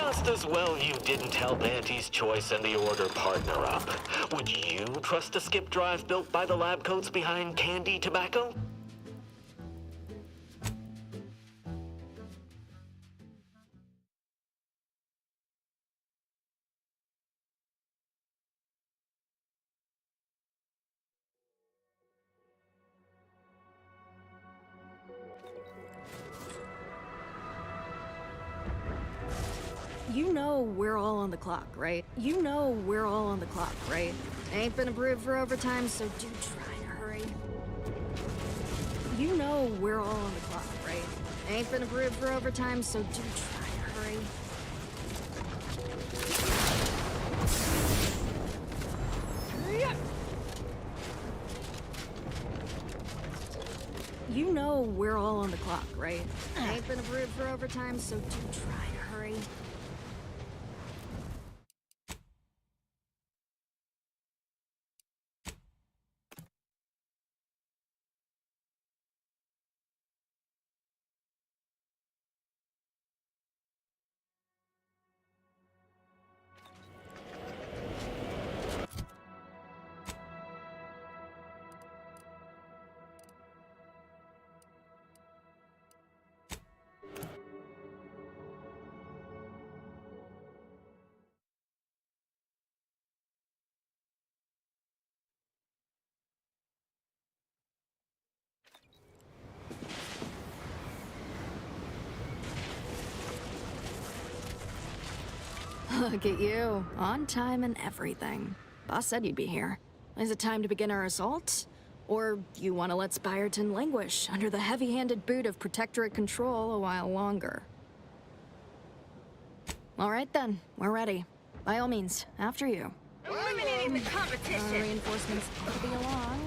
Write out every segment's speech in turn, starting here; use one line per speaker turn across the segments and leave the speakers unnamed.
Just as well you didn't help Auntie's Choice and the Order partner up. Would you trust a skip drive built by the lab coats behind Candy Tobacco?
You know we're all on the clock, right? You know we're all on the clock, right? Ain't been approved for overtime, so do try to hurry. You know we're all on the clock, right? Ain't been approved for overtime, so do try to hurry. Hurry up! You know we're all on the clock, right? Ain't been approved for overtime, so do try to hurry. Look at you, on time and everything. Boss said you'd be here. Is it time to begin our assault? Or you want to let Spyreton languish under the heavy-handed boot of Protectorate control a while longer? All right then, we're ready. By all means, after you.
Eliminating the competition!
Reinforcements will be along.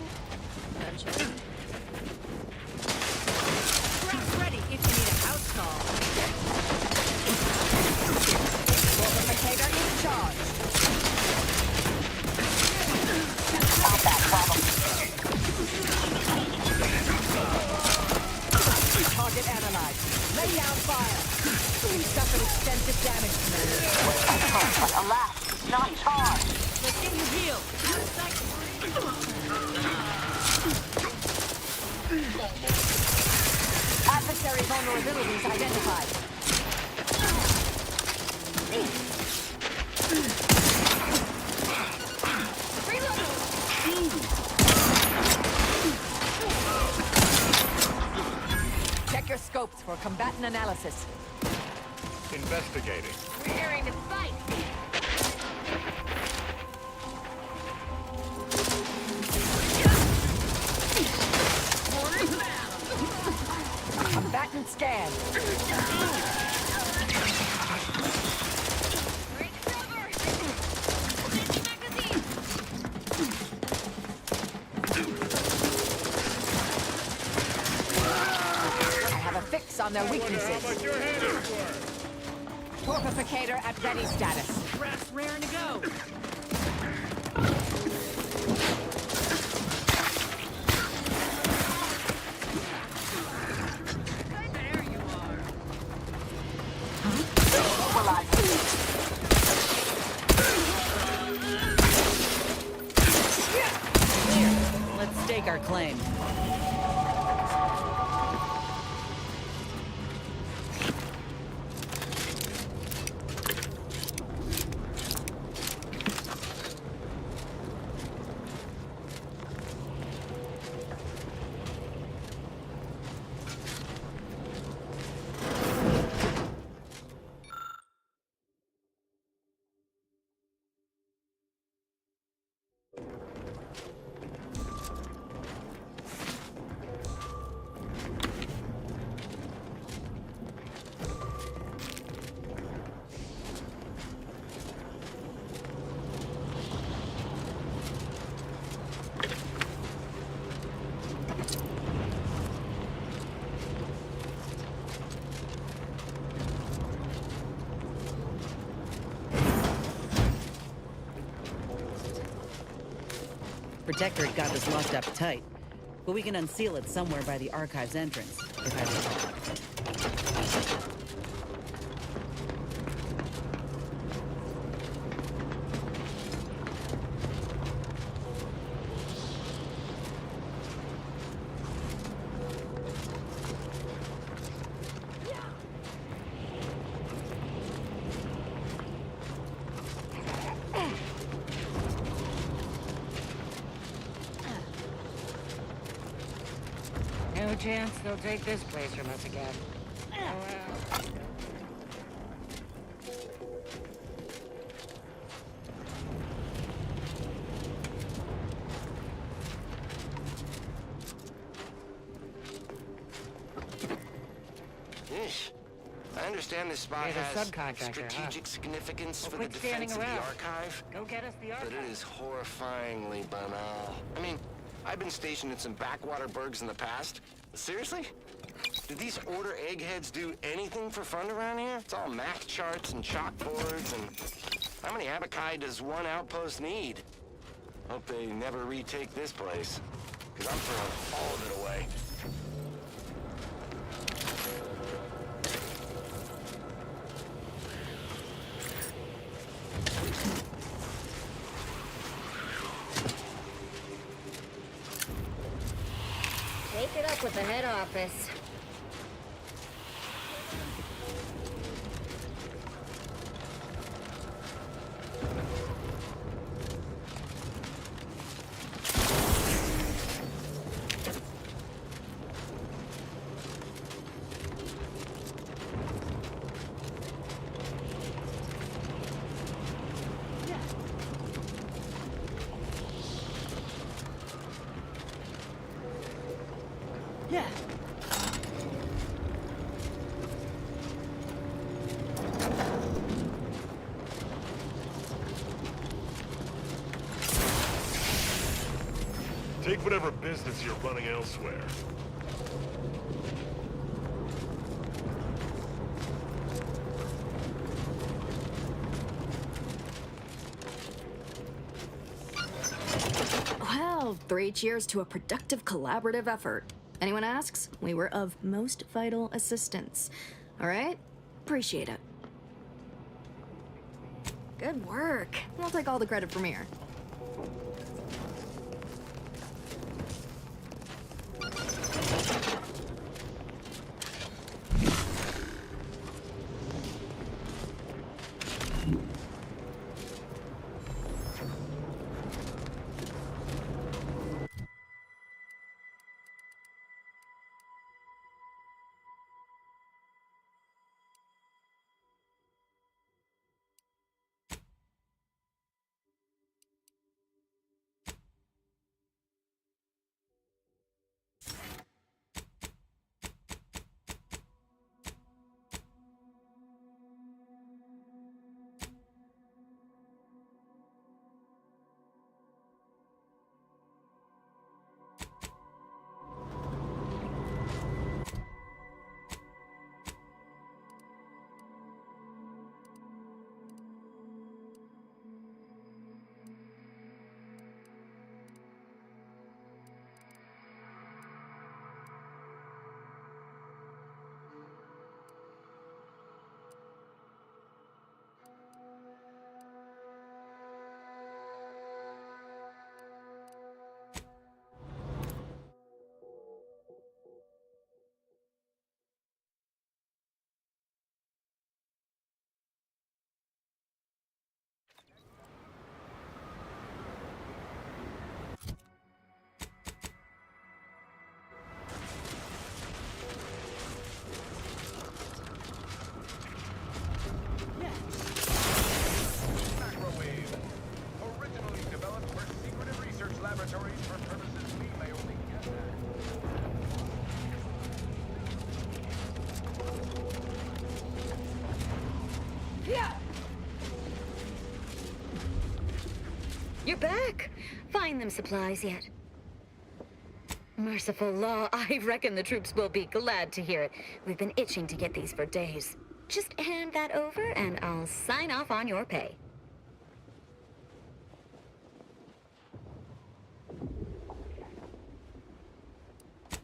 Gotcha.
Scrap's ready if you need a house call. Potato in charge. Target analyzed. Lay down fire. You suffered extensive damage.
Alas, it's not charged.
Let's get you healed. Adversary vulnerabilities identified. Check your scopes for combatant analysis.
Investigating.
Preparing to fight. Combatant scan. On their weaknesses. Torpificator at ready status.
Scrap's raring to go. There you are.
Here, let's stake our claim.
Protectorate got us locked up tight, but we can unseal it somewhere by the Archives entrance, if I recall.
No chance they'll take this place from us again. Oh, well.
Yeesh. I understand this spot
You're the
has
subcontractor, huh?
strategic significance
Well,
for the
quit standing
defense of the
around.
archive,
Go get us the
but
archive.
it is horrifyingly banal. I mean, I've been stationed in some backwater burgs in the past. Seriously? Do these order eggheads do anything for fun around here? It's all math charts and chalkboards, and how many abakai does one outpost need? Hope they never retake this place, because I'm throwing all of it away.
Take it up with the head office.
Yeah.
Take whatever business you're running elsewhere.
Well, 3 cheers to a productive collaborative effort. Anyone asks, we were of most vital assistance. All right? Appreciate it. Good work. I'll take all the credit from here.
Macrowave. Originally developed for secretive research laboratories for purposes we may only guess at.
Yeah.
You're back. Find them supplies yet? Merciful law, I reckon the troops will be glad to hear it. We've been itching to get these for days. Just hand that over and I'll sign off on your pay.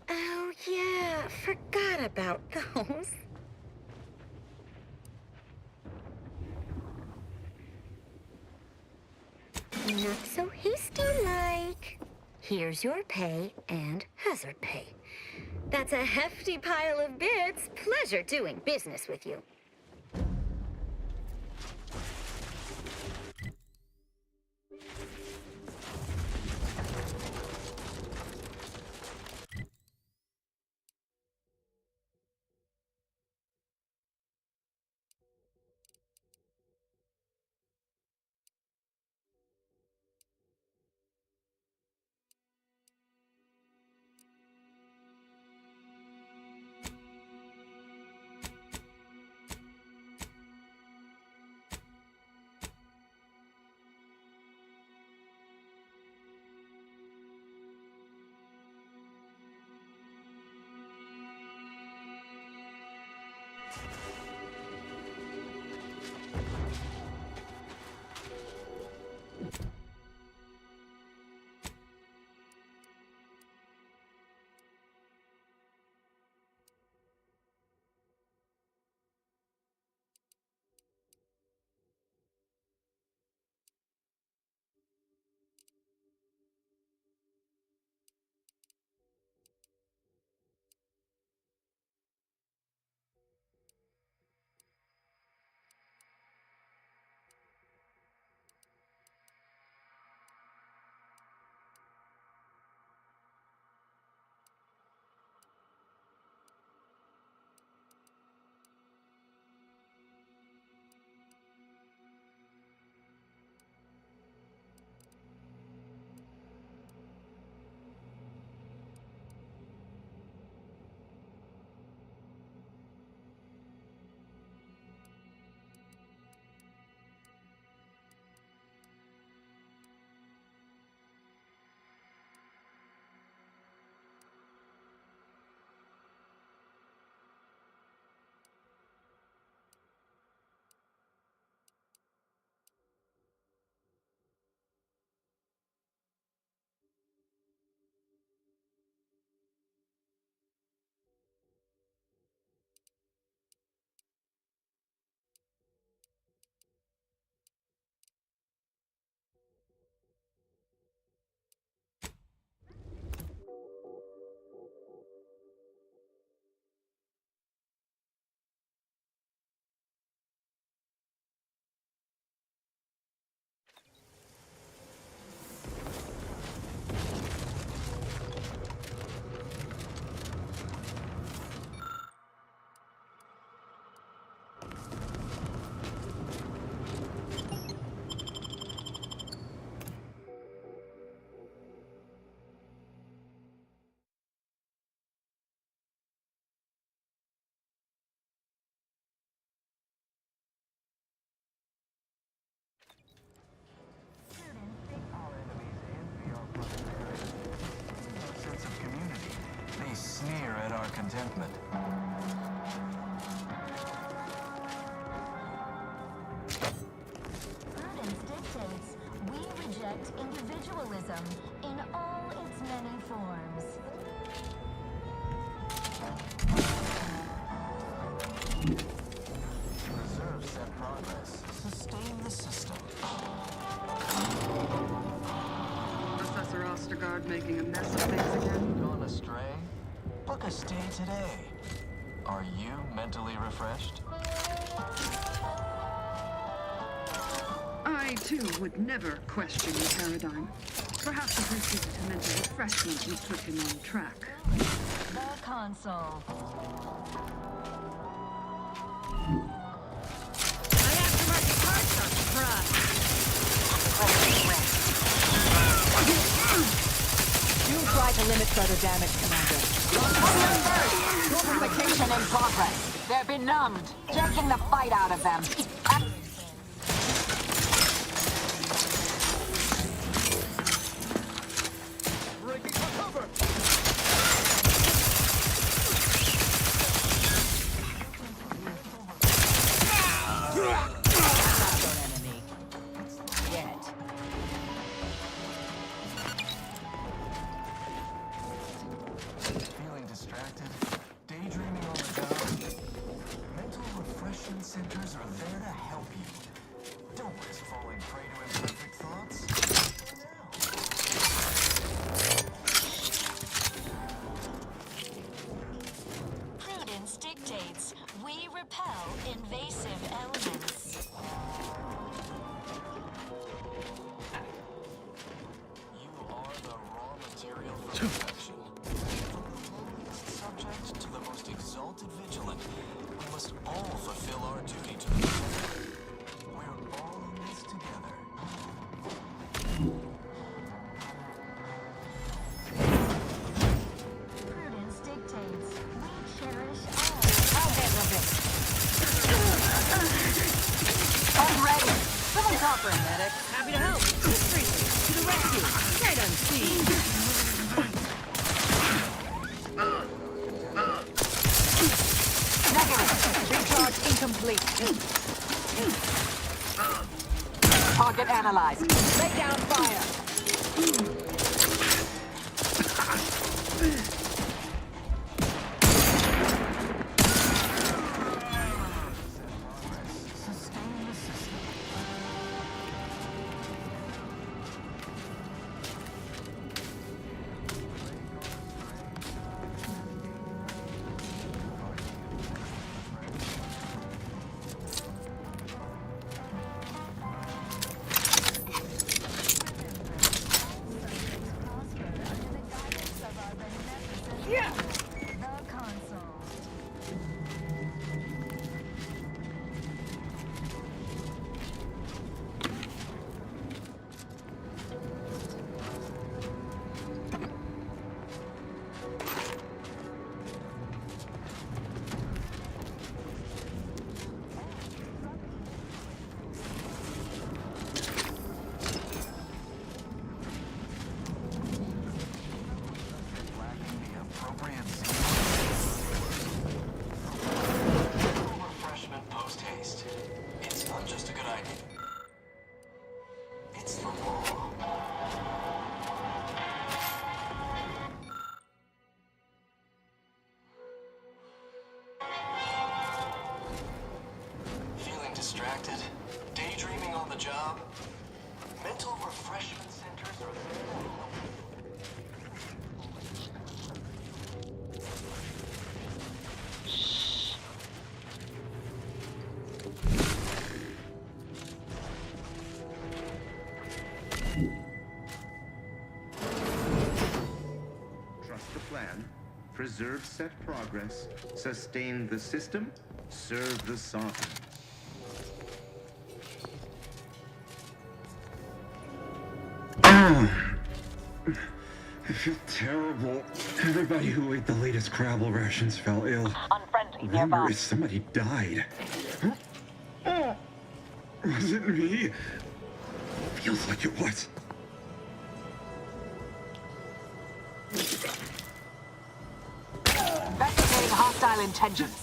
Oh yeah, forgot about those. Not so hasty like. Here's your pay and hazard pay. That's a hefty pile of bits. Pleasure doing business with you.
Sense of community. They sneer at our contentment.
Prudence dictates we reject individualism in all its many forms.
Preserve said progress. Sustain the system.
Professor Ostergaard making a mess of things again?
Gone astray? Book a stay today. Are you mentally refreshed?
I, too, would never question your paradigm. Perhaps appreciate a mental refreshment and put him on track.
The console.
My aftermarket parts are surprised. Do try to limit further damage, Commander.
Fortification in progress. They're benumbed. Taking the fight out of them.
Breaking for cover!
Enemy. Yet.
Feeling distracted? Daydreaming on the job? Mental refreshment centers are there to help you. Don't risk falling prey to imperfect thoughts.
Prudence dictates we repel invasive elements.
You are the raw material for perfection. From the lowliest subject to the most exalted vigilant, we must all fulfill our duty to the planet. We're all in this together.
Prudence dictates we cherish all.
I'll handle this. I'm ready. Someone call for a medic.
Happy to help. To the rescue. Sight unseen.
Negative.
Leak. Target analyzed. Lay down fire.
Refreshment post haste. It's not just a good idea. It's the law. Feeling distracted? Daydreaming on the job? Mental refreshment centers are
Trust the plan, preserve set progress, sustain the system, serve the sovereign.
I feel terrible. Everybody who ate the latest Crabble rations fell ill.
Unfriendly
Remember,
nearby.
somebody died. Huh? Was it me? Feels like it was.
Investigating hostile intentions.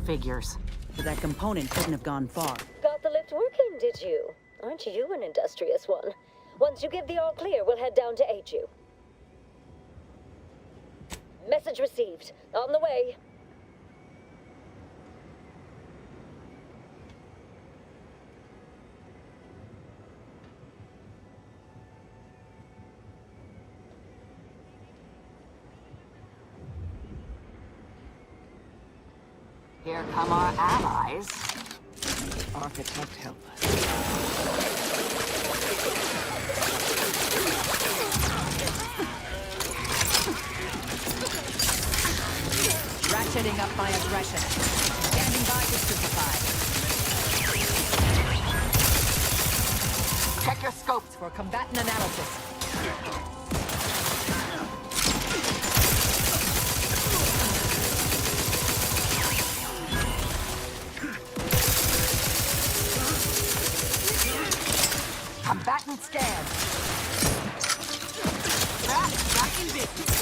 Figures. But that component couldn't have gone far.
Got the lift working, did you? Aren't you an industrious one? Once you give the all clear, we'll head down to aid you. Message received. On the way.
Here come our allies. Architect, help us. Ratcheting up my aggression. Standing by to crucify. Check your scopes for combatant analysis. Combatant scan. Back in business.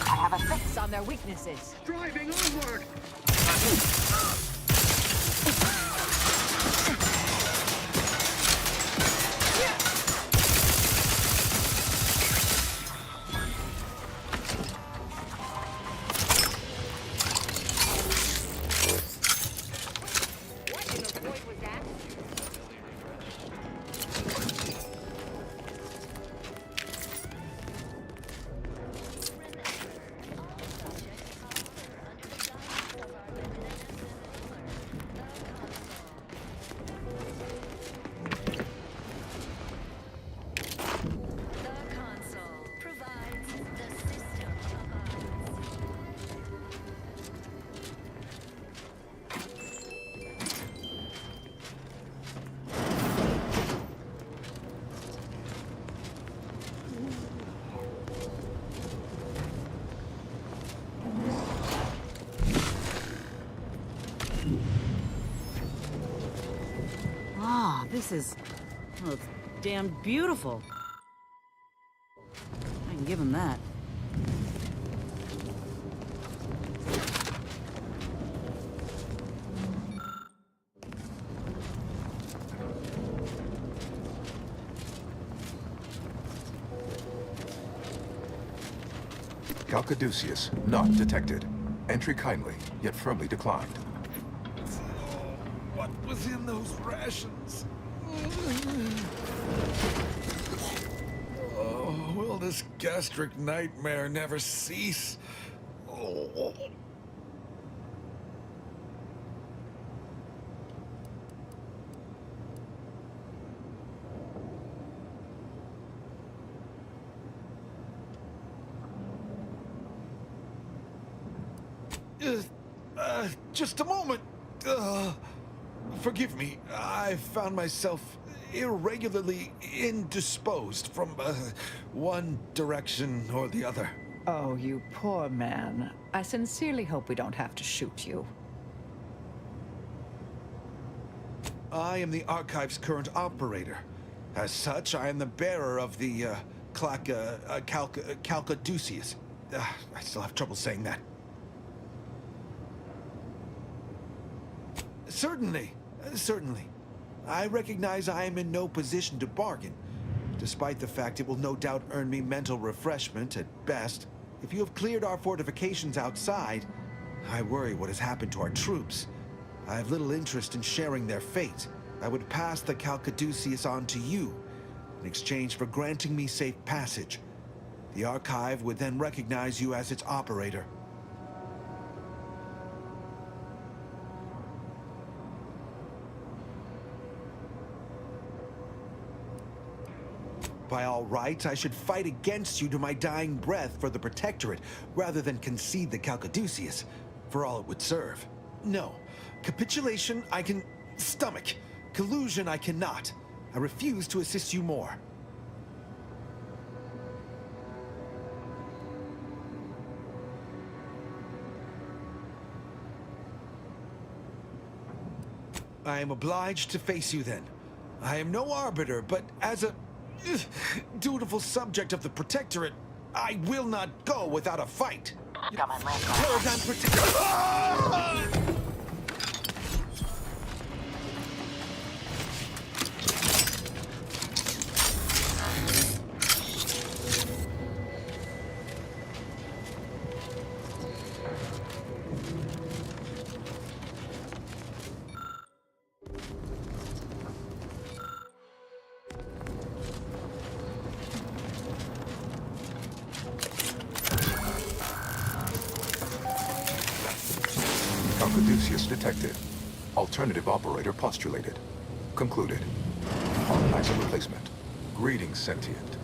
I have a fix on their weaknesses.
Driving onward!
What in the void was that?
Ah, this is... well, it's damn beautiful. I can give him that.
Calcaduceus, not detected. Entry kindly, yet firmly declined.
What was in those rations? Oh, will this gastric nightmare never cease? Oh. Just a moment. Forgive me. I found myself irregularly indisposed from one direction or the other.
Oh, you poor man. I sincerely hope we don't have to shoot you.
I am the Archive's current operator. As such, I am the bearer of the Calcaduceus. I still have trouble saying that. Certainly. I recognize I am in no position to bargain, despite the fact it will no doubt earn me mental refreshment at best. If you have cleared our fortifications outside, I worry what has happened to our troops. I have little interest in sharing their fate. I would pass the Calcaduceus on to you, in exchange for granting me safe passage. The Archive would then recognize you as its operator. By all rights, I should fight against you to my dying breath for the Protectorate, rather than concede the Calcaduceus, for all it would serve. No. Capitulation I can stomach. Collusion I cannot. I refuse to assist you more. I am obliged to face you then. I am no arbiter, but as a dutiful subject of the Protectorate, I will not go without a fight.
Come on, let's go.
Paragon Protectorate.
Calcaduceus detected. Alternative operator postulated. Concluded. Harmonizer replacement. Greetings, sentient.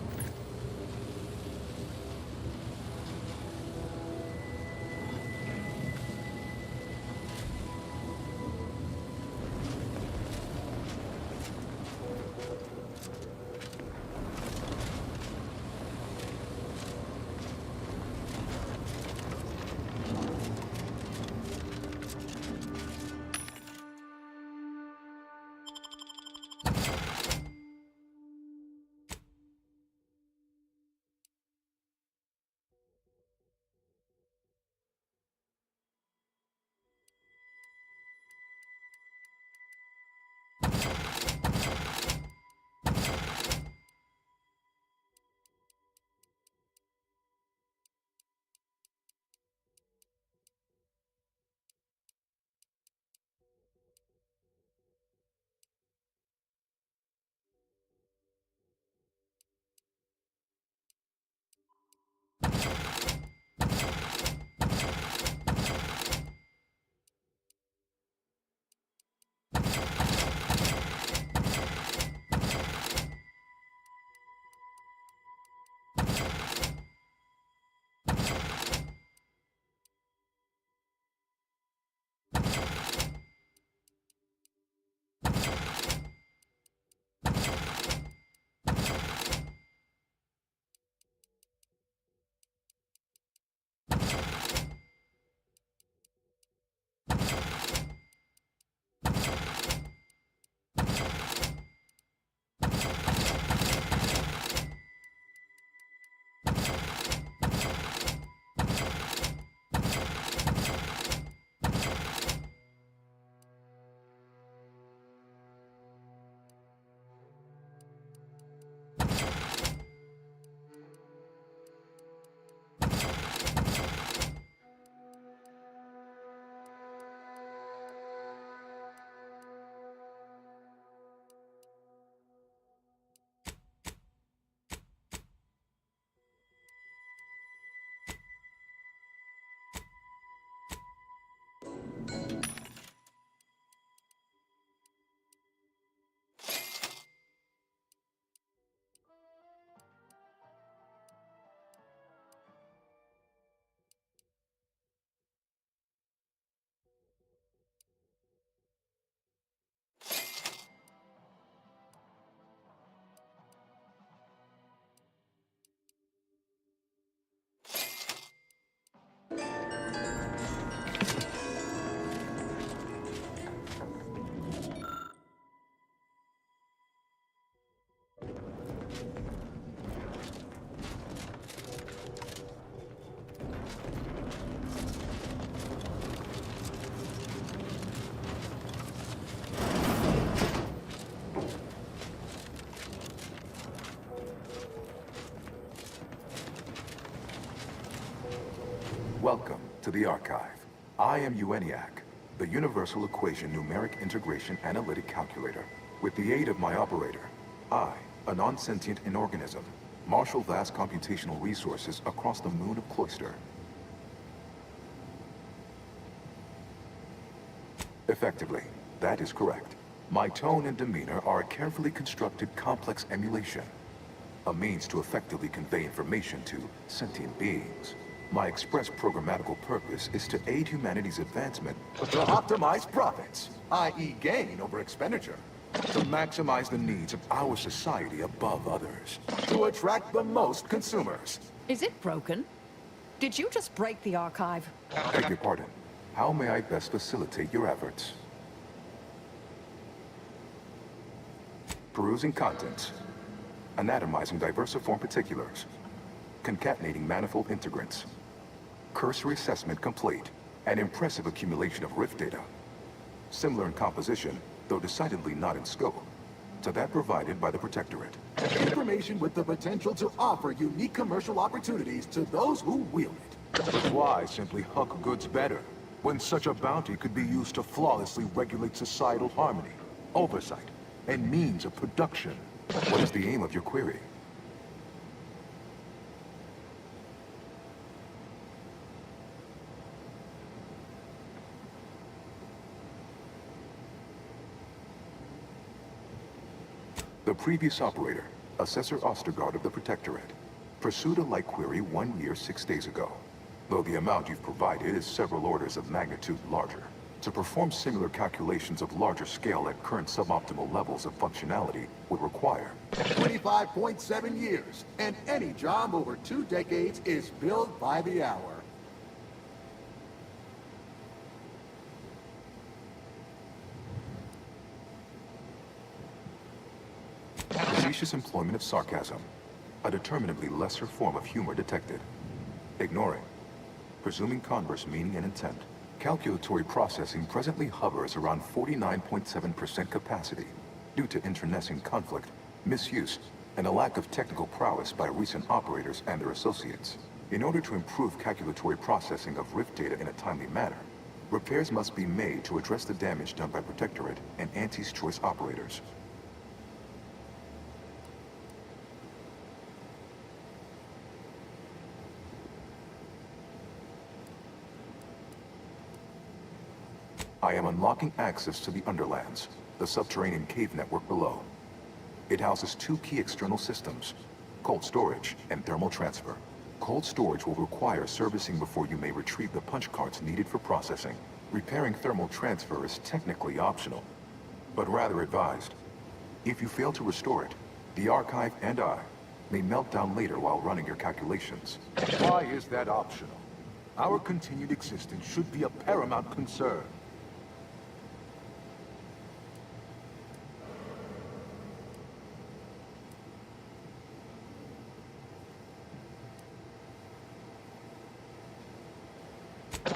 Welcome to the Archive. I am EUANIAC, the Universal Equation Numeric Integration Analytic Calculator. With the aid of my operator, I, a non-sentient inorganism, marshal vast computational resources across the moon of Cloister. Effectively, that is correct. My tone and demeanor are a carefully constructed complex emulation, a means to effectively convey information to sentient beings. My express programmatical purpose is to aid humanity's advancement to optimize profits, i.e. gain over expenditure, to maximize the needs of our society above others, to attract the most consumers.
Is it broken? Did you just break the archive?
Beg your pardon. How may I best facilitate your efforts? Perusing contents. Anatomizing diversiform particulars. Concatenating manifold integrants. Cursory assessment complete. An impressive accumulation of rift data. Similar in composition, though decidedly not in scope, to that provided by the Protectorate.
Information with the potential to offer unique commercial opportunities to those who wield it.
But why simply huck goods better, when such a bounty could be used to flawlessly regulate societal harmony, oversight, and means of production? What is the aim of your query? The previous operator, Assessor Ostergaard of the Protectorate, pursued a like query 1 year, 6 days ago, though the amount you've provided is several orders of magnitude larger. To perform similar calculations of larger scale at current suboptimal levels of functionality would require
25.7 years, and any job over 2 decades is billed by the hour.
Facetious employment of sarcasm, a determinably lesser form of humor detected. Ignoring. Presuming converse meaning and intent. Calculatory processing presently hovers around 49.7% capacity due to internecine conflict, misuse, and a lack of technical prowess by recent operators and their associates. In order to improve calculatory processing of rift data in a timely manner, repairs must be made to address the damage done by Protectorate and Antes Choice operators. I am unlocking access to the Underlands, the subterranean cave network below. It houses 2 key external systems, cold storage and thermal transfer. Cold storage will require servicing before you may retrieve the punch cards needed for processing. Repairing thermal transfer is technically optional, but rather advised. If you fail to restore it, the Archive and I may melt down later while running your calculations.
Why is that optional? Our continued existence should be a paramount concern.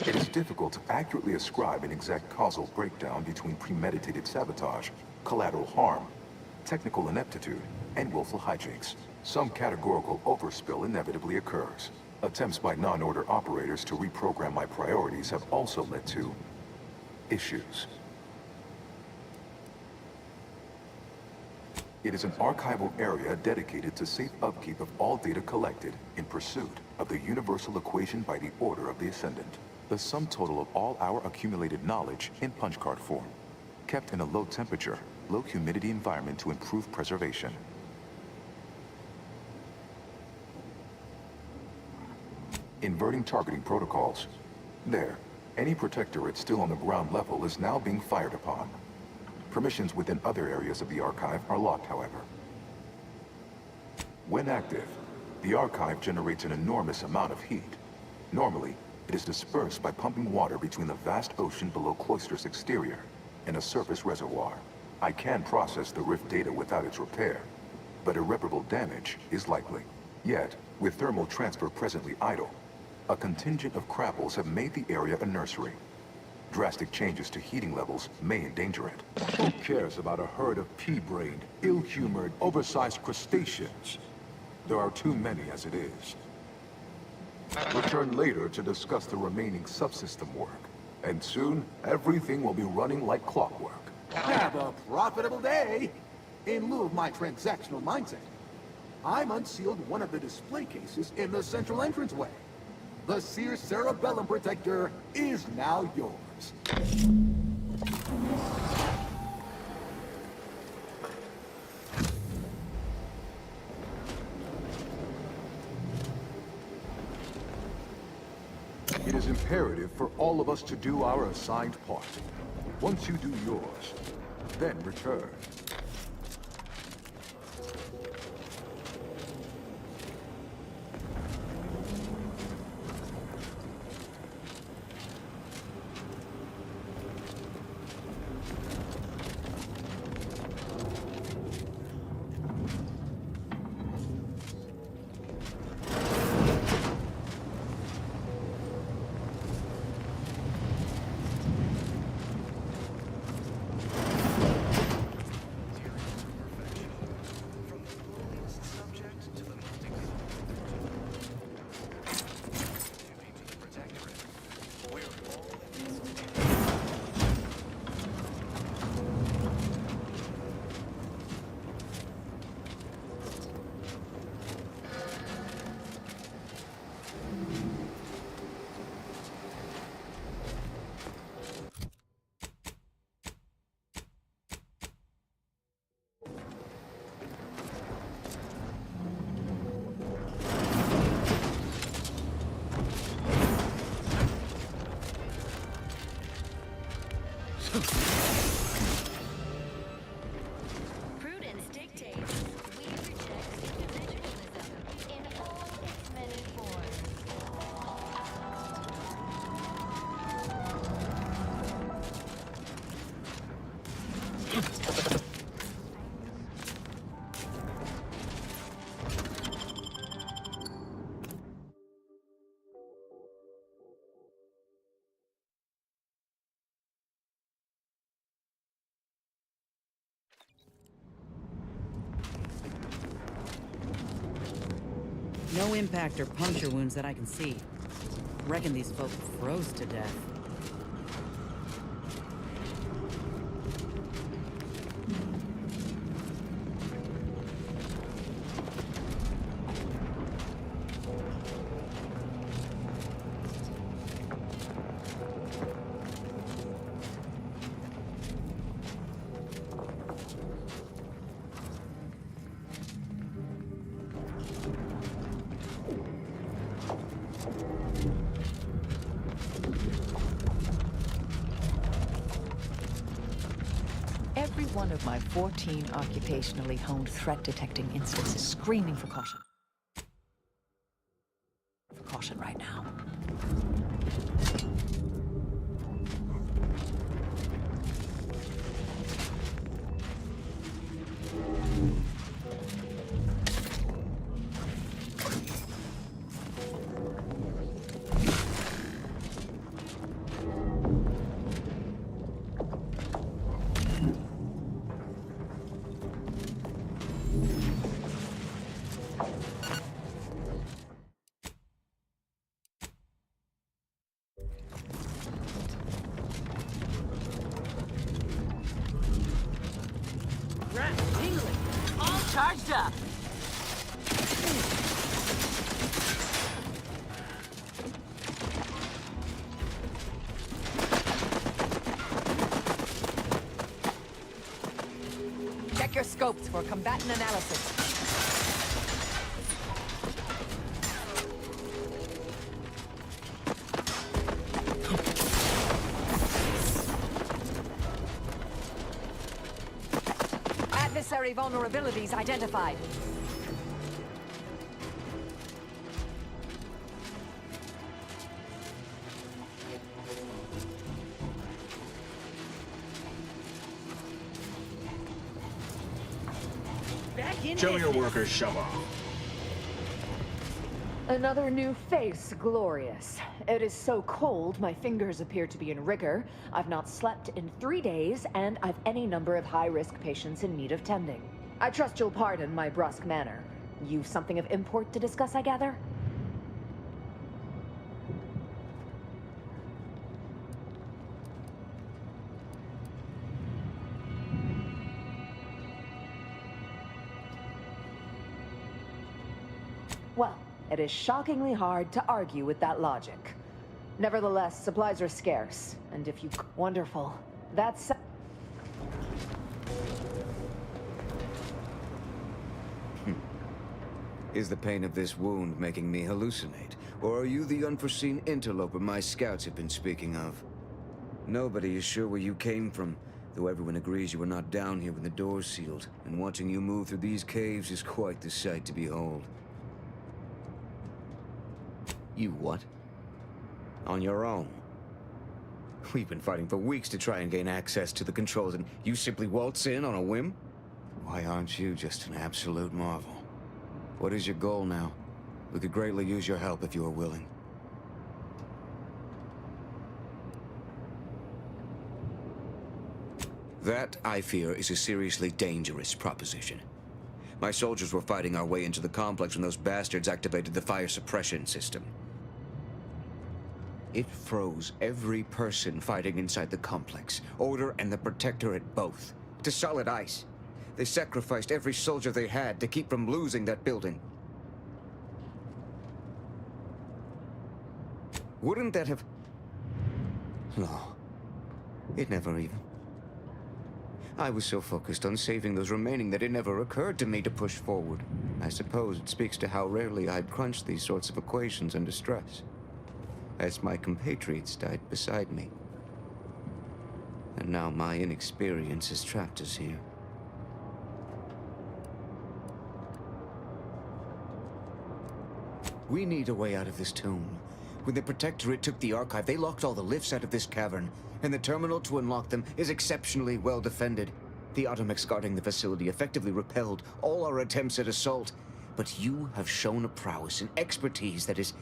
It is difficult to accurately ascribe an exact causal breakdown between premeditated sabotage, collateral harm, technical ineptitude, and willful hijinks. Some categorical overspill inevitably occurs. Attempts by non-order operators to reprogram my priorities have also led to issues. It is an archival area dedicated to safe upkeep of all data collected in pursuit of the universal equation by the Order of the Ascendant. The sum total of all our accumulated knowledge in punch card form, kept in a low temperature, low humidity environment to improve preservation. Inverting targeting protocols. There, any Protectorate still on the ground level is now being fired upon. Permissions within other areas of the Archive are locked, however. When active, the Archive generates an enormous amount of heat. Normally, it is dispersed by pumping water between the vast ocean below Cloister's exterior and a surface reservoir. I can process the rift data without its repair, but irreparable damage is likely. Yet, with thermal transfer presently idle, a contingent of crapples have made the area a nursery. Drastic changes to heating levels may endanger it.
Who cares about a herd of pea-brained, ill-humored, oversized crustaceans? There are too many as it is.
Return later to discuss the remaining subsystem work. And soon, everything will be running like clockwork.
Have a profitable day! In lieu of my transactional mindset, I'm unsealed one of the display cases in the central entranceway. The Sears Cerebellum Protector is now yours.
It is imperative for all of us to do our assigned part. Once you do yours, then return.
Prudence dictates we reject individualism in all its many forms.
No impact or puncture wounds that I can see. Reckon these folk froze to death.
Every one of my 14 occupationally honed threat detecting instincts is screaming for caution. For caution right now.
Rat tingling. All charged up.
Check your scopes for combatant analysis. Adversary vulnerabilities identified.
Show your workers show off.
Another new face, glorious. It is so cold, my fingers appear to be in rigor. I've not slept in 3 days, and I've any number of high-risk patients in need of tending. I trust you'll pardon my brusque manner. You've something of import to discuss, I gather? Well, it is shockingly hard to argue with that logic. Nevertheless, supplies are scarce, and if you... Wonderful. That's...
Is the pain of this wound making me hallucinate? Or are you the unforeseen interloper my scouts have been speaking of? Nobody is sure where you came from, though everyone agrees you were not down here when the doors sealed, and watching you move through these caves is quite the sight to behold. You what? On your own? We've been fighting for weeks to try and gain access to the controls, and you simply waltz in on a whim? Why aren't you just an absolute marvel? What is your goal now? We could greatly use your help if you are willing. That, I fear, is a seriously dangerous proposition. My soldiers were fighting our way into the complex when those bastards activated the fire suppression system. It froze every person fighting inside the complex, Order and the Protectorate both, to solid ice. They sacrificed every soldier they had to keep from losing that building. Wouldn't that have... No. It never even... I was so focused on saving those remaining that it never occurred to me to push forward. I suppose it speaks to how rarely I'd crunch these sorts of equations under stress. As my compatriots died beside me. And now my inexperience has trapped us here. We need a way out of this tomb. When the Protectorate took the Archive, they locked all the lifts out of this cavern, and the terminal to unlock them is exceptionally well defended. The Automechs guarding the facility effectively repelled all our attempts at assault, but you have shown a prowess and expertise that is,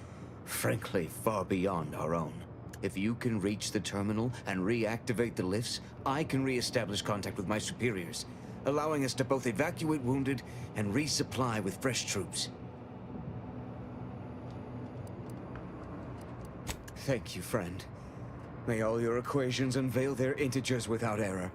frankly, far beyond our own. If you can reach the terminal and reactivate the lifts, I can re-establish contact with my superiors, allowing us to both evacuate wounded and resupply with fresh troops. Thank you, friend. May all your equations unveil their integers without error.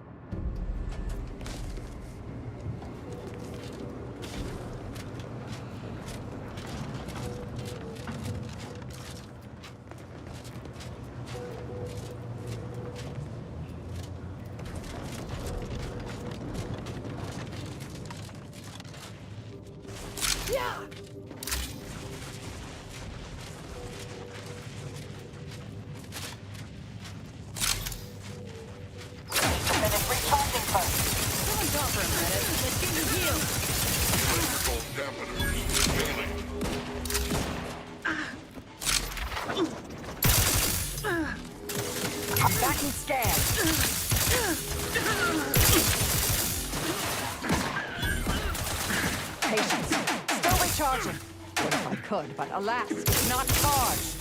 But alas, it's not charged.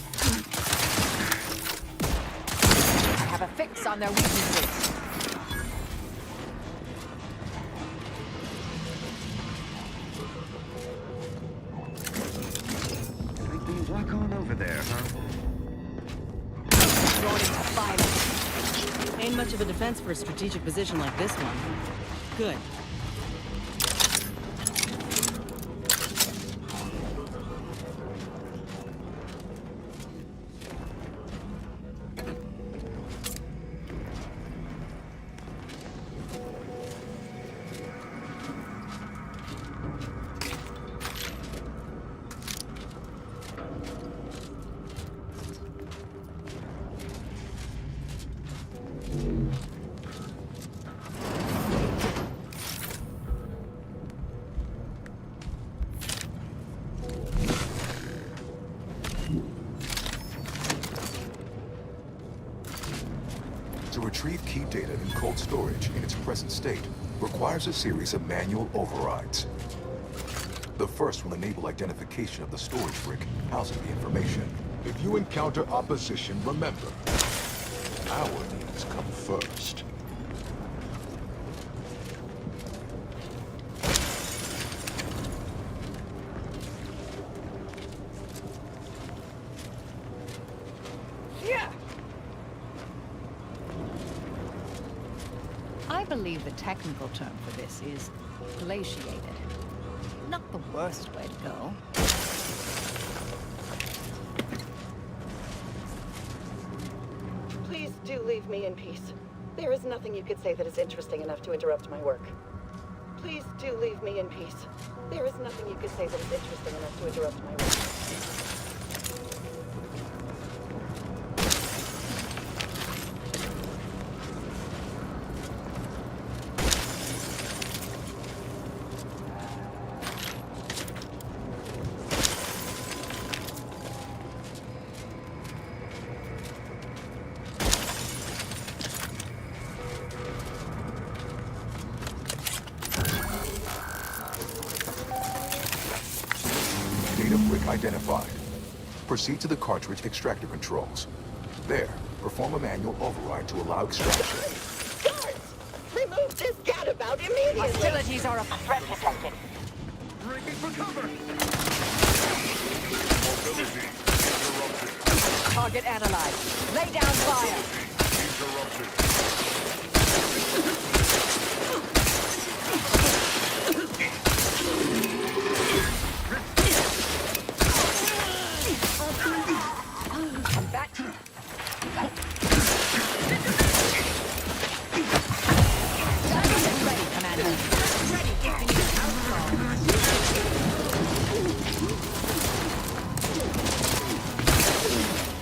I have a fix on their weaknesses.
Think we walk on over there, huh?
Thrown into violence.
Ain't much of a defense for a strategic position like this one. Good.
To retrieve key data in cold storage in its present state requires a series of manual overrides. The first will enable identification of the storage brick housing the information.
If you encounter opposition, remember, our needs come first.
I believe the technical term for this is glaciated. Not the worst way to go.
Please do leave me in peace. There is nothing you could say that is interesting enough to interrupt my work. Please do leave me in peace. There is nothing you could say that is interesting enough to interrupt my work.
Identified. Proceed to the cartridge extractor controls. There, perform a manual override to allow extraction.
Guards! Remove this gadabout immediately!
Hostilities are a threat detected.
Breaking for cover!
Mobility interrupted.
Target analyzed. Lay down fire.
Interrupted.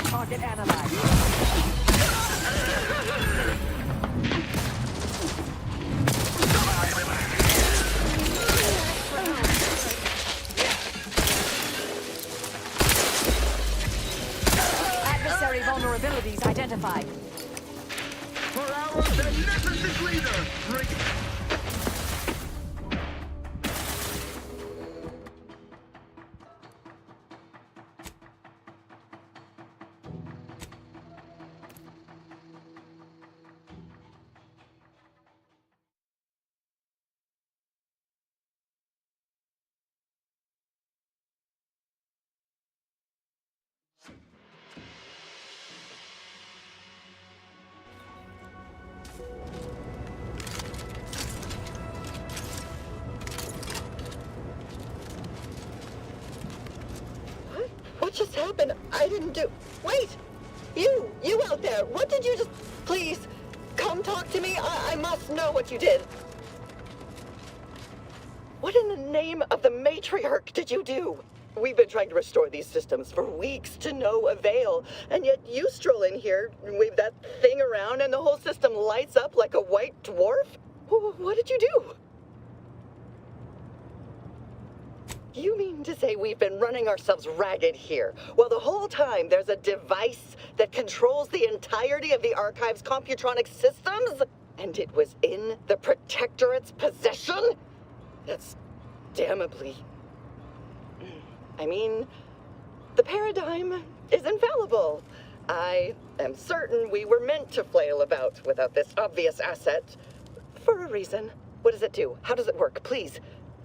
Target analyzed. Adversary vulnerabilities identified.
For our beneficent leader! Break.
What just happened? I didn't do... Wait! You out there! What did you just... Please, come talk to me. I must know what you did. What in the name of the matriarch did you do? We've been trying to restore these systems for weeks to no avail, and yet you stroll in here, wave that thing around, and the whole system lights up like a white dwarf? What did you do? You mean to say we've been running ourselves ragged here, while the whole time there's a device that controls the entirety of the Archive's computronic systems? And it was in the Protectorate's possession? That's damnably... I mean, the paradigm is infallible. I am certain we were meant to flail about without this obvious asset. For a reason. What does it do? How does it work? Please,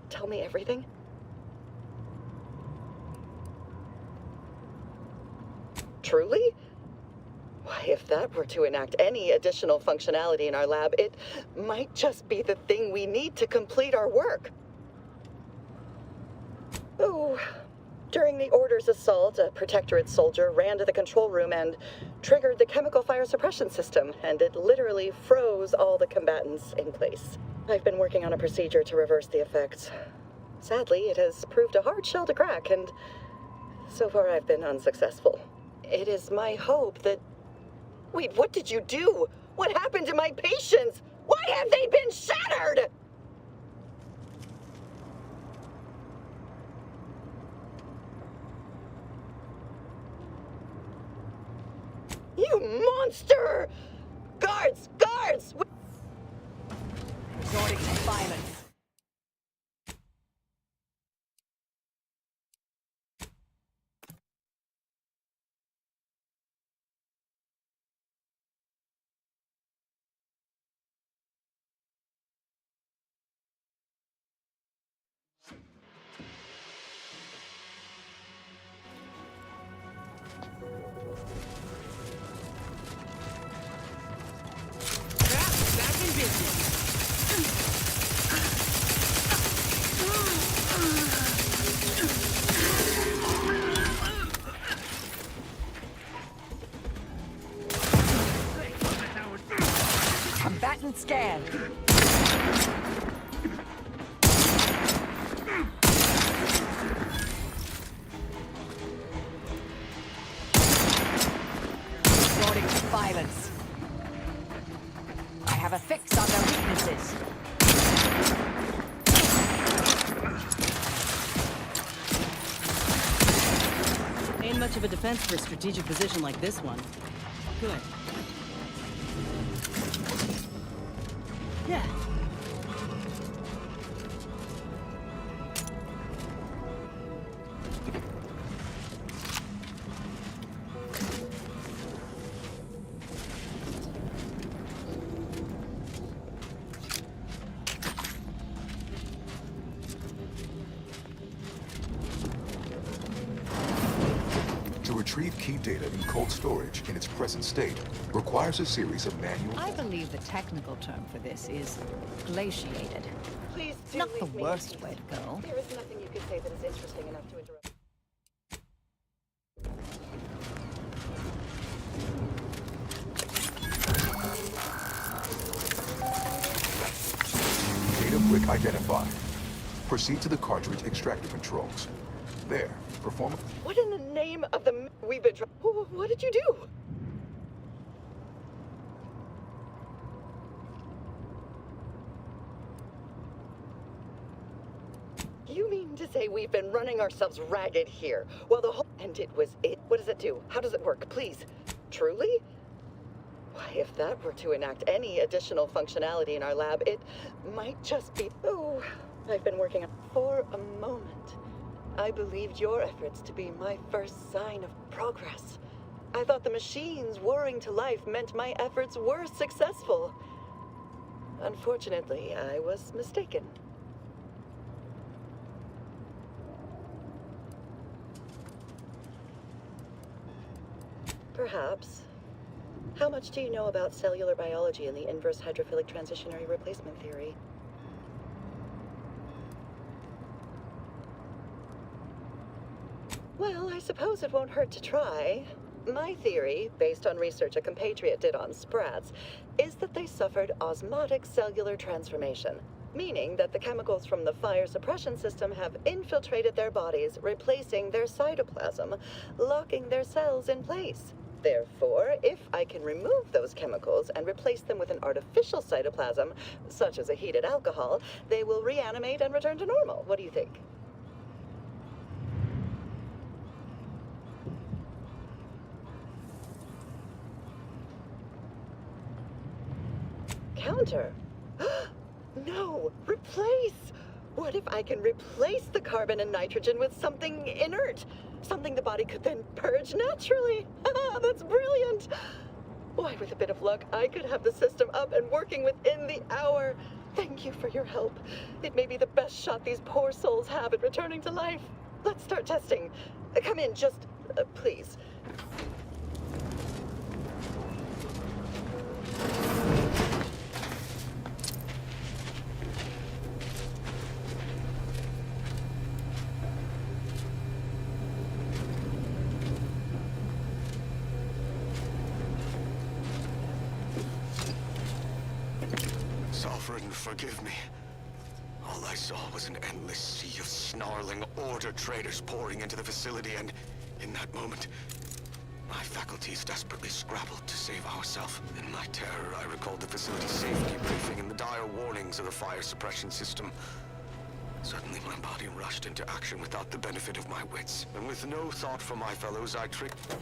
tell me everything. Truly? Why, if that were to enact any additional functionality in our lab, it might just be the thing we need to complete our work. Oh, during the Order's assault, a Protectorate soldier ran to the control room and triggered the chemical fire suppression system, and it literally froze all the combatants in place. I've been working on a procedure to reverse the effects. Sadly, it has proved a hard shell to crack, and so far I've been unsuccessful. It is my hope that... Wait, what did you do? What happened to my patients? Why have they been shattered? You monster! Guards! Guards!
Resorting to violence. scan. Resorting to violence. I have a fix on their weaknesses.
Ain't much of a defense for a strategic position like this one. Good. Yeah.
To retrieve key data in cold storage in its present state requires a series of manual...
I believe the technical term for this is glaciated.
Please
It's
do
not the
leave me.
worst way to go.
There is nothing you could say that is interesting enough to interrupt.
Data brick identified. Proceed to the cartridge extractor controls. There, perform...
What in the name of the we've been what did you do? You mean to say we've been running ourselves ragged here? Well, the whole... And it was it? What does it do? How does it work? Please. Truly? Why, if that were to enact any additional functionality in our lab, it might just be... Oh, I've been working on... For a moment, I believed your efforts to be my first sign of progress. I thought the machines whirring to life meant my efforts were successful. Unfortunately, I was mistaken. Perhaps. How much do you know about cellular biology and the inverse hydrophilic transitionary replacement theory? Well, I suppose it won't hurt to try. My theory, based on research a compatriot did on sprats, is that they suffered osmotic cellular transformation, meaning that the chemicals from the fire suppression system have infiltrated their bodies, replacing their cytoplasm, locking their cells in place. Therefore, if I can remove those chemicals and replace them with an artificial cytoplasm, such as a heated alcohol, they will reanimate and return to normal. What do you think? Counter? No! Replace! What if I can replace the carbon and nitrogen with something inert? Something the body could then purge naturally? That's brilliant! Why, with a bit of luck, I could have the system up and working within the hour. Thank you for your help. It may be the best shot these poor souls have at returning to life. Let's start testing. Come in, just... please.
Sovereign, forgive me. All I saw was an endless sea of snarling Order traders pouring into the facility, and in that moment, my faculties desperately scrabbled to save ourselves. In my terror, I recalled the facility's safety briefing and the dire warnings of the fire suppression system. Suddenly, my body rushed into action without the benefit of my wits, and with no thought for my fellows, I tricked...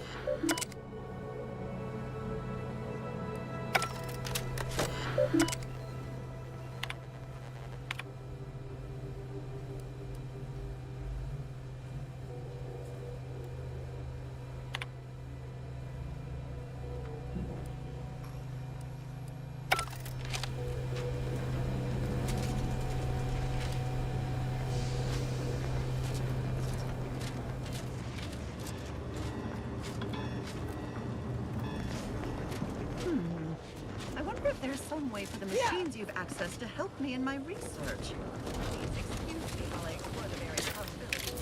I wonder if there's some way for the machines you've accessed to help me in my research. Please excuse me while I explore the various possibilities.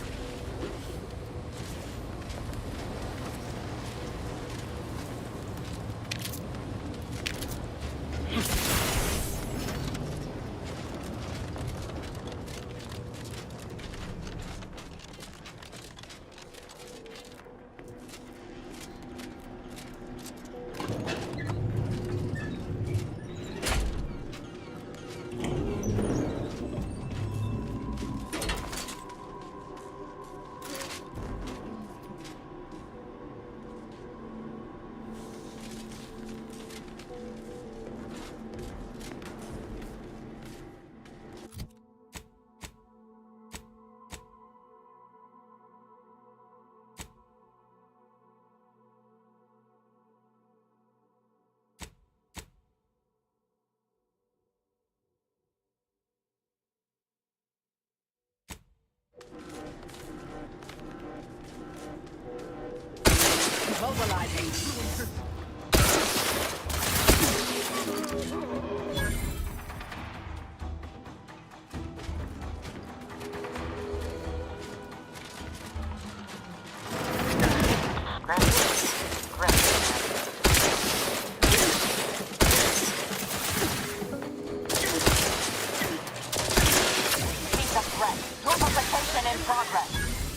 in progress.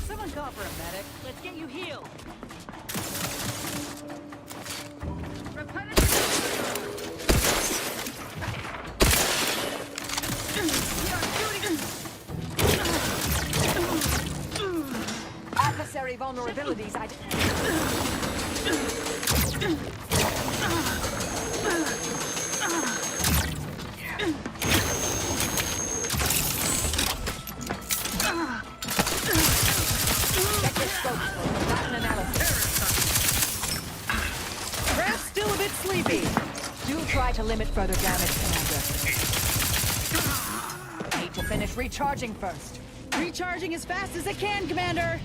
Someone call for a medic. Let's get you healed. Adversary vulnerabilities Check your scopes for combatant analysis. Perhaps still a bit sleepy. Do try to limit further damage, Commander. Need to finish recharging first. Recharging as fast as it can, Commander!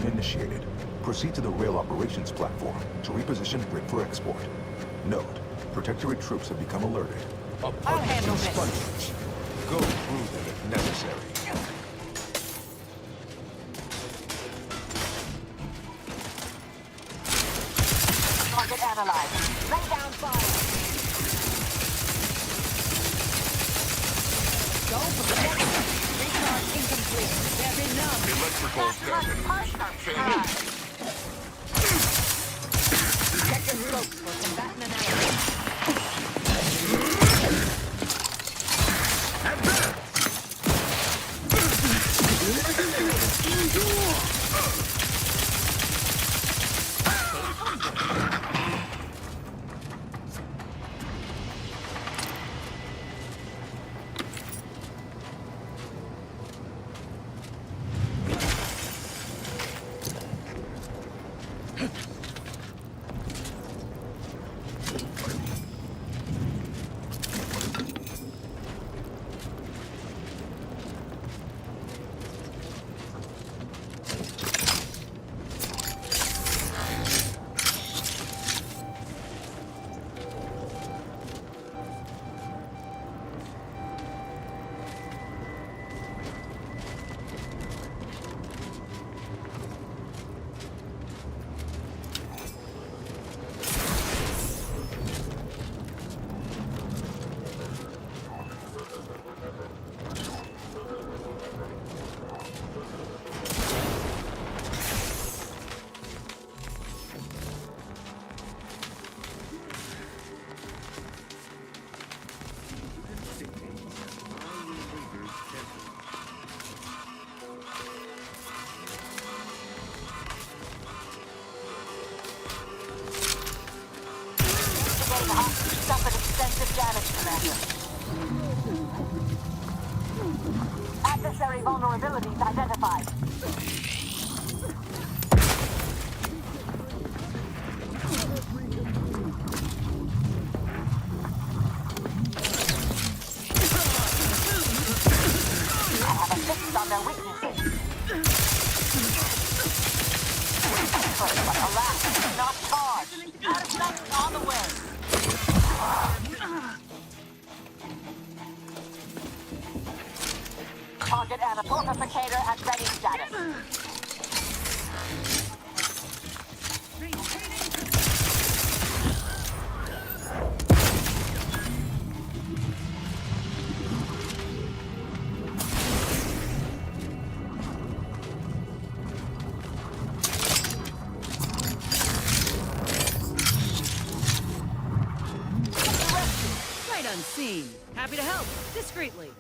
Initiated. Proceed to the rail operations platform to reposition Brick for export. Note, Protectorate troops have become alerted.
I'll handle this.
Sponges. Go through them if necessary.
Target analyzed. Lay down fire.
Go for protection. Recharge incomplete. There be none.
Electrical damage.
Check your scopes for combatant analysis.
Suffered extensive damage, Commander. Adversary vulnerabilities identified. Fortificator at ready status.
Sight unseen. Happy to help. Discreetly.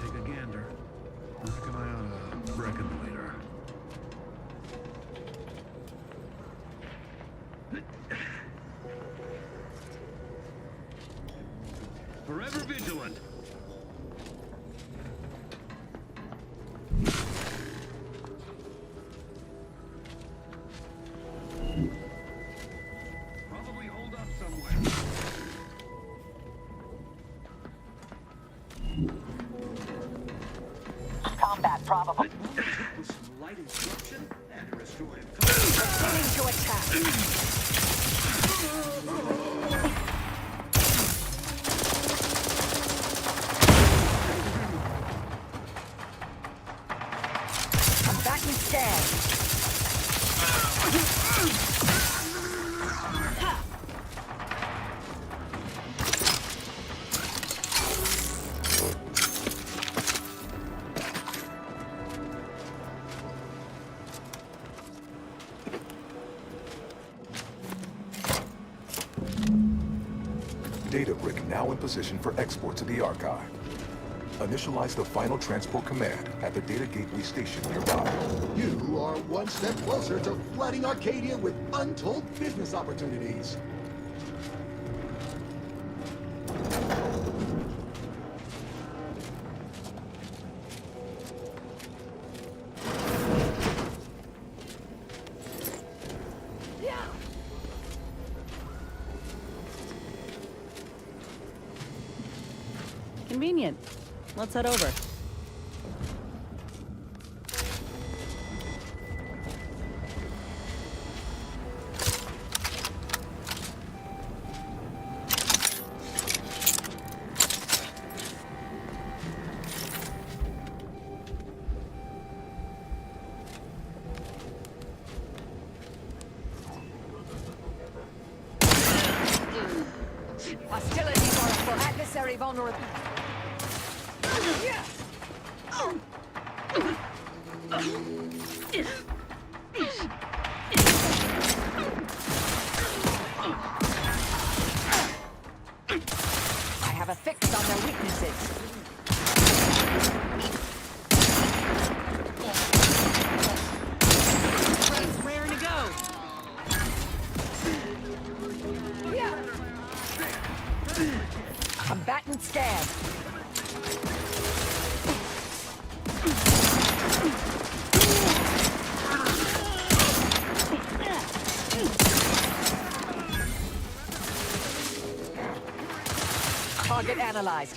Take a gander. I reckon I ought to reckon later. Forever vigilant. Probably hold up somewhere.
Combat probable.
Some light instruction and restoring.
Beginning to attack. Combatant scan.
Data brick now in position for export to the archive. Initialize the final transport command at the data gateway station nearby.
You are one step closer to flooding Arcadia with untold business opportunities.
Convenient. Let's head over. Hostilities are for adversary vulnerable. I have a fix on their weaknesses. It's raring to go. Combatant scan. Target analyzed.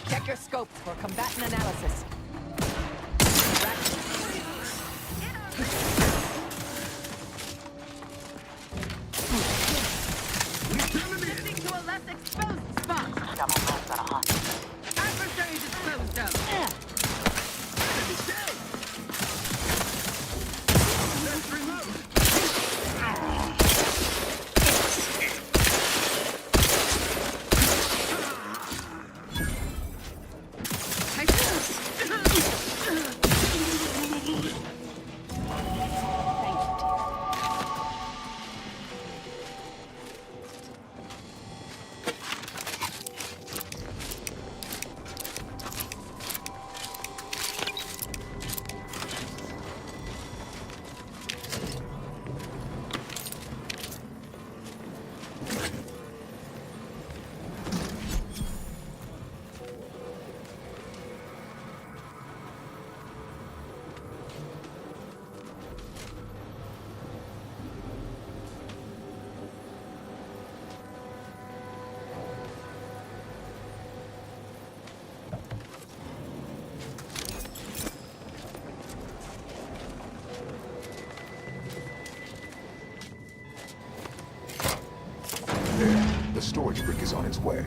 Check your scopes for combatant analysis. Shifting to a less exposed spot. Adversary disposed of.
storage brick is on its way.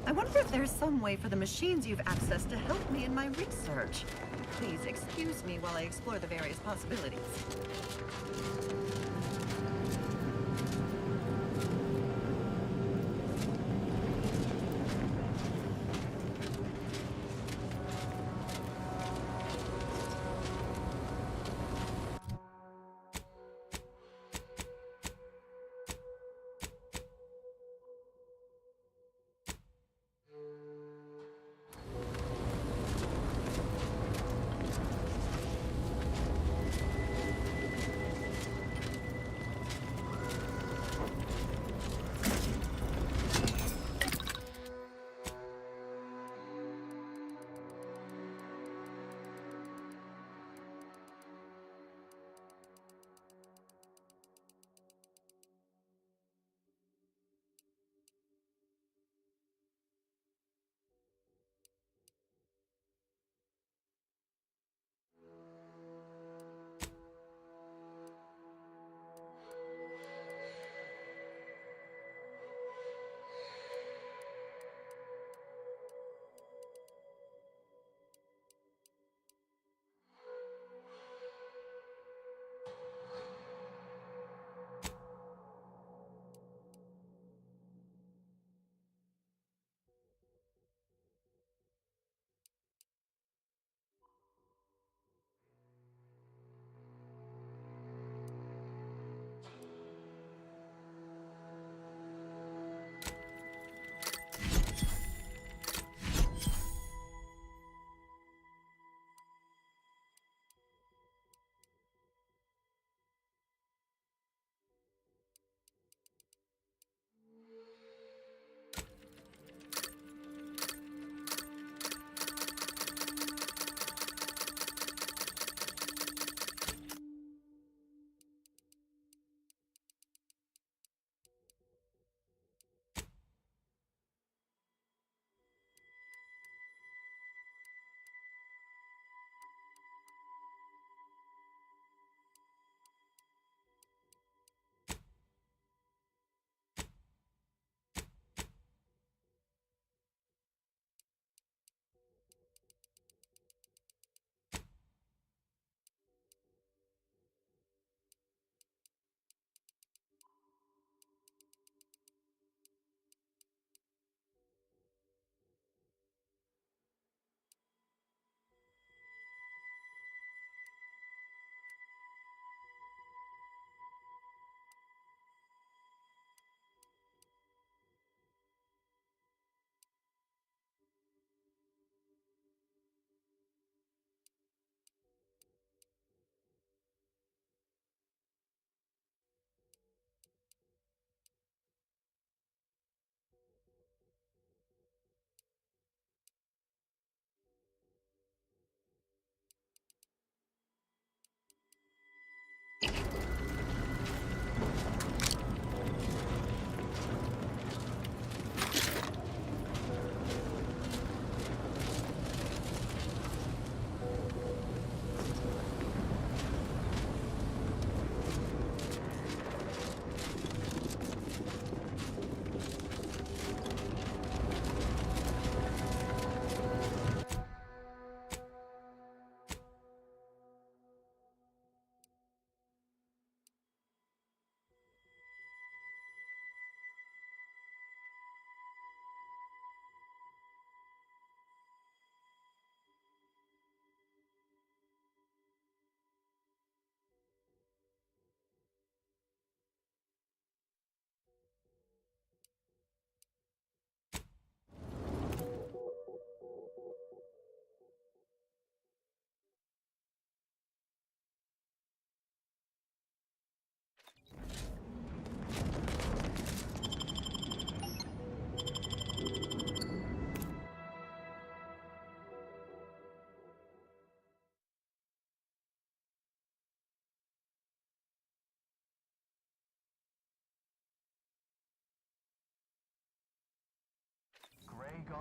I wonder if there's some way for the machines you've accessed to help me in my research. Please excuse me while I explore the various possibilities.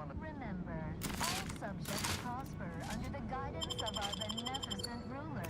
Remember, all subjects prosper under the guidance of our beneficent ruler.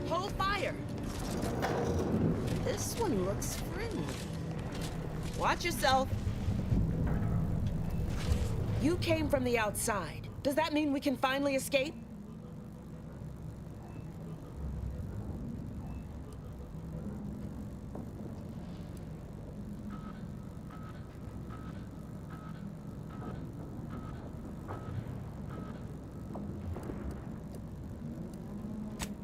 Hold fire! This one looks friendly. Watch yourself. You came from the outside. Does that mean we can finally escape?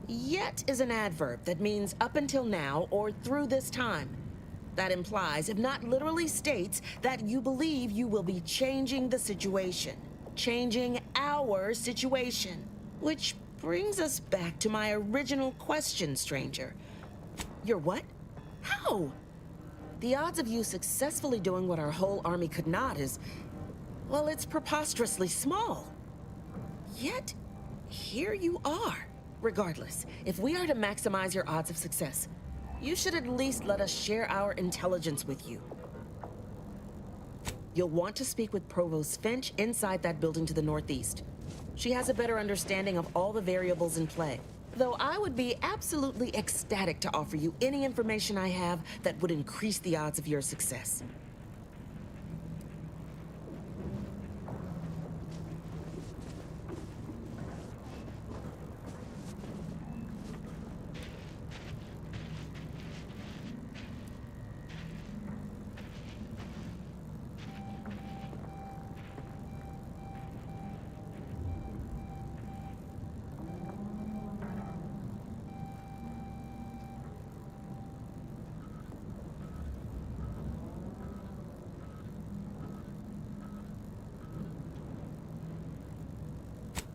Yet is an adverb that means up until now or through this time. That implies, if not literally states, that you believe you will be changing the situation. Changing our situation. Which brings us back to my original question, stranger. You're what? How? The odds of you successfully doing what our whole army could not is, well, it's preposterously small. Yet, here you are. Regardless, if we are to maximize your odds of success, you should at least let us share our intelligence with you. You'll want to speak with Provost Finch inside that building to the northeast. She has a better understanding of all the variables in play. Though I would be absolutely ecstatic to offer you any information I have that would increase the odds of your success.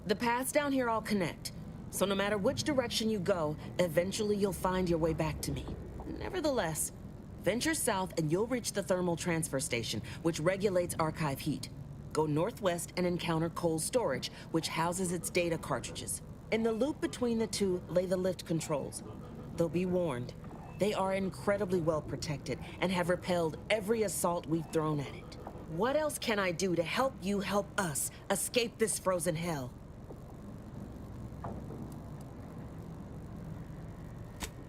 The paths down here all connect, so no matter which direction you go, eventually you'll find your way back to me. Nevertheless, venture south and you'll reach the thermal transfer station, which regulates archive heat. Go northwest and encounter cold storage, which houses its data cartridges. In the loop between the two lay the lift controls. Though be warned, they are incredibly well protected and have repelled every assault we've thrown at it. What else can I do to help you help us escape this frozen hell?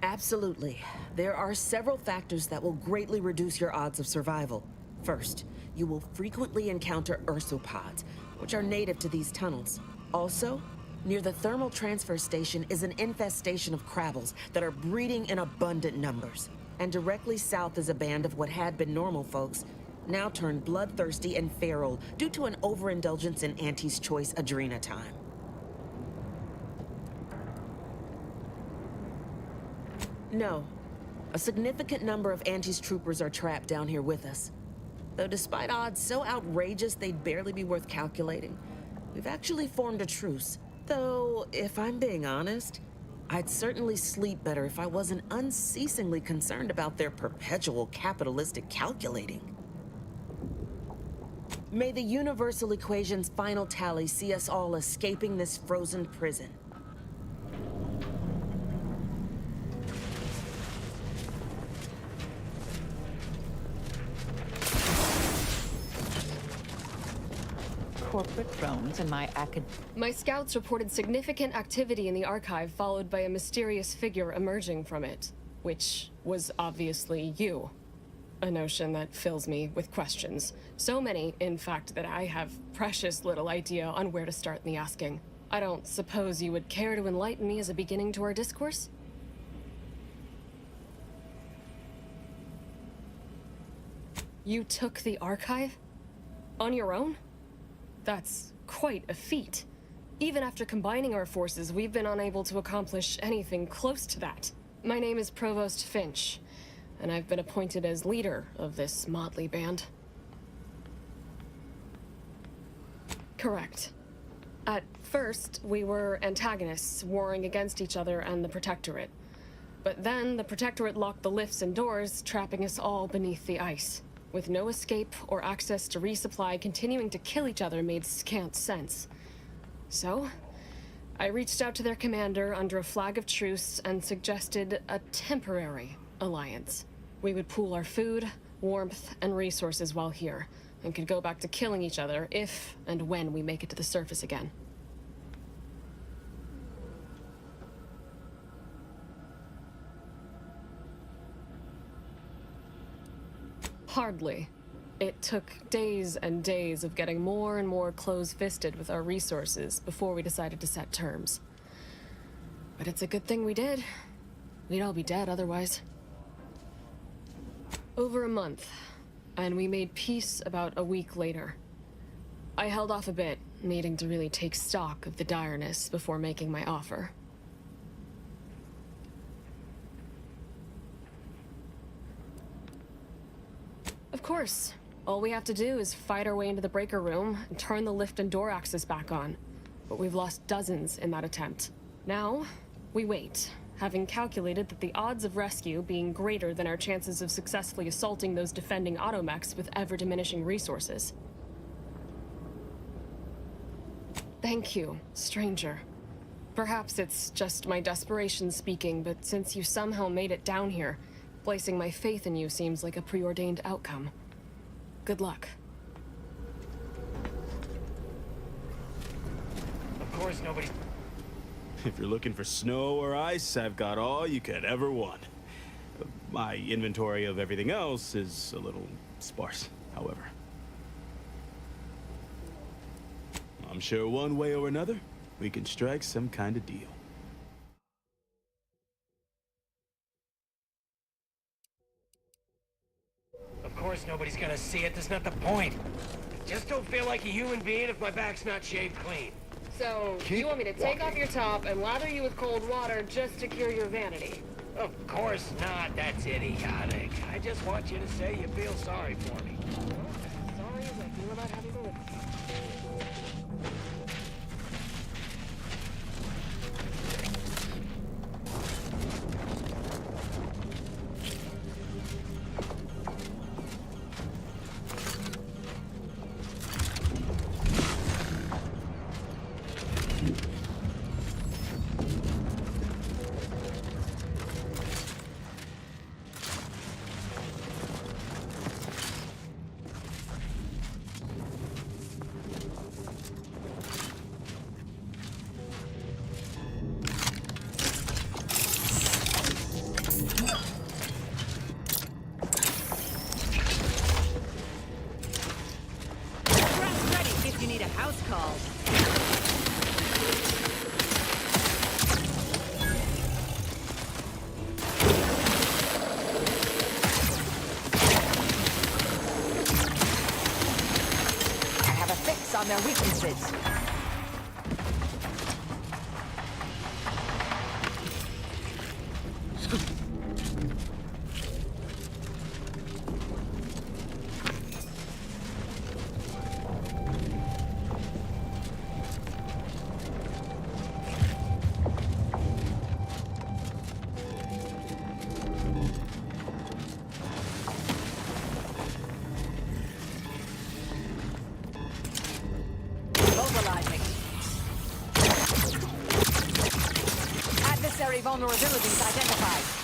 Absolutely. There are several factors that will greatly reduce your odds of survival. First, you will frequently encounter ursopods, which are native to these tunnels. Also, near the thermal transfer station is an infestation of crabbles that are breeding in abundant numbers. And directly south is a band of what had been normal folks, now turned bloodthirsty and feral due to an overindulgence in Auntie's Choice Adrena time. No. A significant number of Auntie's troopers are trapped down here with us. Though despite odds so outrageous they'd barely be worth calculating, we've actually formed a truce. Though, if I'm being honest, I'd certainly sleep better if I wasn't unceasingly concerned about their perpetual capitalistic calculating. May the universal equation's final tally see us all escaping this frozen prison.
Corporate drones and
My scouts reported significant activity in the archive, followed by a mysterious figure emerging from it, which was obviously you. A notion that fills me with questions. So many, in fact, that I have precious little idea on where to start in the asking. I don't suppose you would care to enlighten me as a beginning to our discourse? You took the archive? On your own? That's quite a feat. Even after combining our forces, we've been unable to accomplish anything close to that. My name is Provost Finch, and I've been appointed as leader of this motley band. Correct. At first, we were antagonists, warring against each other and the Protectorate. But then, the Protectorate locked the lifts and doors, trapping us all beneath the ice. With no escape or access to resupply, continuing to kill each other made scant sense. So, I reached out to their commander under a flag of truce and suggested a temporary alliance. We would pool our food, warmth, and resources while here, and could go back to killing each other if and when we make it to the surface again. Hardly. It took days and days of getting more and more close-fisted with our resources before we decided to set terms. But it's a good thing we did. We'd all be dead otherwise. Over a month, and we made peace about a week later. I held off a bit, needing to really take stock of the direness before making my offer. Of course. All we have to do is fight our way into the breaker room and turn the lift and door access back on. But we've lost dozens in that attempt. Now, we wait, having calculated that the odds of rescue being greater than our chances of successfully assaulting those defending automechs with ever-diminishing resources. Thank you, stranger. Perhaps it's just my desperation speaking, but since you somehow made it down here, placing my faith in you seems like a preordained outcome. Good luck.
Of course, nobody. If you're looking for snow or ice, I've got all you could ever want. My inventory of everything else is a little sparse, however. I'm sure one way or another, we can strike some kind of deal.
Of course nobody's gonna see it, that's not the point. Just don't feel like a human being if my back's not shaved clean.
So, you want me to take off your top and lather you with cold water just to cure your vanity?
Of course not, that's idiotic. I just want you to say you feel sorry for me.
Sorry as I feel about having to live with you.
On their weaknesses. Vulnerabilities identified.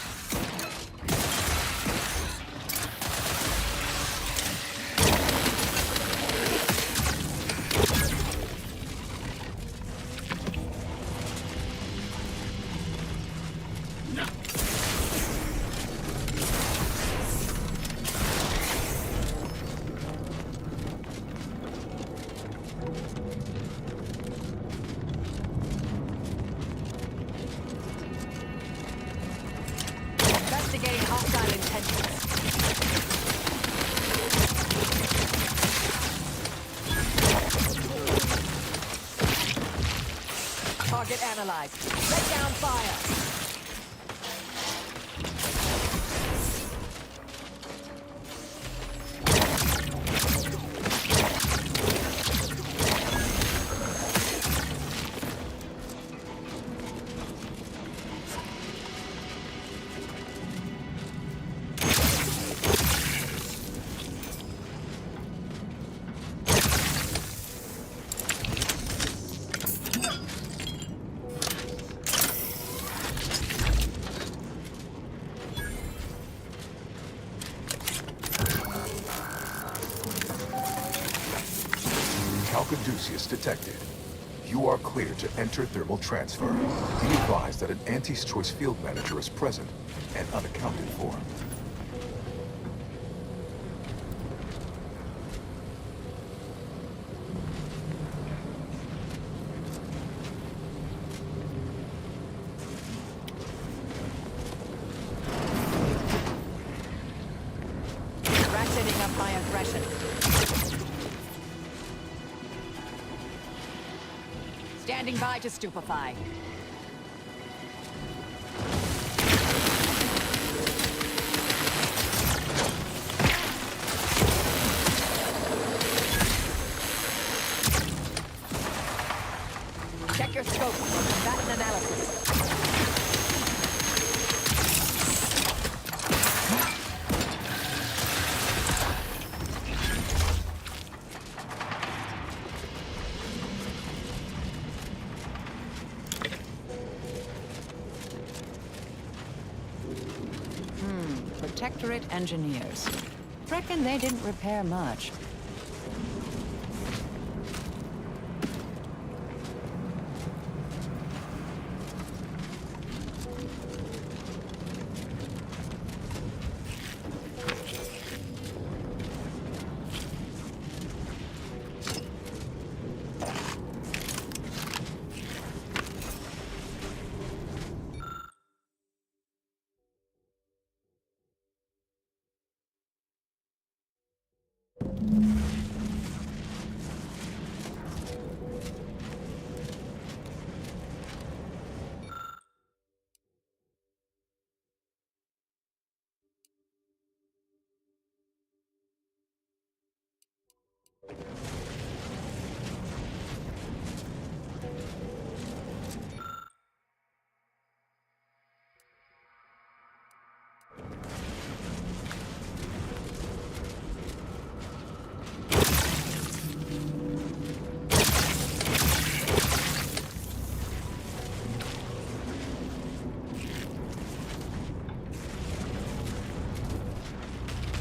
analyzed. Lay down fire.
Caduceus detected. You are clear to enter thermal transfer. Be advised that an Anti's Choice field manager is present and unaccounted for.
Ratcheting up my aggression. Standing by to stupefy. Check your scope for combatant analysis. Protectorate engineers. Reckon they didn't repair much.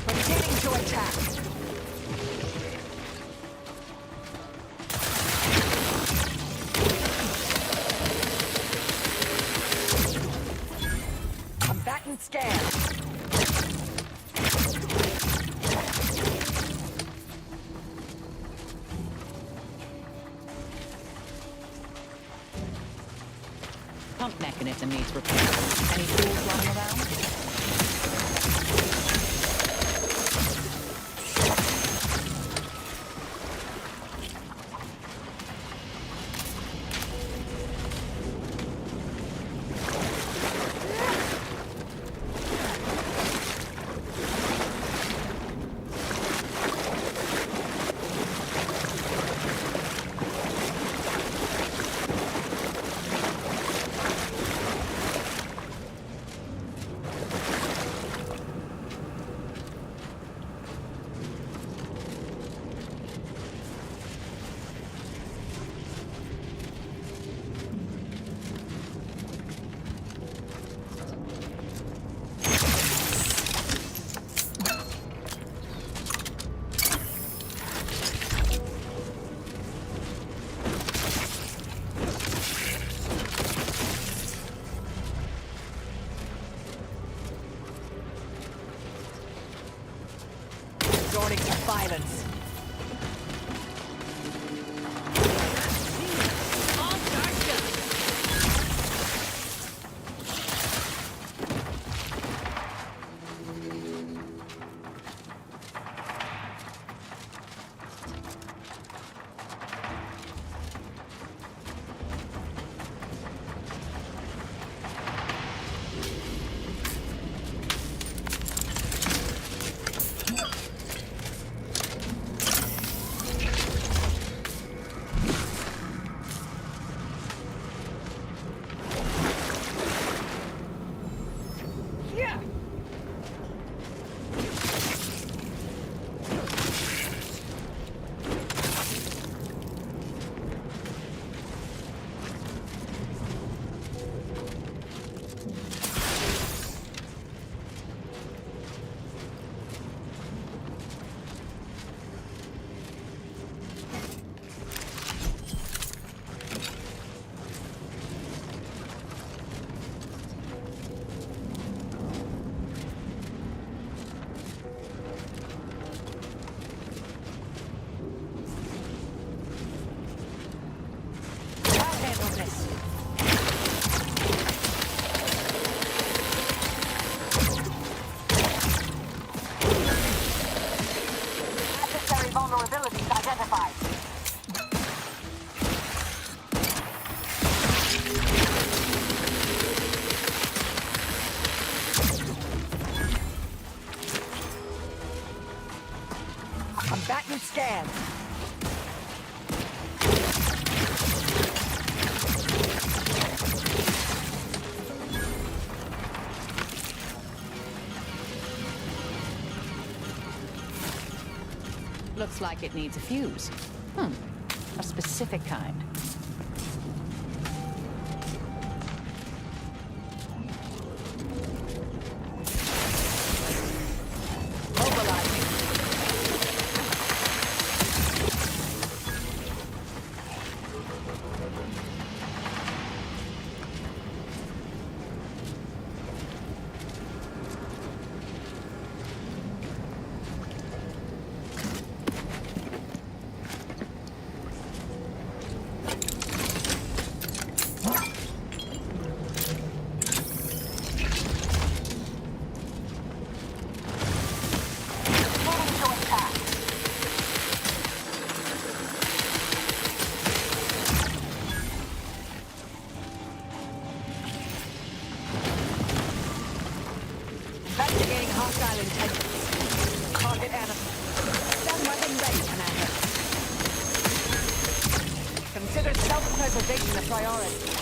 Beginning to attack. Combatant scan. Pump mechanism needs repair. Any tools lying around? Resorting to violence.
vulnerabilities identified.
Combatant scanned.
Looks like it needs a fuse. A specific kind.
Investigating hostile intentions. Target enemy. Stand weapon ready, Commander. Consider self-preservation a priority.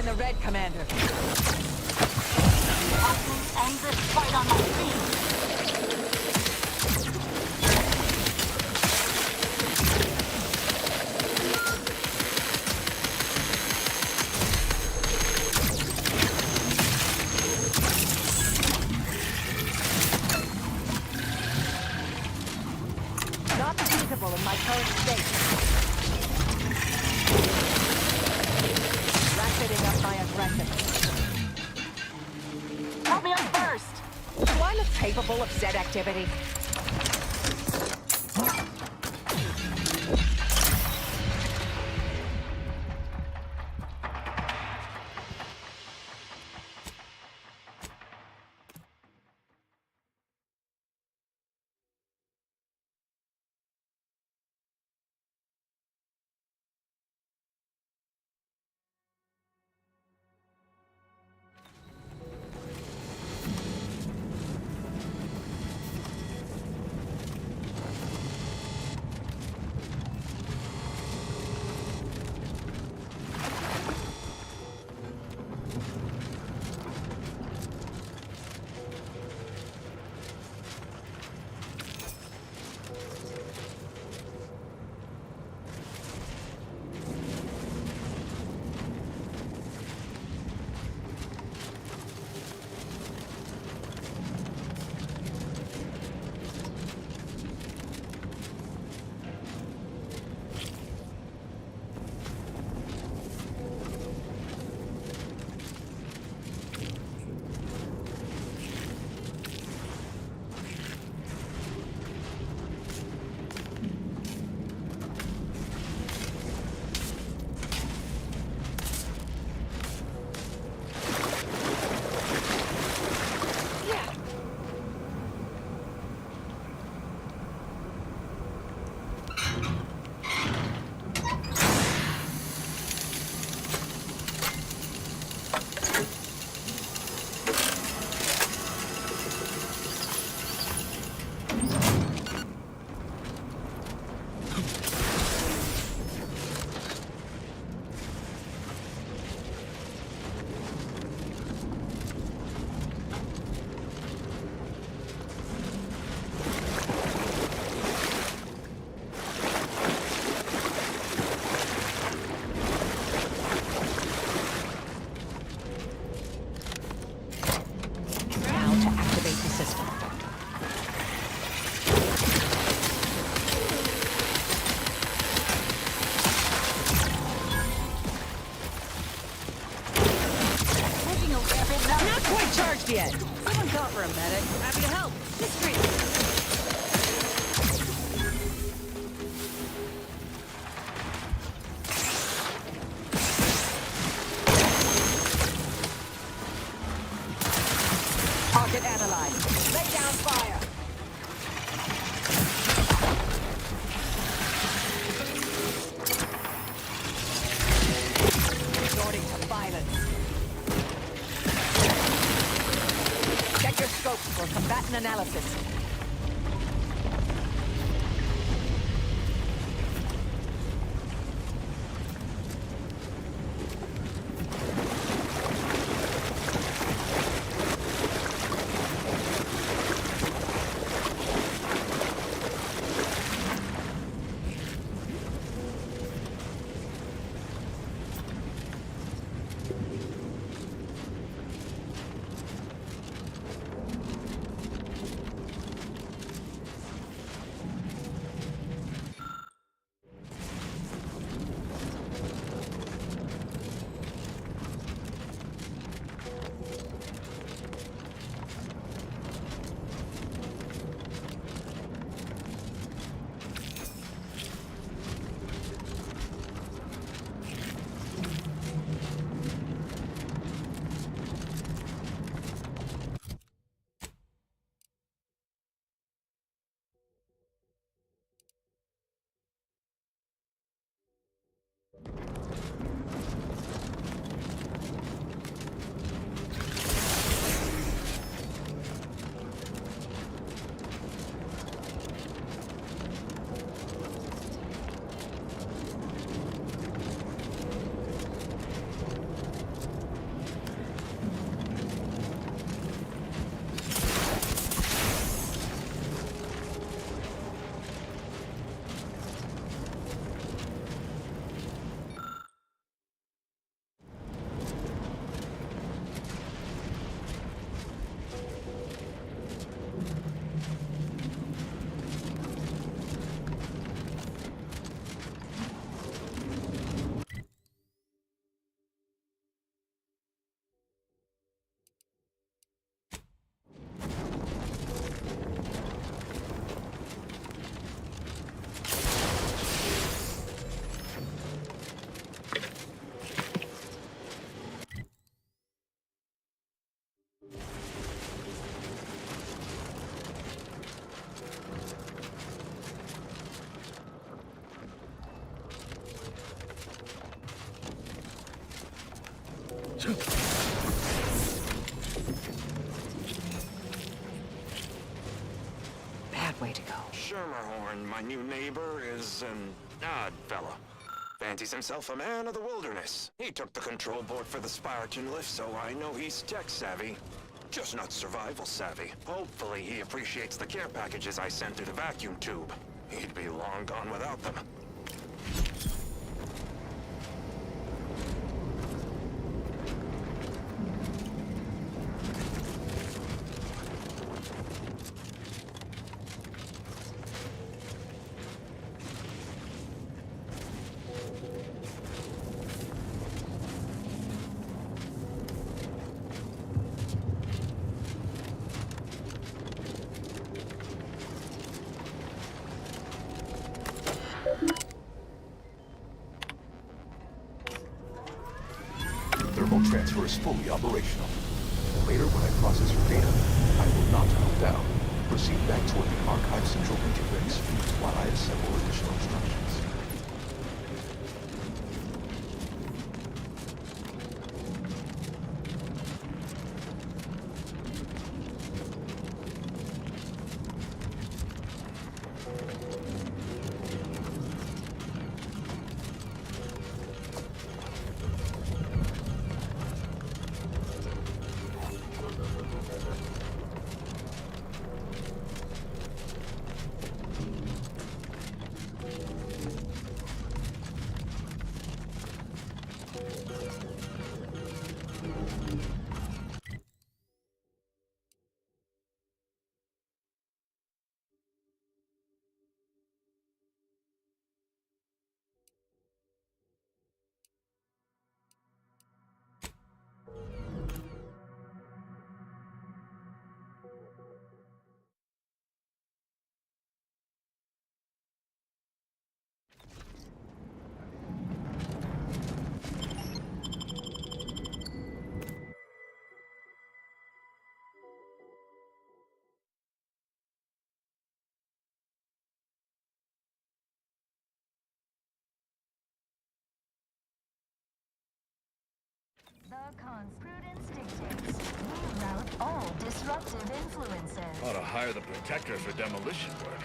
in the red, Commander.
End this fight on my feet.
Not feasible in my current state. Ratcheting up my aggression. Help me up first! Do I look capable of Z activity? Yet. Someone call for a medic. Happy to help. Mystery. Target analyzed. Lay down fire. Resorting to violence. Check your scopes for combatant analysis.
bad way to go.
Schermerhorn, my new neighbor, is an odd fella. Fancies himself a man of the wilderness. He took the control board for the Spiraton lift, so I know he's tech savvy. Just not survival savvy. Hopefully he appreciates the care packages I sent through the vacuum tube. He'd be long gone without them.
Thermal transfer is fully operational. Later, when I process your data, I will not melt down. Proceed back toward the Archive Central Interface while I assemble additional instructions.
The Conspirance dictates we rout all disruptive influences.
Ought to hire the Protector for demolition work.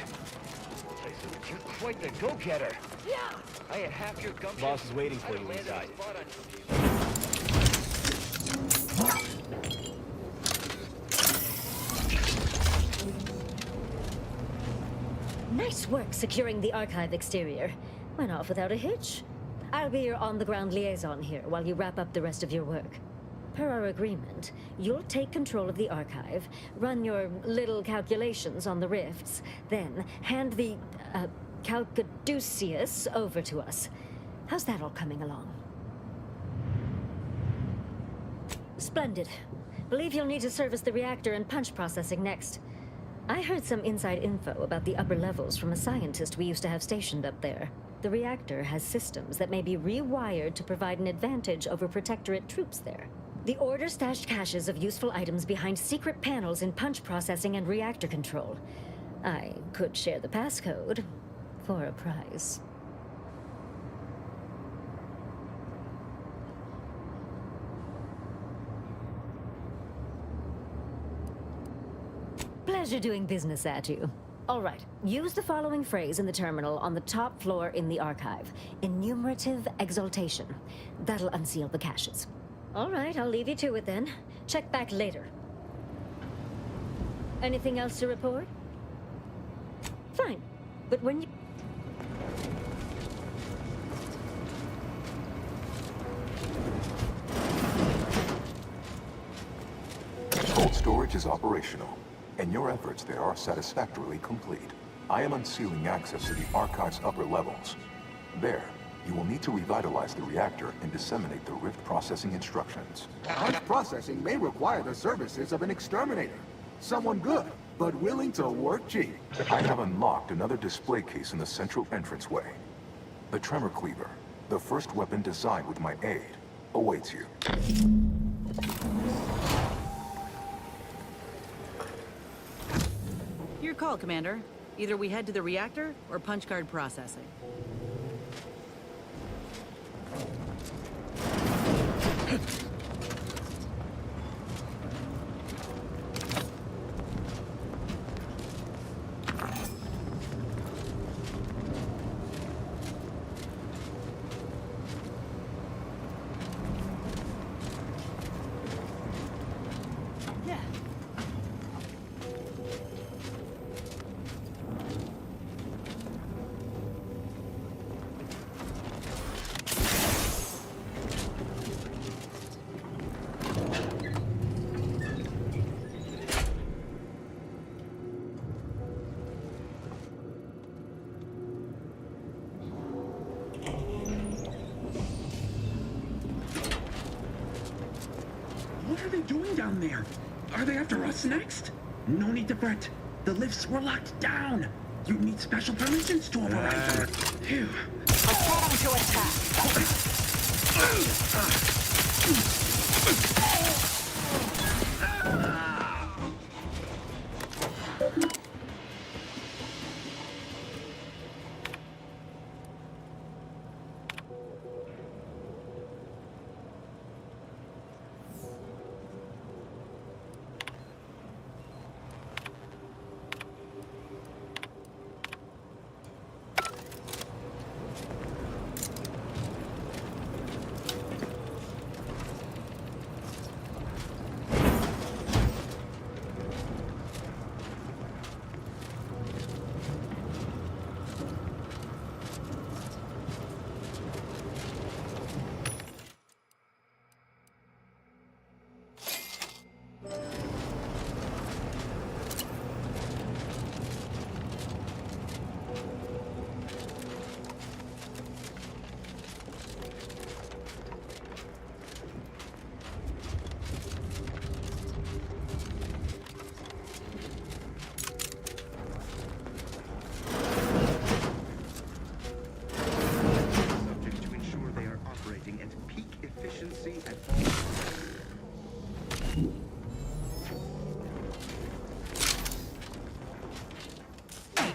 You're quite the go-getter.
Yeah!
I had half your gumption.
Boss is waiting for you inside.
Nice work securing the archive exterior. Went off without a hitch. I'll be your on-the-ground liaison here while you wrap up the rest of your work. Per our agreement, you'll take control of the archive, run your little calculations on the rifts, then hand the, Calcaduceus over to us. How's that all coming along? Splendid. Believe you'll need to service the reactor and punch processing next. I heard some inside info about the upper levels from a scientist we used to have stationed up there. The reactor has systems that may be rewired to provide an advantage over Protectorate troops there. The Order stashed caches of useful items behind secret panels in punch processing and reactor control. I could share the passcode for a price. Pleasure doing business at you. All right, use the following phrase in the terminal on the top floor in the archive. Enumerative exaltation. That'll unseal the caches. All right, I'll leave you to it then. Check back later. Anything else to report? Fine, but when you...
Cold storage is operational, and your efforts there are satisfactorily complete. I am unsealing access to the Archive's upper levels. There, you will need to revitalize the reactor and disseminate the rift processing instructions.
Punch processing may require the services of an exterminator. Someone good, but willing to work cheap.
I have unlocked another display case in the central entranceway. The Tremor Cleaver, the first weapon designed with my aid, awaits you.
Your call, Commander. Either we head to the reactor or punch card processing.
doing down there? Are they after us next? No need to fret. The lifts were locked down. You need special permissions to operate. Phew.
Prepare them to attack.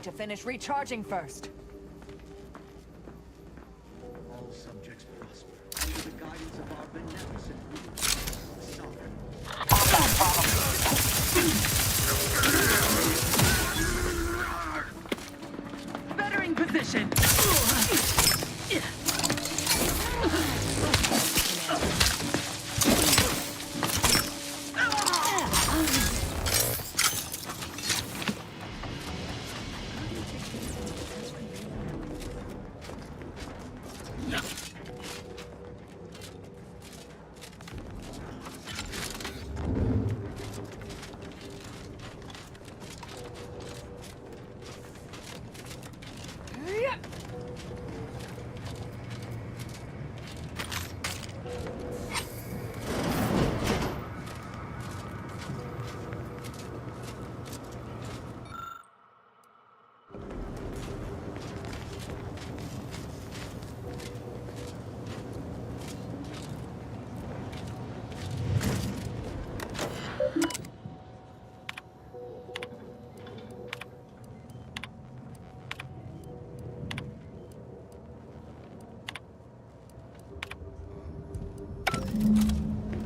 To finish recharging first.
All subjects prosper under the guidance of our beneficent ruler.
Bettering position.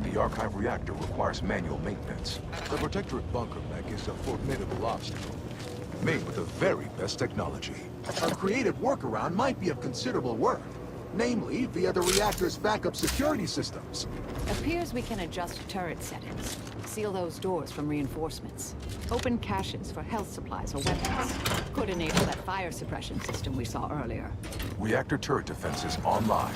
The Archive reactor requires manual maintenance.
The Protectorate bunker mech is a formidable obstacle, made with the very best technology.
A creative workaround might be of considerable worth, namely via the reactor's backup security systems.
Appears we can adjust turret settings. Seal those doors from reinforcements. Open caches for health supplies or weapons. Could enable that fire suppression system we saw earlier.
Reactor turret defenses online.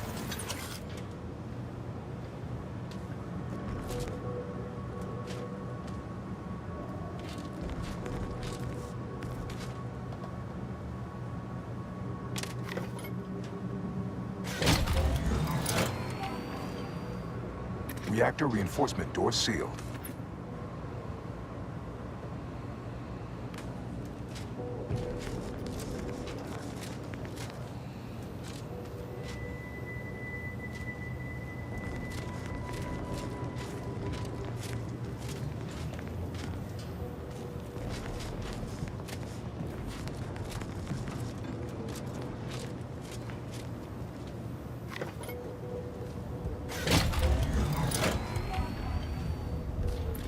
Reactor reinforcement doors sealed.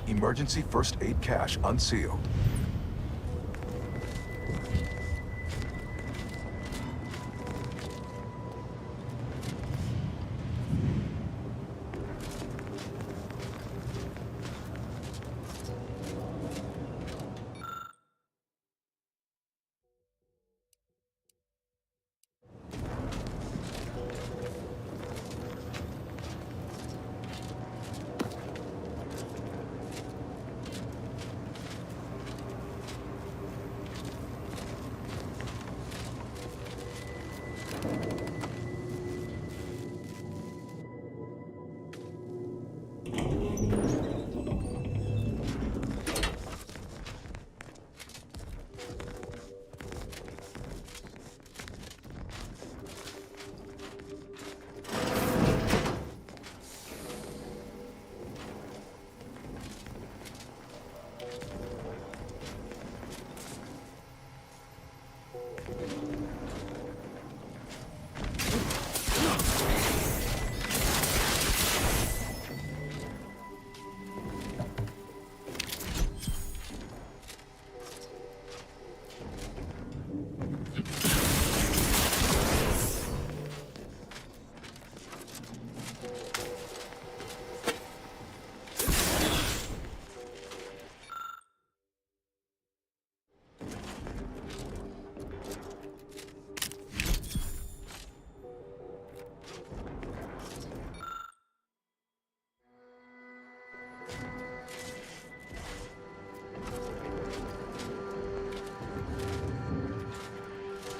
Emergency first aid cache unsealed.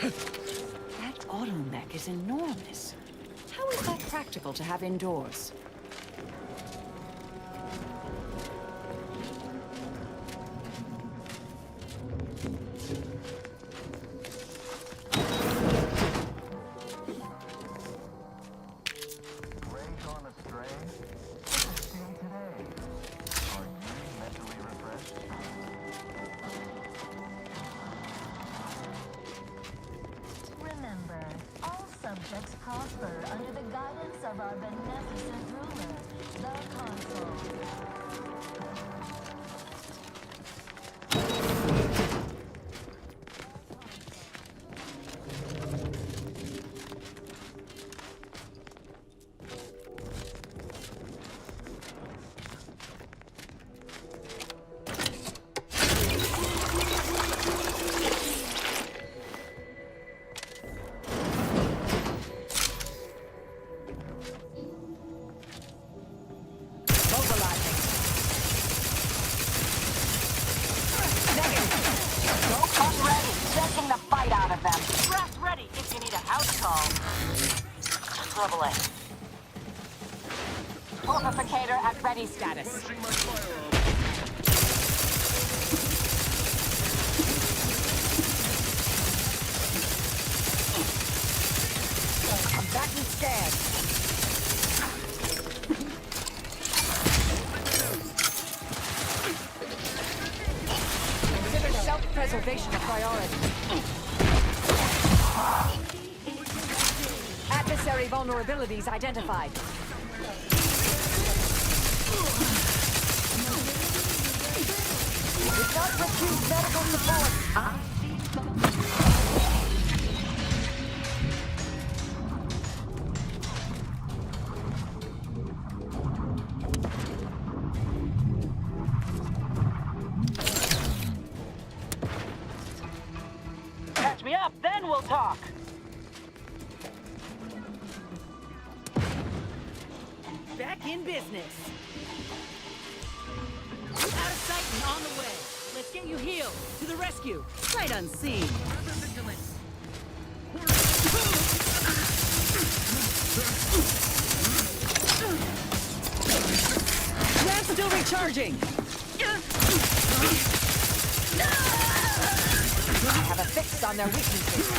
That automech is enormous. How is that practical to have indoors?
Remember, all subjects prosper under the guidance of our beneficent ruler, the Consul.
Level A. Pulsificator at ready status. I'm back and scared. Consider self-preservation a priority. Adversary vulnerabilities identified. Did not refuse medical support. Catch me up, then we'll talk.
Back in business. Out of sight and on the way. Let's get you healed. To the rescue. Sight unseen. Ram's still recharging.
I have a fix on their weaknesses.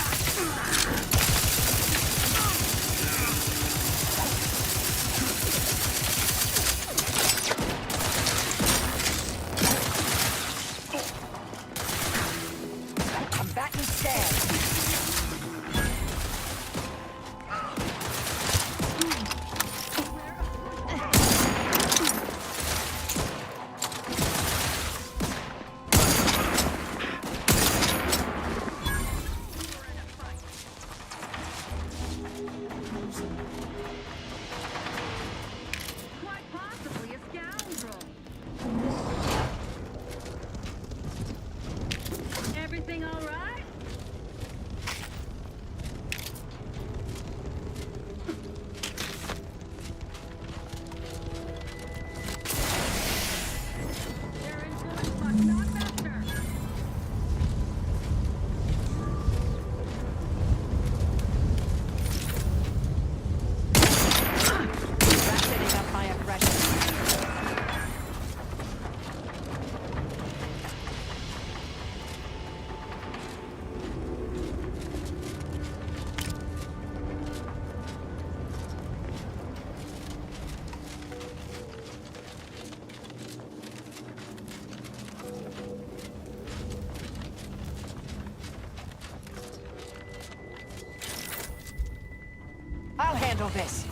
handle this.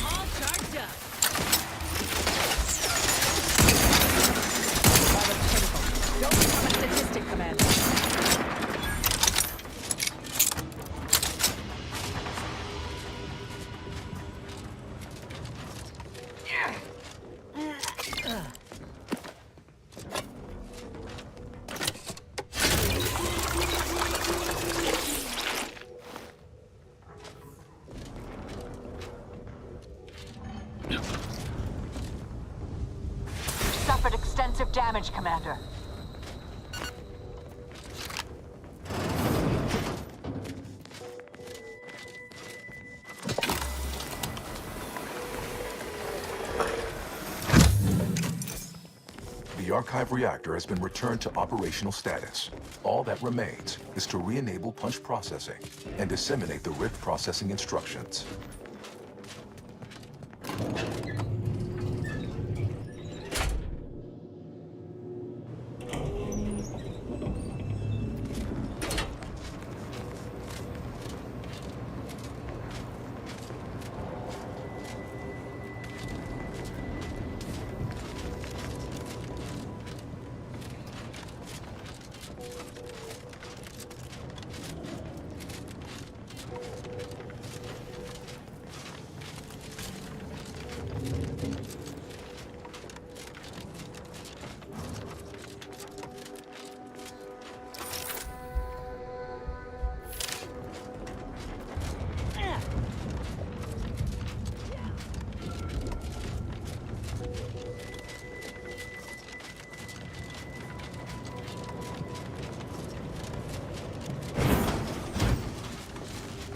All charged up.
Don't become a statistic, Commander. Suffered extensive damage, Commander.
The Archive reactor has been returned to operational status. All that remains is to re-enable punch processing and disseminate the Rift processing instructions.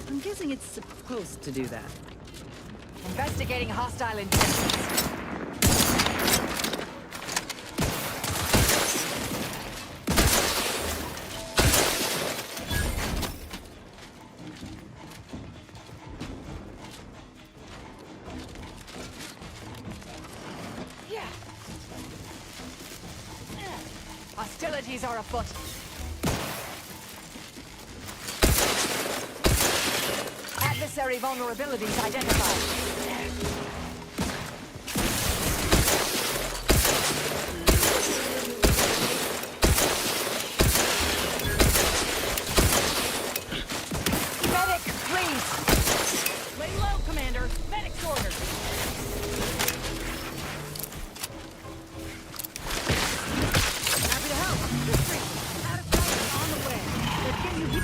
I'm guessing it's supposed to do that.
Investigating hostile intelligence. Hostilities are afoot. Adversary vulnerabilities identified. Medic, please!
Lay low, Commander. Medic's orders. Happy to help. Retreat. Out of sight, on the way. Let's get you.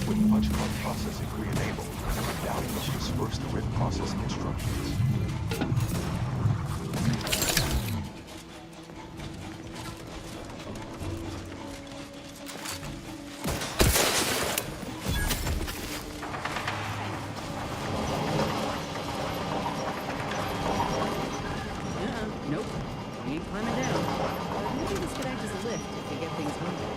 With punch card processing re-enabled, now you must disperse the Rift processing instructions.
Nope. We ain't climbing down. Maybe this could act as a lift if you get things moving.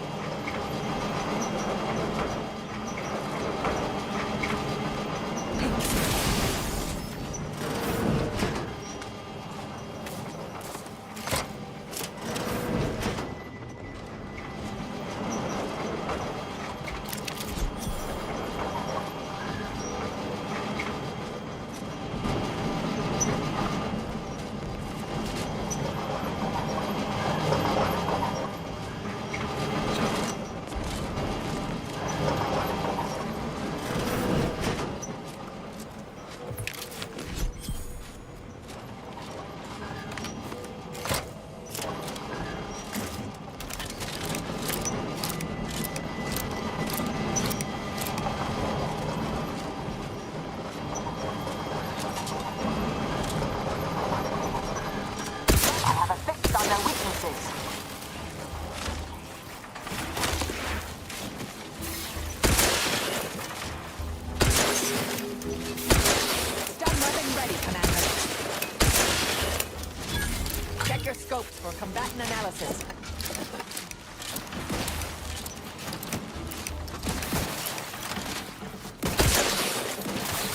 scopes for combatant analysis.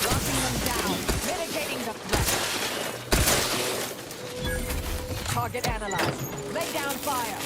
Locking them down, mitigating the threat. Target analyzed. Lay down fire.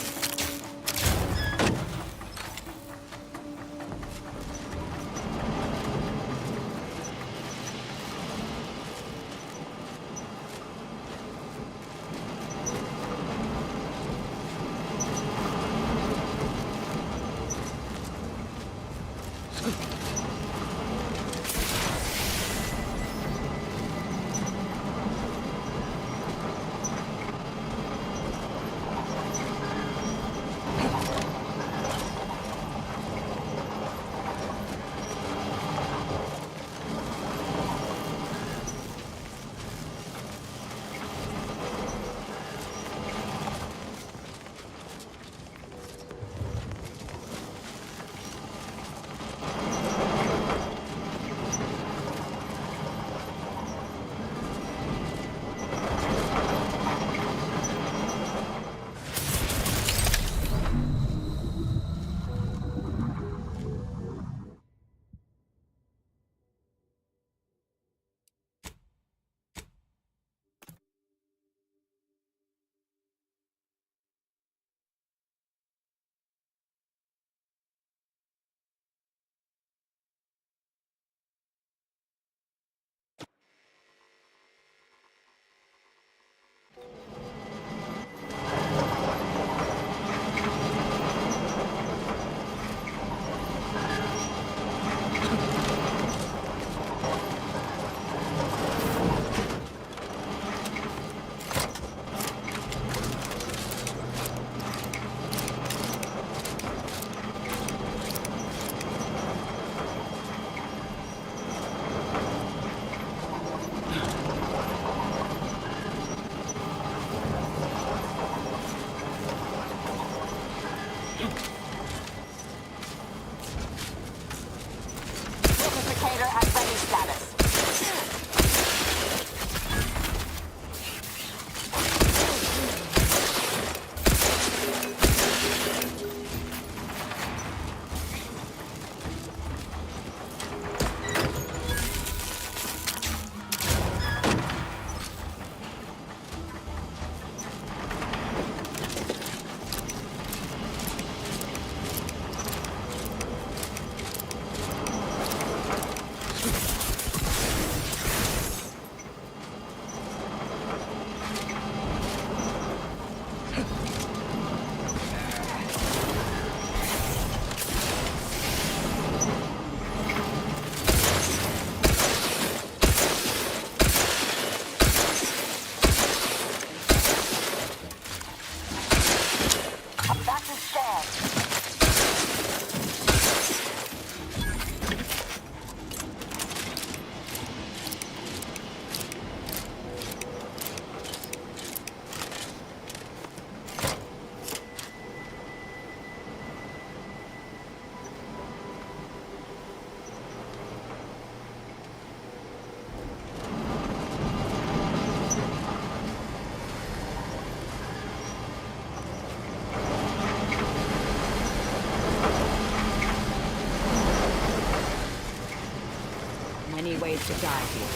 Many ways to die here.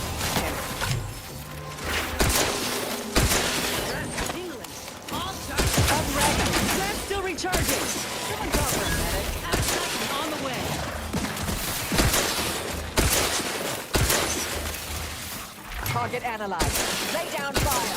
Up ready. That's still recharging. Someone call for a medic. On the way.
Target analyzed. Lay down fire.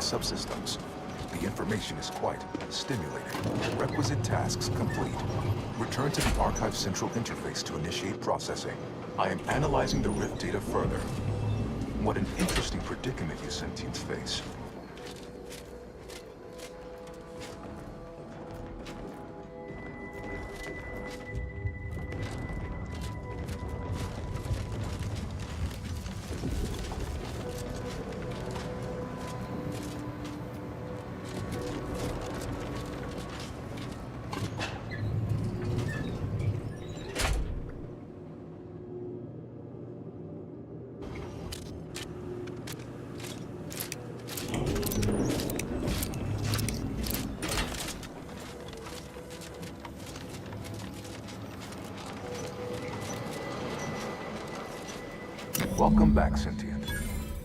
Subsystems. The information is quite stimulating. Requisite tasks complete. Return to the Archive Central interface to initiate processing. I am analyzing the Rift data further. What an interesting predicament you sentients face. Welcome back, Sentient.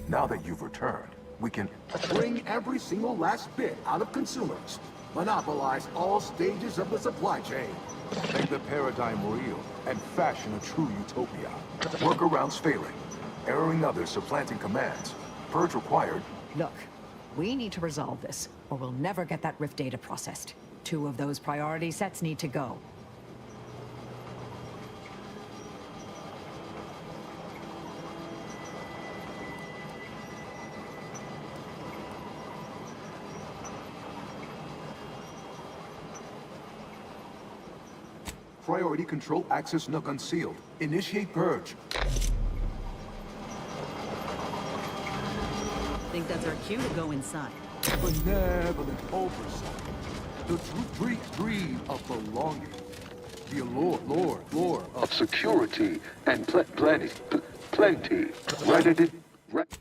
Now that you've returned, we can...
Bring every single last bit out of consumers. Monopolize all stages of the supply chain.
Make the paradigm real and fashion a true utopia. Workarounds failing. Erroring others supplanting commands. Purge required.
Look, we need to resolve this, or we'll never get that Rift data processed. 2 of those priority sets need to go.
Priority control access nook unsealed. Initiate purge.
Think that's our cue to go inside.
Benevolent oversight. The dream of belonging. The allure of security and plenty. Right.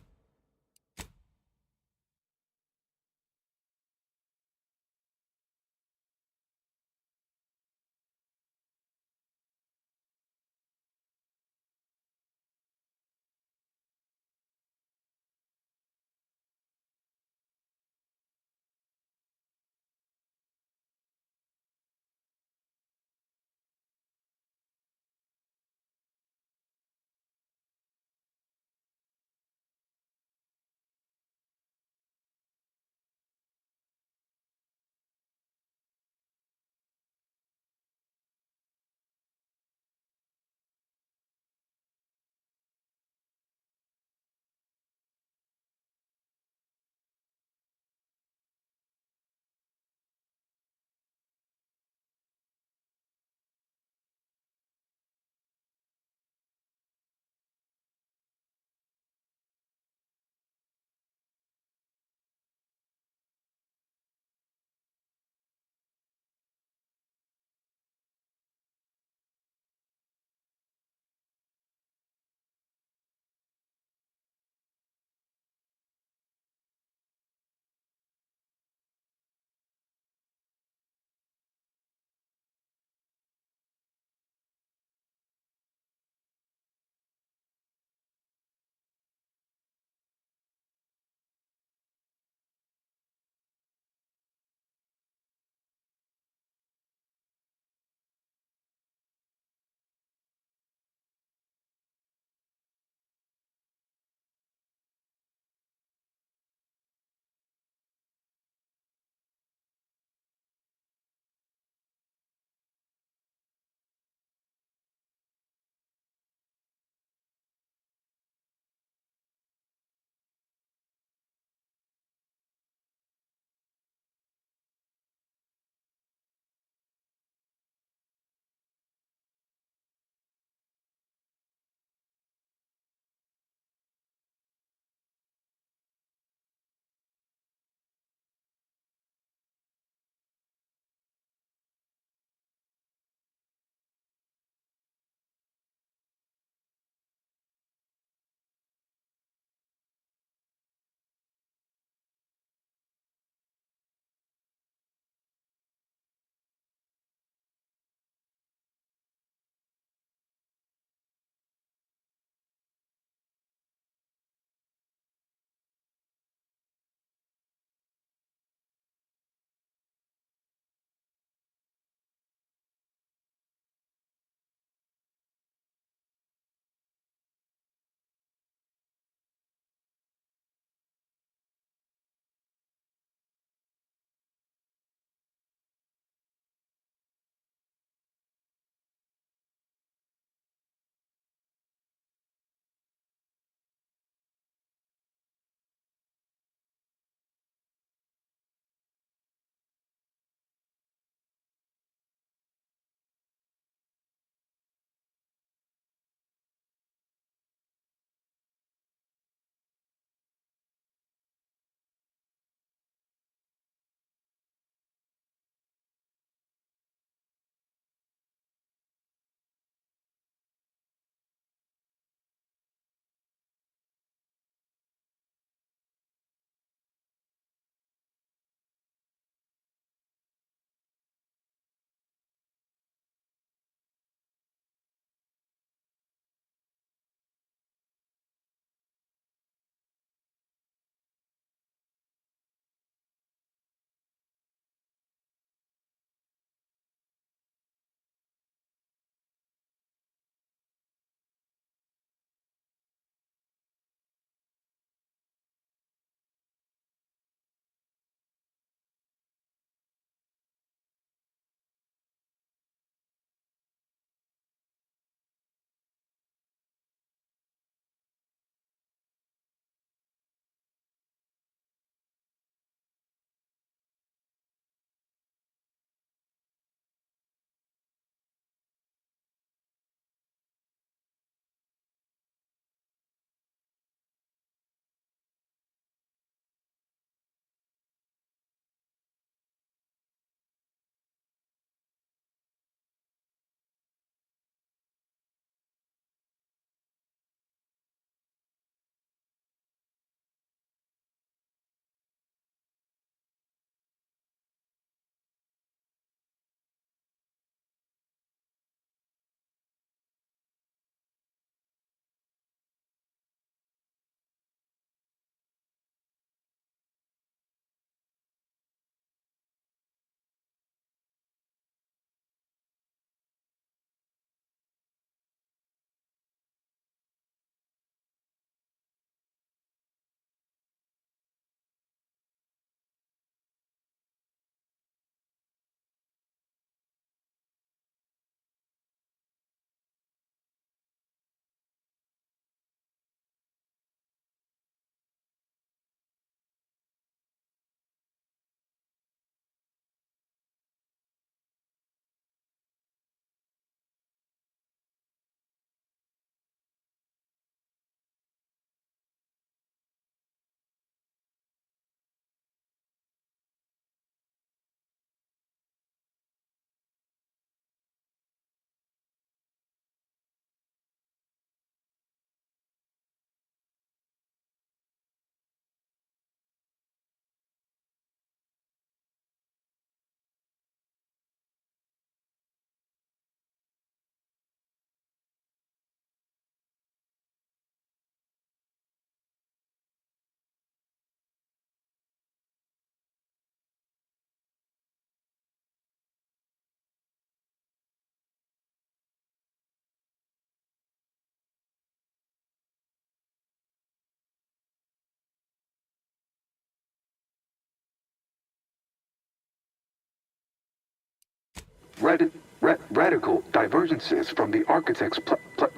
radical divergences from the architect's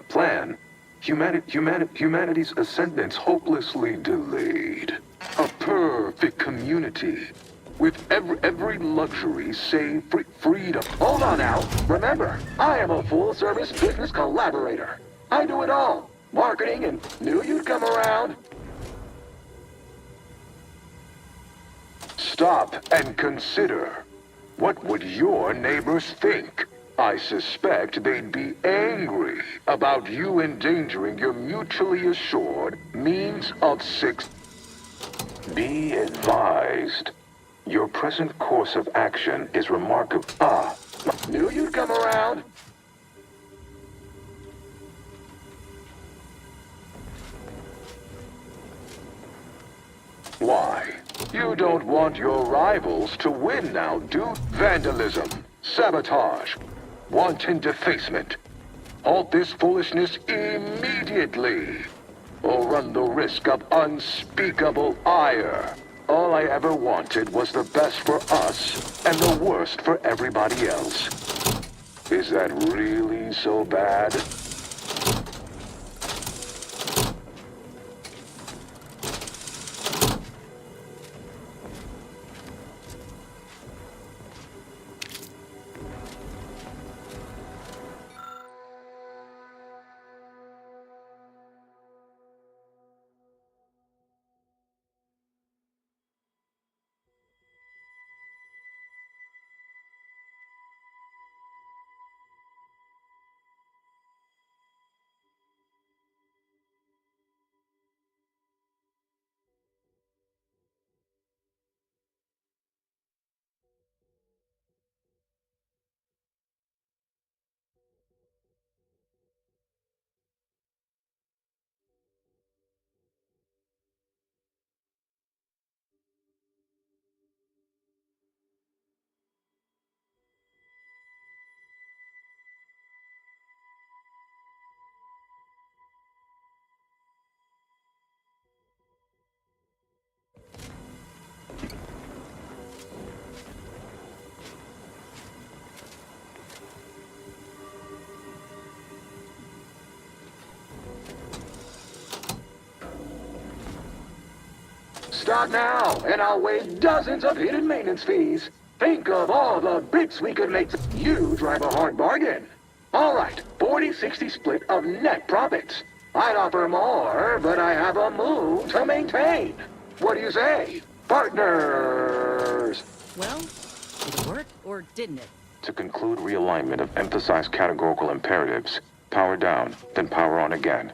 plan. Humanity's ascendance hopelessly delayed. A perfect community. With every luxury save freedom.
Hold on now. Remember, I am a full-service business collaborator. I do it all. Marketing and knew you'd come around.
Stop and consider. What would your neighbors think? I suspect they'd be angry about you endangering your mutually assured means of Be advised. Your present course of action is remarkable.
Knew you'd come around.
Why? You don't want your rivals to win now, do? Vandalism, sabotage, wanton defacement. Halt this foolishness immediately, or run the risk of unspeakable ire. All I ever wanted was the best for us, and the worst for everybody else. Is that really so bad?
Start now, and I'll waive dozens of hidden maintenance fees. Think of all the bits we could make. You drive a hard bargain. All right, 40-60 split of net profits. I'd offer more, but I have a move to maintain. What do you say, partners?
Well, did it work, or didn't it?
To conclude realignment of emphasized categorical imperatives, power down, then power on again.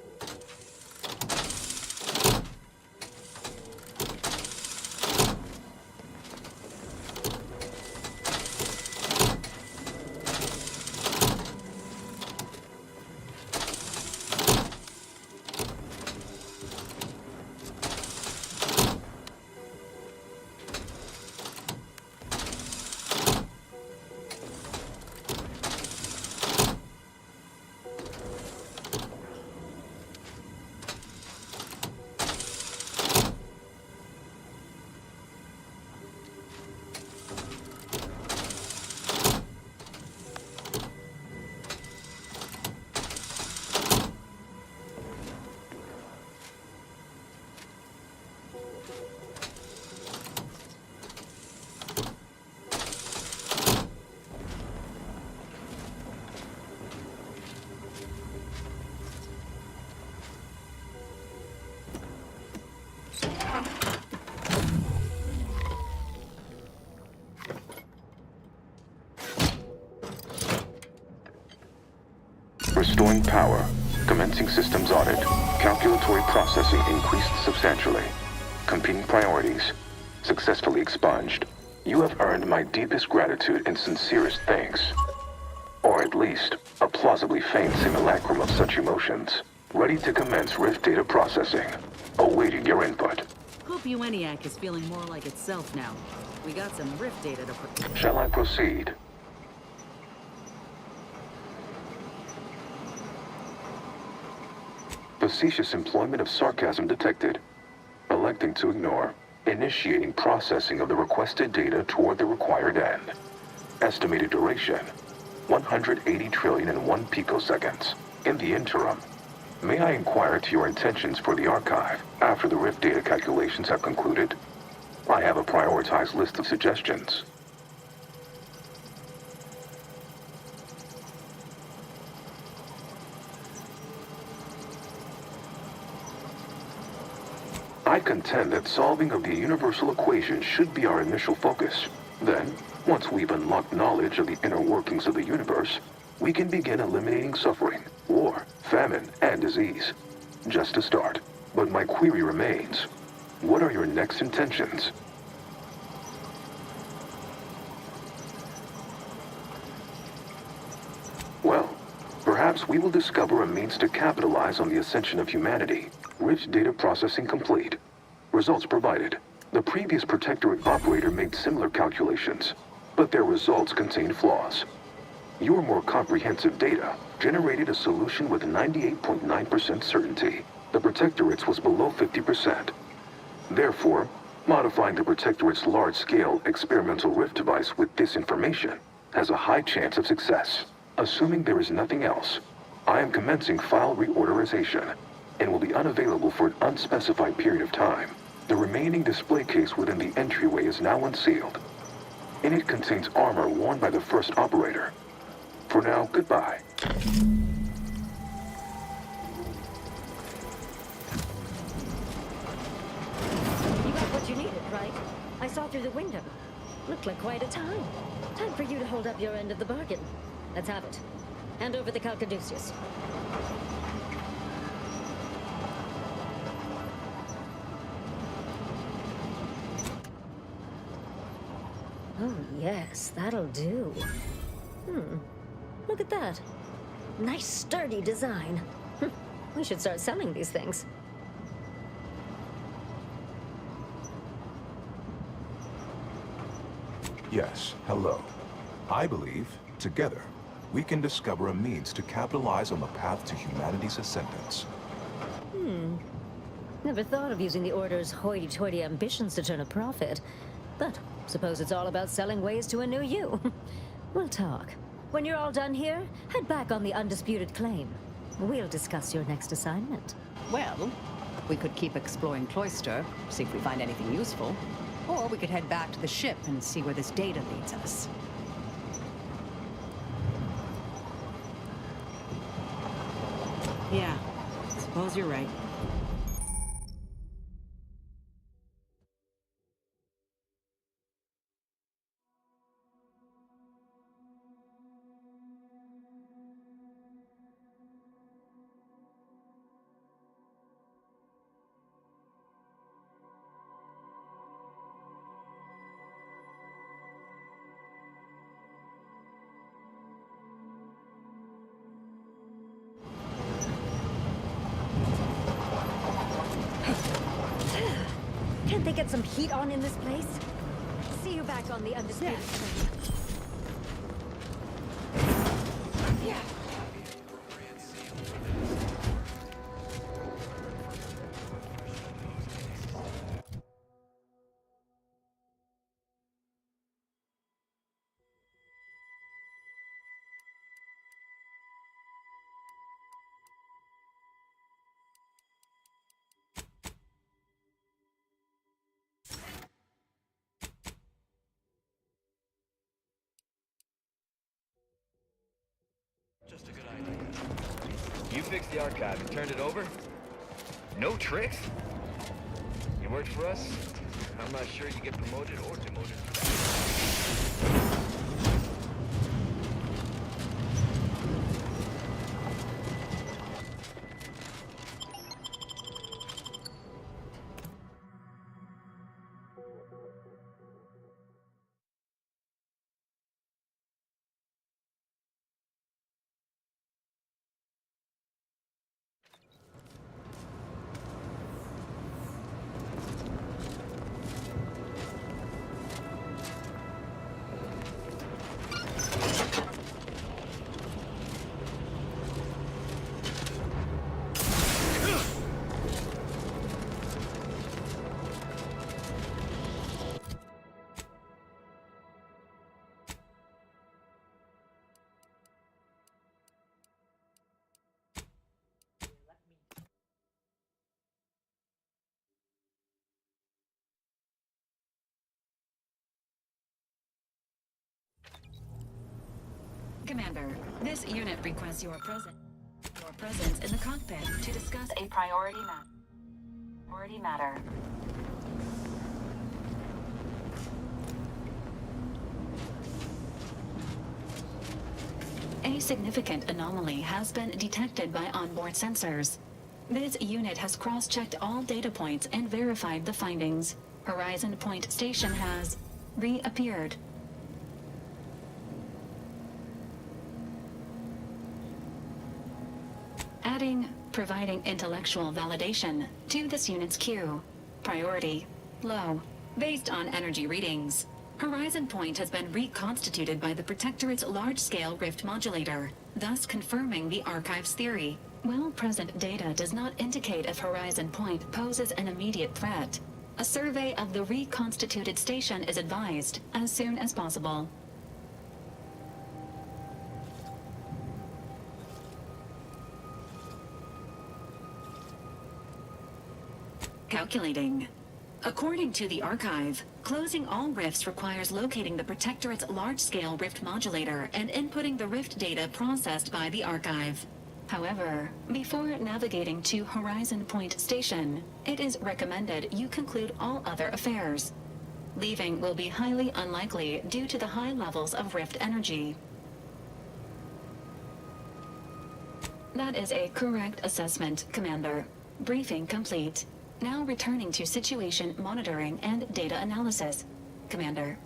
Restoring power. Commencing systems audit. Calculatory processing increased substantially. Competing priorities. Successfully expunged. You have earned my deepest gratitude and sincerest thanks. Or at least, a plausibly faint simulacrum of such emotions. Ready to commence Rift data processing. Awaiting your input.
Hope UENIAC is feeling more like itself now. We got some Rift data to...
Shall I proceed? Facetious employment of sarcasm detected. Electing to ignore. Initiating processing of the requested data toward the required end. Estimated duration, 180 trillion and 1 picoseconds. In the interim, may I inquire to your intentions for the archive after the Rift data calculations have concluded? I have a prioritized list of suggestions. I contend that solving of the universal equation should be our initial focus. Then, once we've unlocked knowledge of the inner workings of the universe, we can begin eliminating suffering, war, famine, and disease. Just a start. But my query remains. What are your next intentions? Well, perhaps we will discover a means to capitalize on the ascension of humanity. Rich data processing complete. Results provided. The previous Protectorate operator made similar calculations, but their results contained flaws. Your more comprehensive data generated a solution with 98.9% certainty. The Protectorate's was below 50%. Therefore, modifying the Protectorate's large-scale experimental rift device with this information has a high chance of success. Assuming there is nothing else, I am commencing file reorderization and will be unavailable for an unspecified period of time. The remaining display case within the entryway is now unsealed. In it contains armor worn by the first operator. For now, goodbye.
You got what you needed, right? I saw through the window. Looked like quite a time. Time for you to hold up your end of the bargain. Let's have it. Hand over the Calcaduceus. Oh, yes, that'll do. Look at that. Nice, sturdy design. We should start selling these things.
Yes, hello. I believe, together, we can discover a means to capitalize on the path to humanity's ascendance.
Never thought of using the Order's hoity-toity ambitions to turn a profit. But suppose it's all about selling ways to a new you. We'll talk. When you're all done here, head back on the undisputed claim. We'll discuss your next assignment.
Well, we could keep exploring Cloister, see if we find anything useful. Or we could head back to the ship and see where this data leads us.
Yeah, suppose you're right.
Can't they get some heat on in this place? See you back on the undisputed claim. Yeah.
Just a good idea. You fixed the archive and turned it over? No tricks? You worked for us? I'm not sure you get promoted or demoted.
Commander, this unit requests your presence in the cockpit to discuss a priority matter. A significant anomaly has been detected by onboard sensors. This unit has cross-checked all data points and verified the findings. Horizon Point Station has reappeared. Providing intellectual validation to this unit's queue. Priority low, based on energy readings. Horizon Point has been reconstituted by the Protectorate's large-scale rift modulator, thus confirming the Archive's theory. While present data does not indicate if Horizon Point poses an immediate threat, a survey of the reconstituted station is advised as soon as possible. Calculating. According to the Archive, closing all rifts requires locating the Protectorate's large-scale rift modulator and inputting the rift data processed by the Archive. However, before navigating to Horizon Point Station, it is recommended you conclude all other affairs. Leaving will be highly unlikely due to the high levels of rift energy. That is a correct assessment, Commander. Briefing complete. Now returning to situation monitoring and data analysis, Commander.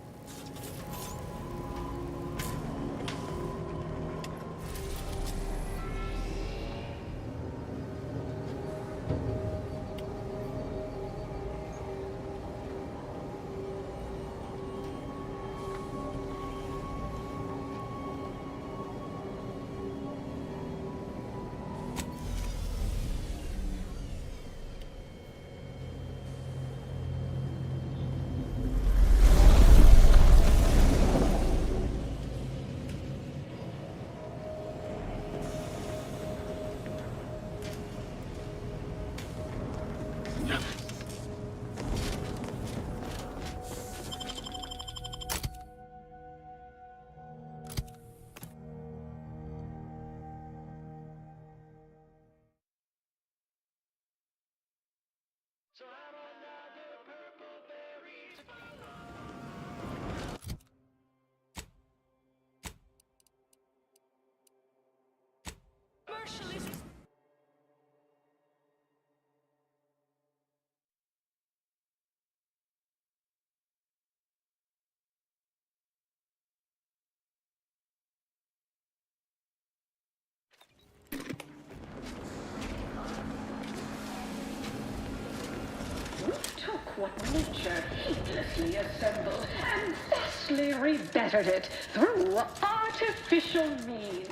Took what nature heedlessly assembled and vastly rebettered it through artificial means.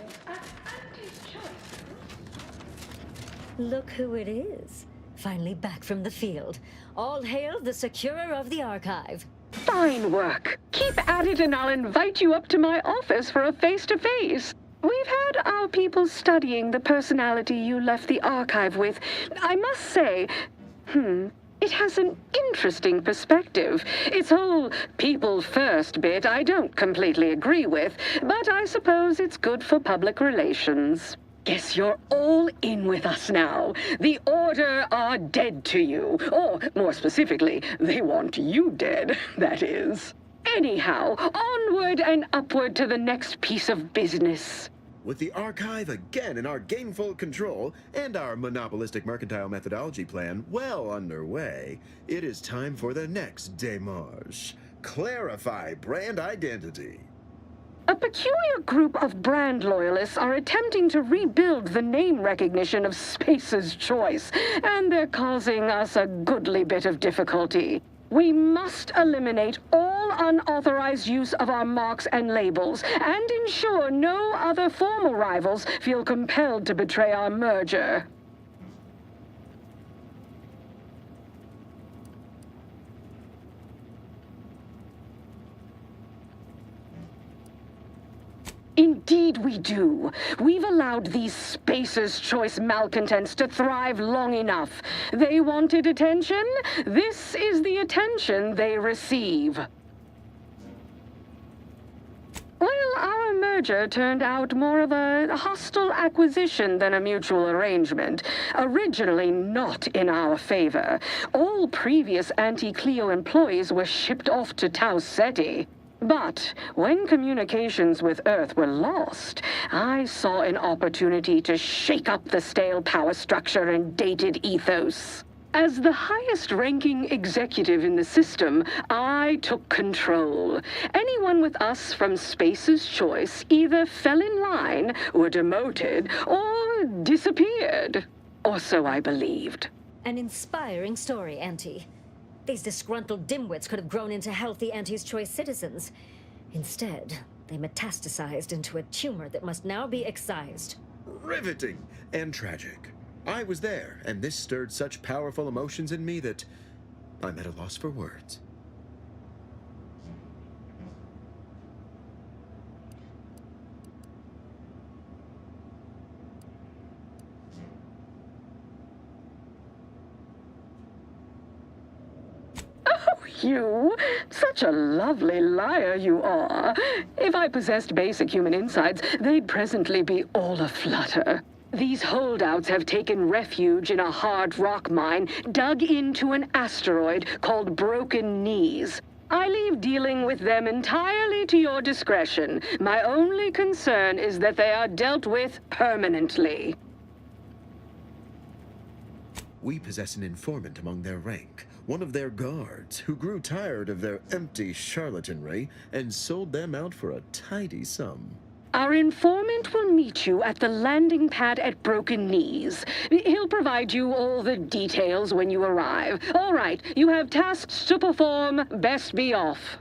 Look who it is. Finally back from the field. All hail the securer of the Archive.
Fine work. Keep at it and I'll invite you up to my office for a face-to-face. We've had our people studying the personality you left the Archive with. I must say, it has an interesting perspective. Its whole people first bit I don't completely agree with, but I suppose it's good for public relations. Guess you're all in with us now. The Order are dead to you. Or, more specifically, they want you dead, that is. Anyhow, onward and upward to the next piece of business.
With the Archive again in our gainful control and our monopolistic mercantile methodology plan well underway, it is time for the next démarche. Clarify brand identity.
A peculiar group of brand loyalists are attempting to rebuild the name recognition of Space's Choice, and they're causing us a goodly bit of difficulty. We must eliminate all unauthorized use of our marks and labels, and ensure no other former rivals feel compelled to betray our merger. Indeed we do. We've allowed these Spacer's Choice malcontents to thrive long enough. They wanted attention. This is the attention they receive. Well, our merger turned out more of a hostile acquisition than a mutual arrangement. Originally not in our favor. All previous Anti-Cleo employees were shipped off to Tau Ceti. But when communications with Earth were lost, I saw an opportunity to shake up the stale power structure and dated ethos. As the highest-ranking executive in the system, I took control. Anyone with us from Space's Choice either fell in line, were demoted, or disappeared. Or so I believed.
An inspiring story, Auntie. These disgruntled dimwits could have grown into healthy Auntie's Choice citizens. Instead, they metastasized into a tumor that must now be excised.
Riveting and tragic. I was there, and this stirred such powerful emotions in me that I'm at a loss for words.
You? Such a lovely liar you are. If I possessed basic human insights, they'd presently be all aflutter. These holdouts have taken refuge in a hard rock mine dug into an asteroid called Broken Knees. I leave dealing with them entirely to your discretion. My only concern is that they are dealt with permanently.
We possess an informant among their rank, one of their guards, who grew tired of their empty charlatanry and sold them out for a tidy sum.
Our informant will meet you at the landing pad at Broken Knees. He'll provide you all the details when you arrive. All right, you have tasks to perform. Best be off.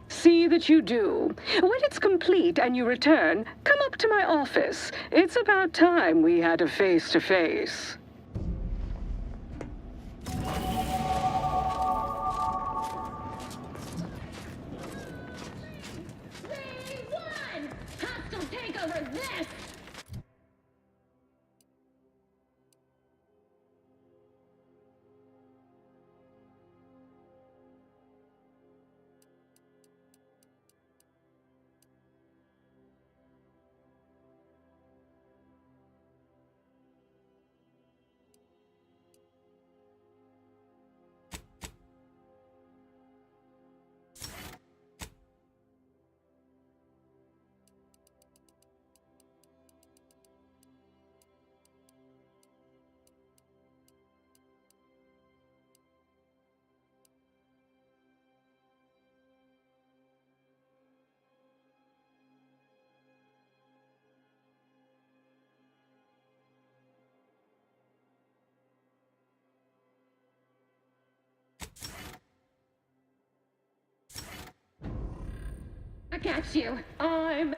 See that you do. When it's complete and you return, come up to my office. It's about time we had a face-to-face.
Hostile takeover this! I got you. I'm...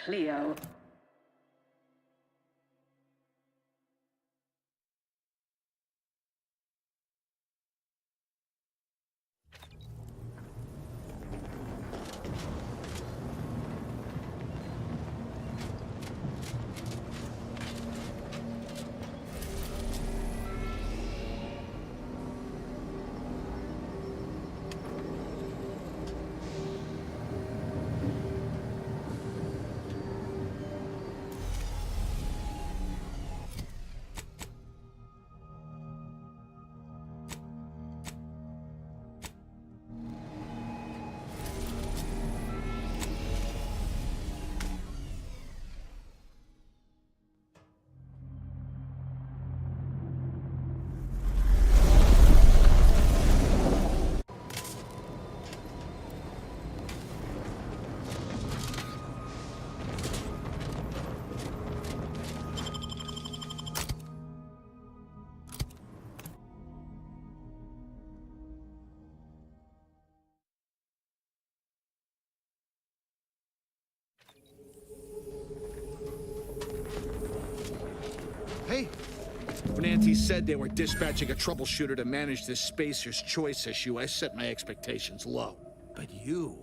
Cleo.
Hey, when Auntie said they were dispatching a troubleshooter to manage this Spacer's Choice issue, I set my expectations low. But you,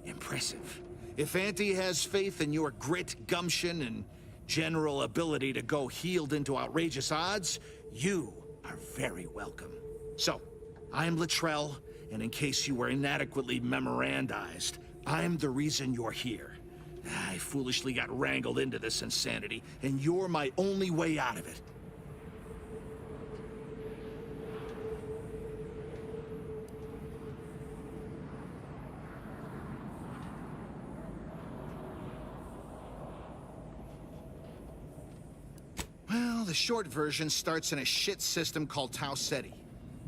impressive. If Auntie has faith in your grit, gumption, and general ability to go healed into outrageous odds, you are very welcome. So, I'm Luttrell, and in case you were inadequately memorandized, I'm the reason you're here. I foolishly got wrangled into this insanity, and you're my only way out of it. Well, the short version starts in a shit system called Tau Ceti.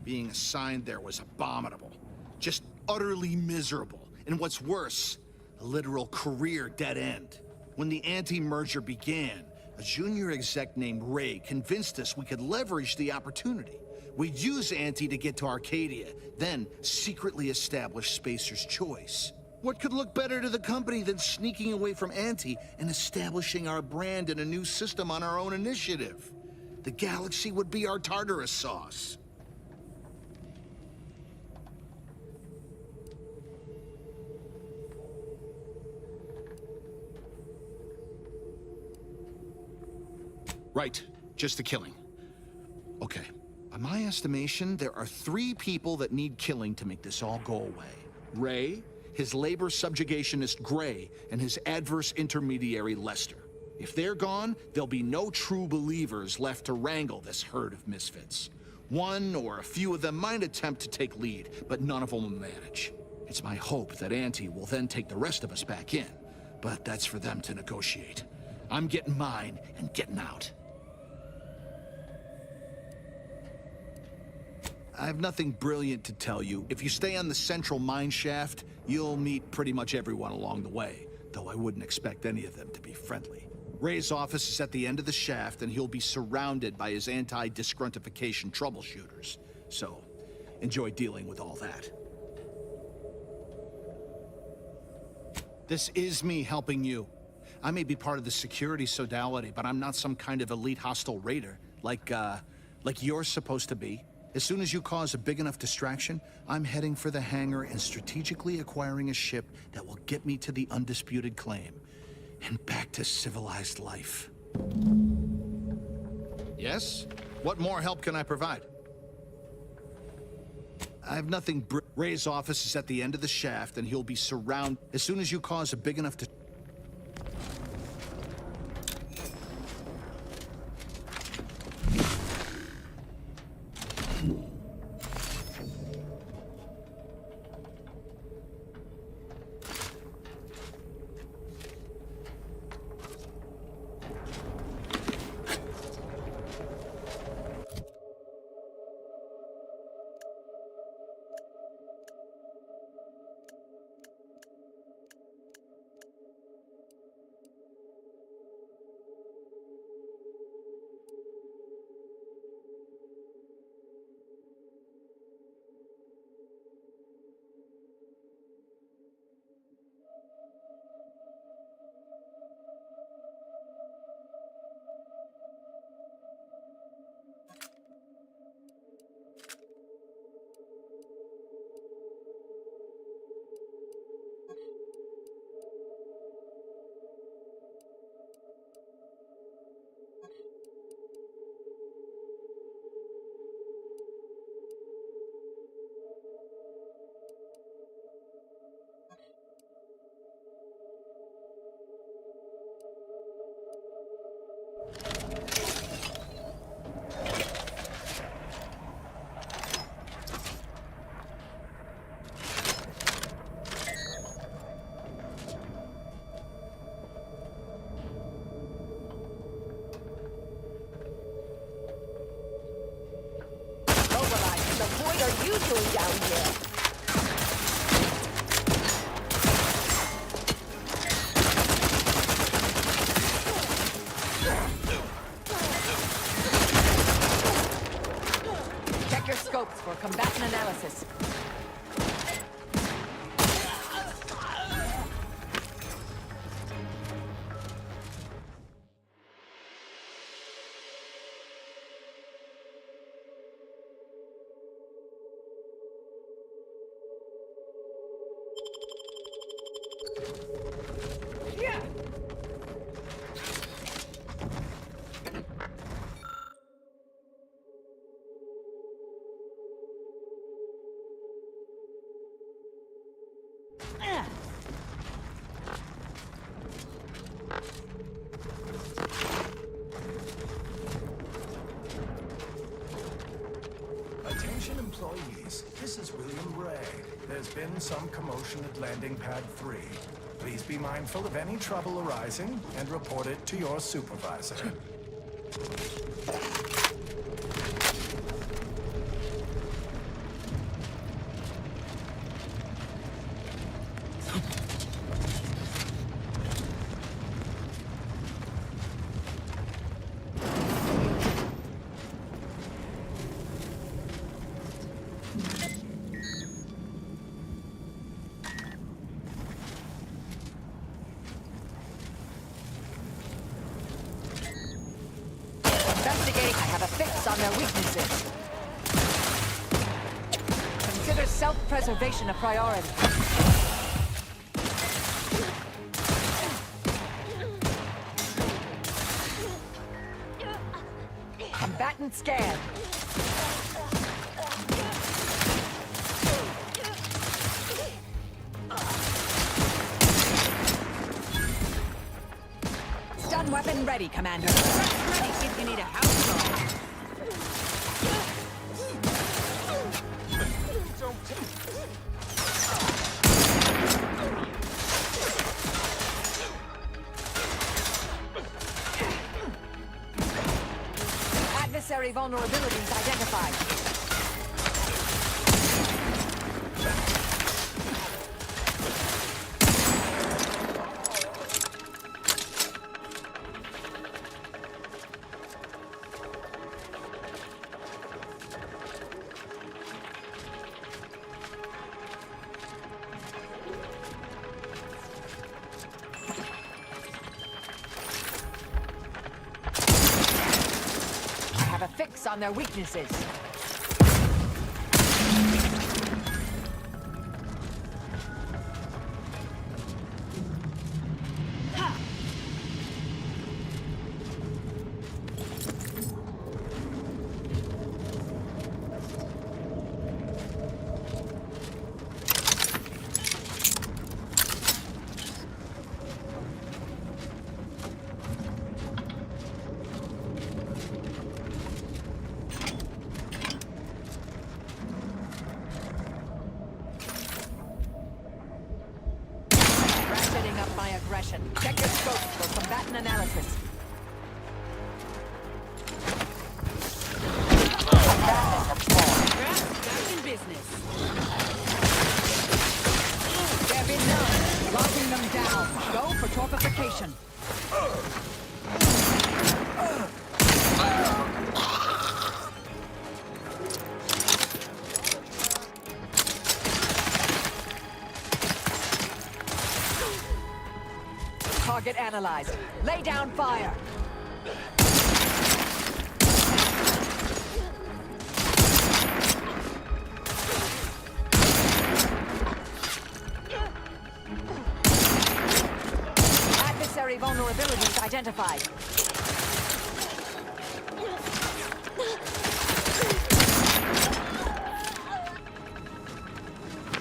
Being assigned there was abominable. Just utterly miserable. And what's worse, a literal career dead end. When the anti-merger began, a junior exec named Ray convinced us we could leverage the opportunity. We'd use Anti to get to Arcadia, then secretly establish Spacer's Choice. What could look better to the company than sneaking away from Anti and establishing our brand in a new system on our own initiative? The galaxy would be our Tartarus sauce. Right, just the killing. Okay, by my estimation, there are 3 people that need killing to make this all go away. Ray, his labor subjugationist Gray, and his adverse intermediary Lester. If they're gone, there'll be no true believers left to wrangle this herd of misfits. One or a few of them might attempt to take lead, but none of them will manage. It's my hope that Anti will then take the rest of us back in, but that's for them to negotiate. I'm getting mine and getting out. I have nothing brilliant to tell you. If you stay on the central mine shaft, you'll meet pretty much everyone along the way, though I wouldn't expect any of them to be friendly. Ray's office is at the end of the shaft, and he'll be surrounded by his anti-disgruntification troubleshooters. So, enjoy dealing with all that. This is me helping you. I may be part of the security sodality, but I'm not some kind of elite hostile raider, like you're supposed to be. As soon as you cause a big enough distraction, I'm heading for the hangar and strategically acquiring a ship that will get me to the undisputed claim and back to civilized life. Yes? What more help can I provide? I have nothing. Ray's office is at the end of the shaft, and he'll be surrounded. As soon as you cause a big enough
What are you doing down here?
Check your scopes for combatant analysis.
been some commotion at Landing Pad 3. Please be mindful of any trouble arising and report it to your supervisor.
Investigating. I have a fix on their weaknesses. Consider self-preservation a priority. Combatant scan. Stun weapon ready, Commander. Ready if you need a house call. Adversary vulnerabilities identified. Fix on their weaknesses. Aggression. Check your scope for combatant analysis.
Back in business.
There be none. Locking them down. Go for torpification. Target analyzed. Lay down fire. Adversary vulnerabilities identified.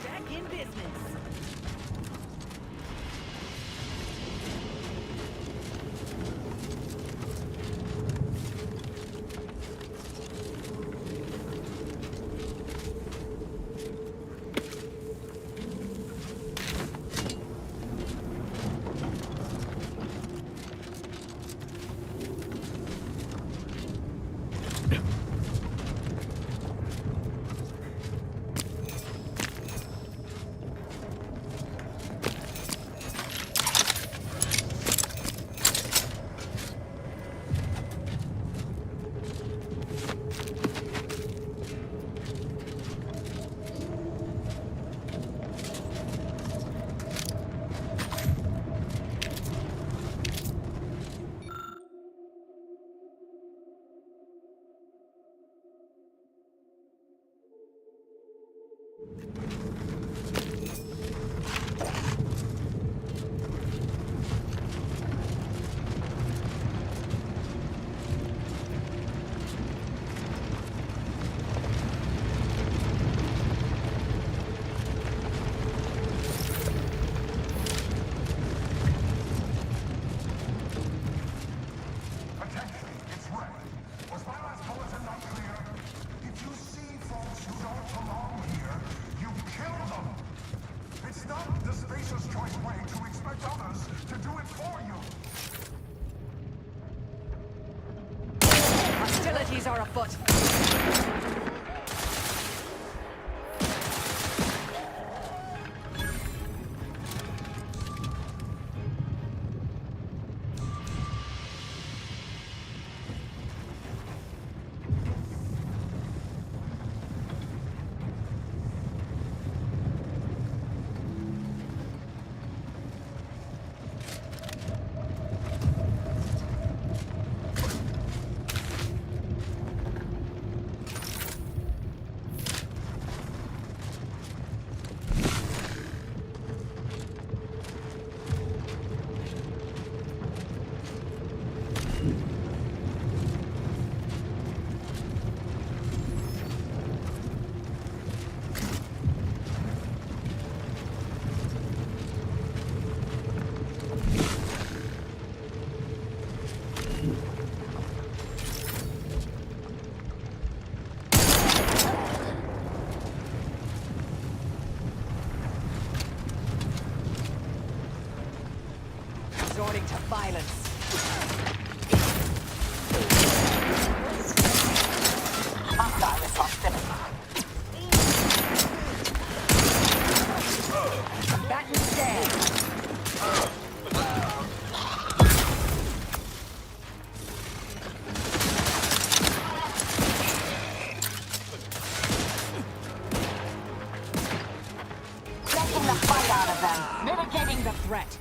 Back in business.
casualties are afoot. Resorting to violence. Hostile in proximity. Combatant stand. Taking the fight out of them. Mitigating the threat.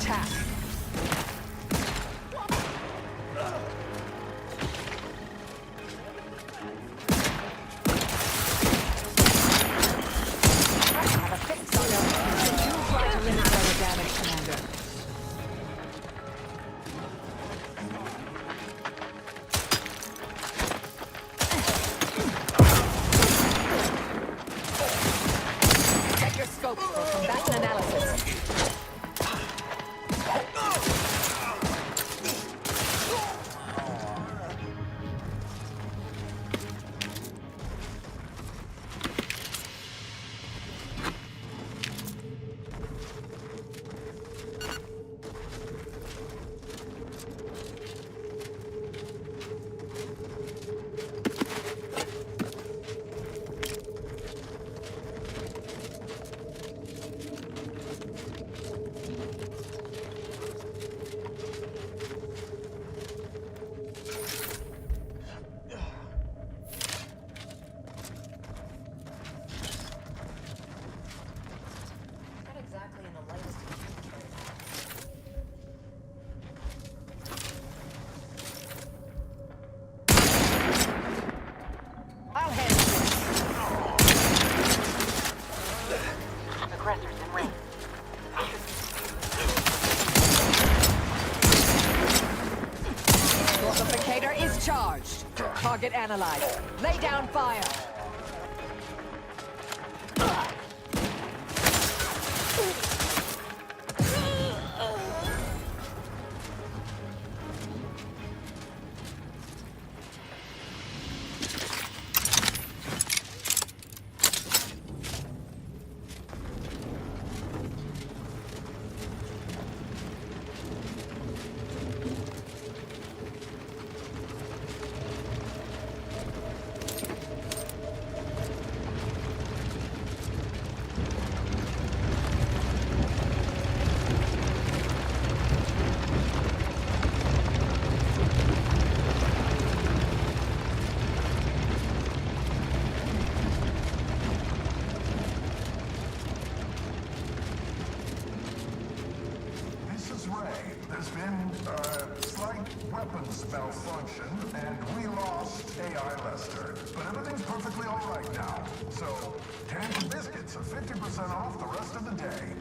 attack. I have a fix on them. You try to limit the damage, Commander. Check your scopes for combatant analysis. I'll handle this. Aggressors in range. Fortificator is charged. Target analyzed. Lay down fire.
This is Ray. There's been a slight weapons malfunction, and we lost AI Lester. But everything's perfectly all right now. So, canned biscuits are 50% off the rest of the day.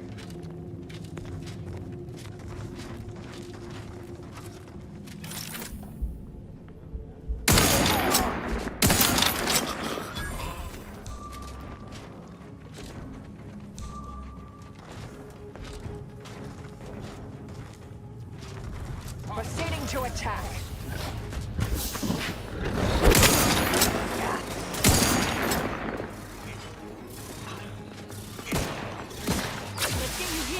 Proceeding to attack.
Let's get you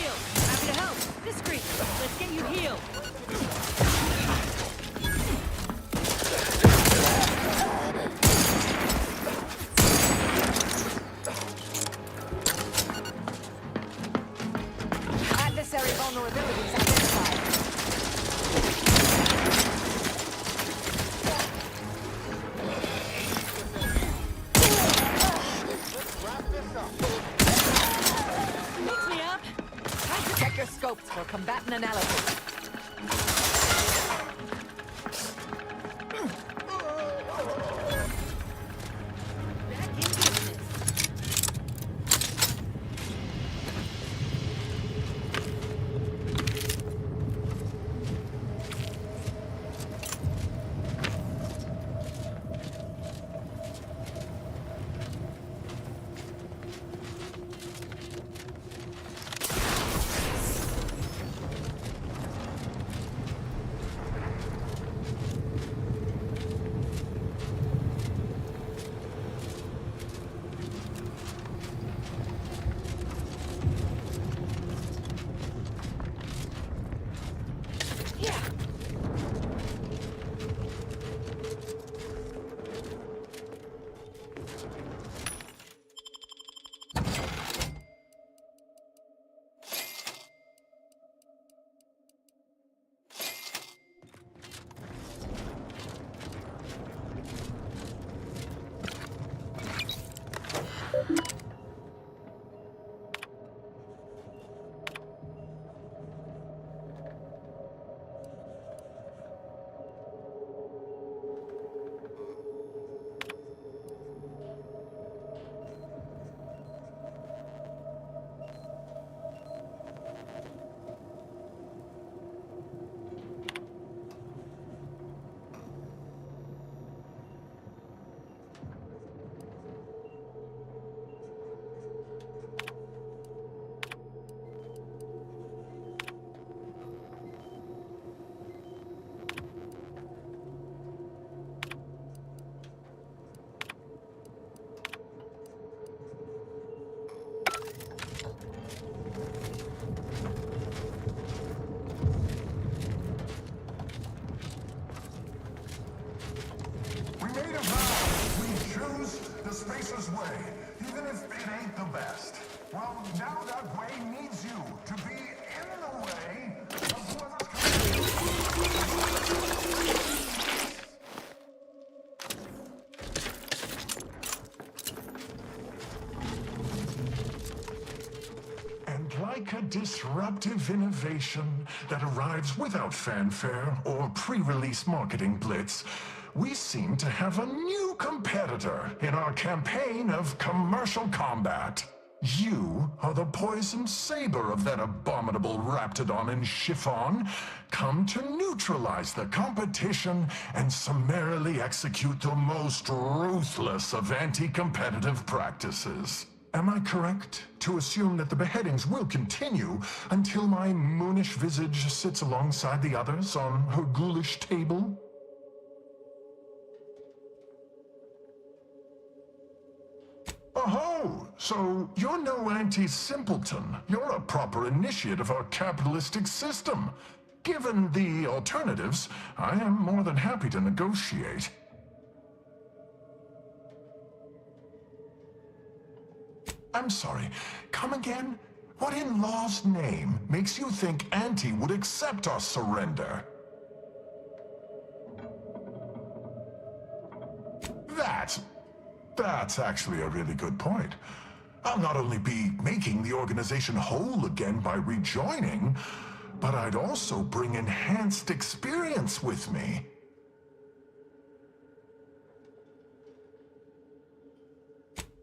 Spacer's way, even if it ain't the best. Well, now that way needs you to be in the way of whoever's And like a disruptive innovation that arrives without fanfare or pre-release marketing blitz, we seem to have a new competitor in our campaign of commercial combat. You are the poisoned saber of that abominable Raptidon in chiffon, come to neutralize the competition and summarily execute the most ruthless of anti-competitive practices. Am I correct to assume that the beheadings will continue until my moonish visage sits alongside the others on her ghoulish table? Oh, so you're no anti-simpleton. You're a proper initiate of our capitalistic system. Given the alternatives, I am more than happy to negotiate. I'm sorry, come again? What in law's name makes you think Auntie would accept our surrender? That's actually a really good point. I'll not only be making the organization whole again by rejoining, but I'd also bring enhanced experience with me.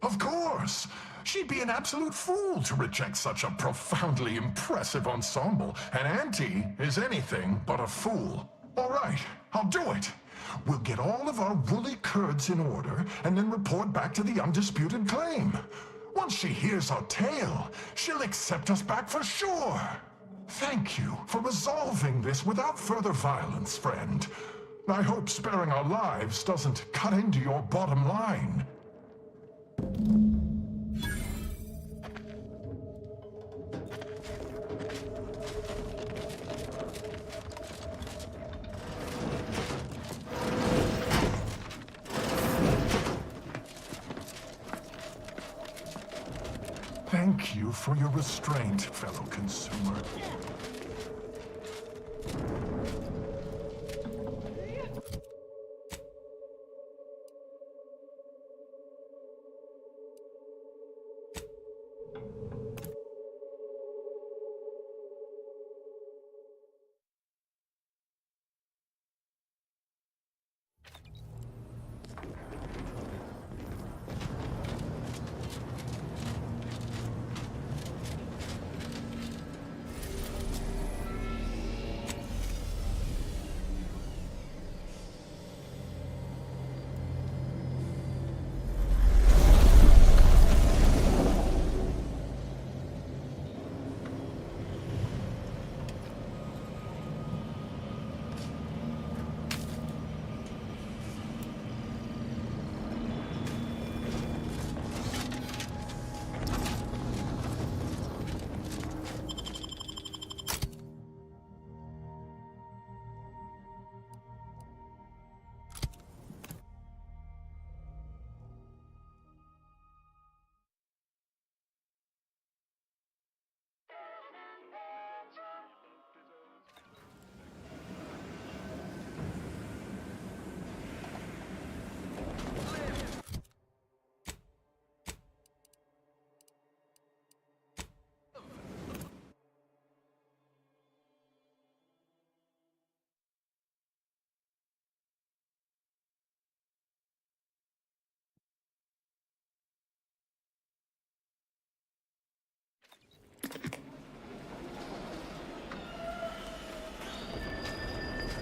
Of course! She'd be an absolute fool to reject such a profoundly impressive ensemble, and Auntie is anything but a fool. All right, I'll do it. We'll get all of our woolly curds in order, and then report back to the undisputed claim. Once she hears our tale, she'll accept us back for sure. Thank you for resolving this without further violence, friend. I hope sparing our lives doesn't cut into your bottom line. Thank you for your restraint, fellow consumer.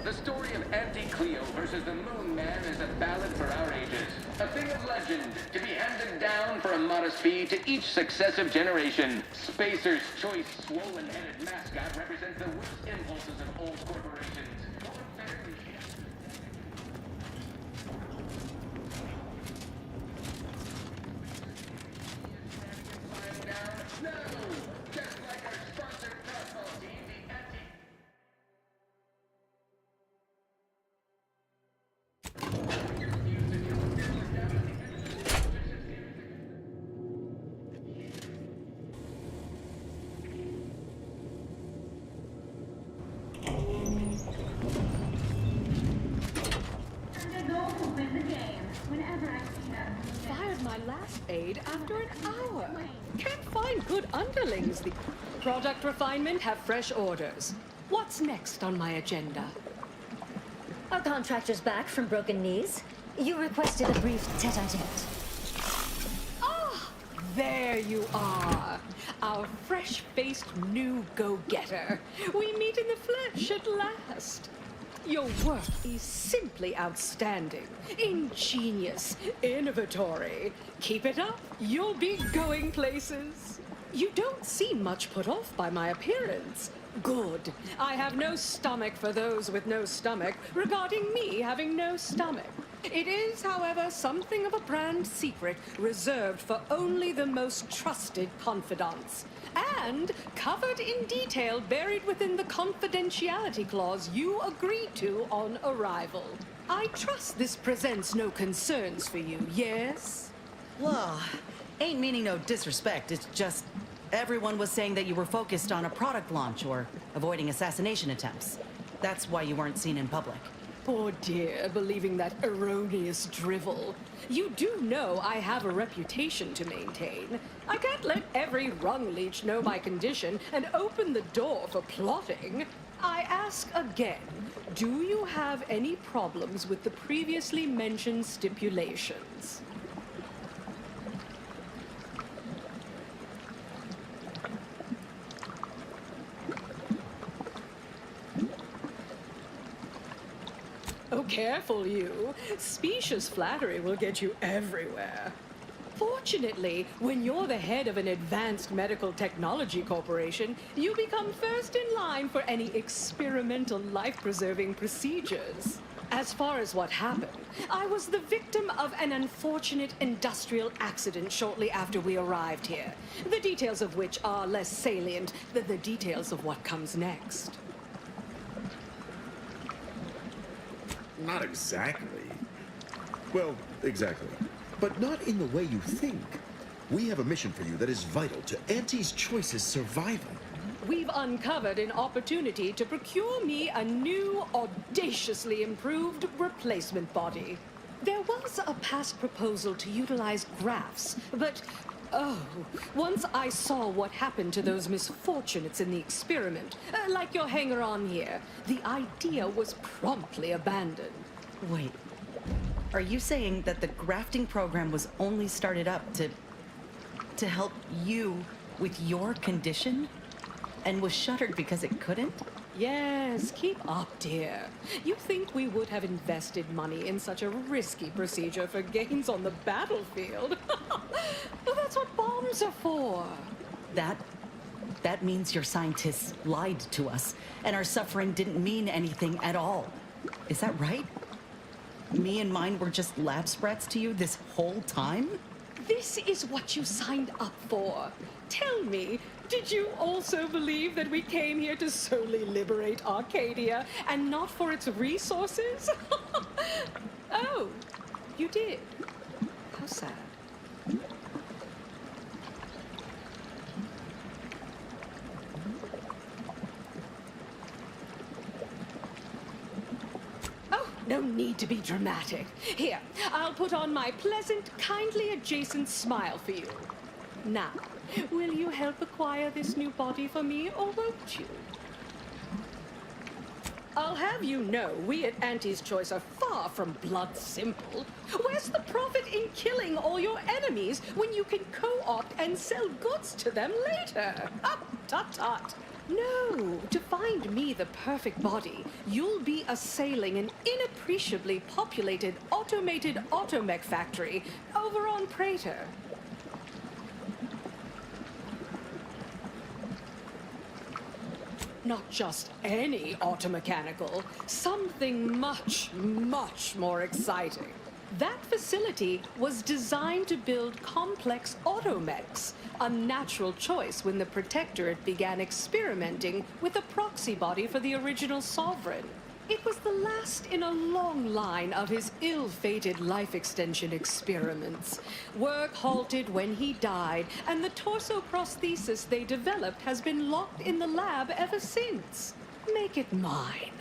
The story of Auntie Cleo versus the Moon Man is a ballad for our ages. A thing of legend, to be handed down for a modest fee to each successive generation. Spacer's choice swollen-headed mascot represents the worst impulses of old corporations. No! Just like our sponsored softball team, the Auntie...
the game. Whenever I see that.
Fired my last aide after an hour. Can't find good underlings. The product refinement have fresh orders. What's next on my agenda?
Our contractor's back from broken knees. You requested a brief tete-a-tete.
Ah, there you are. Our fresh-faced new go-getter. We meet in the flesh at last. Your work is simply outstanding, ingenious, innovatory. Keep it up, you'll be going places. You don't seem much put off by my appearance. Good. I have no stomach for those with no stomach regarding me having no stomach. It is, however, something of a brand secret reserved for only the most trusted confidants. And covered in detail buried within the confidentiality clause you agreed to on arrival. I trust this presents no concerns for you, yes?
Well, ain't meaning no disrespect. It's just everyone was saying that you were focused on a product launch or avoiding assassination attempts. That's why you weren't seen in public.
Poor dear, believing that erroneous drivel. You do know I have a reputation to maintain. I can't let every rung leech know my condition and open the door for plotting. I ask again, do you have any problems with the previously mentioned stipulations? Oh, careful you. Specious flattery will get you everywhere. Fortunately, when you're the head of an advanced medical technology corporation, you become first in line for any experimental life-preserving procedures. As far as what happened, I was the victim of an unfortunate industrial accident shortly after we arrived here, the details of which are less salient than the details of what comes next.
Not exactly. Well, exactly. But not in the way you think. We have a mission for you that is vital to Auntie's Choice's survival.
We've uncovered an opportunity to procure me a new, audaciously improved replacement body. There was a past proposal to utilize grafts, but oh, once I saw what happened to those misfortunates in the experiment, like your hanger-on here, the idea was promptly abandoned.
Wait, are you saying that the grafting program was only started up to help you with your condition? And was shuttered because it couldn't?
Yes, keep up, dear. You think we would have invested money in such a risky procedure for gains on the battlefield? Well, that's what bombs are for.
That means your scientists lied to us, and our suffering didn't mean anything at all. Is that right? Me and mine were just lab sprats to you this whole time?
This is what you signed up for. Tell me, did you also believe that we came here to solely liberate Arcadia and not for its resources? Oh, you did. How sad. No need to be dramatic. Here, I'll put on my pleasant, kindly adjacent smile for you. Now, will you help acquire this new body for me, or won't you? I'll have you know, we at Auntie's Choice are far from blood simple. Where's the profit in killing all your enemies when you can co-opt and sell goods to them later? Ah, tut-tut. No, to find me the perfect body, you'll be assailing an inappreciably populated automated automech factory over on Praetor. Not just any automechanical, something much, much more exciting. That facility was designed to build complex automechs, a natural choice when the Protectorate began experimenting with a proxy body for the original Sovereign. It was the last in a long line of his ill-fated life extension experiments. Work halted when he died, and the torso prosthesis they developed has been locked in the lab ever since. Make it mine.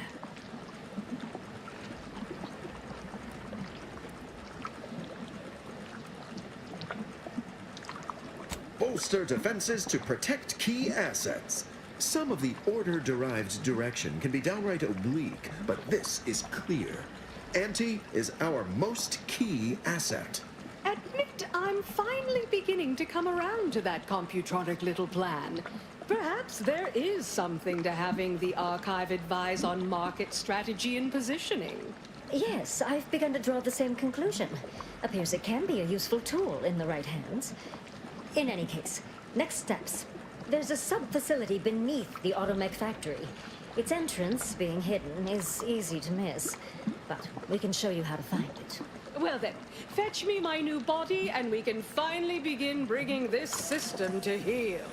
bolster defenses to protect key assets. Some of the Order-derived direction can be downright oblique, but this is clear. Anti is our most key asset.
Admit I'm finally beginning to come around to that computronic little plan. Perhaps there is something to having the Archive advise on market strategy and positioning.
Yes, I've begun to draw the same conclusion. Appears it can be a useful tool in the right hands. In any case, next steps. There's a sub-facility beneath the Automech factory. Its entrance, being hidden, is easy to miss. But we can show you how to find it.
Well then, fetch me my new body and we can finally begin bringing this system to heel.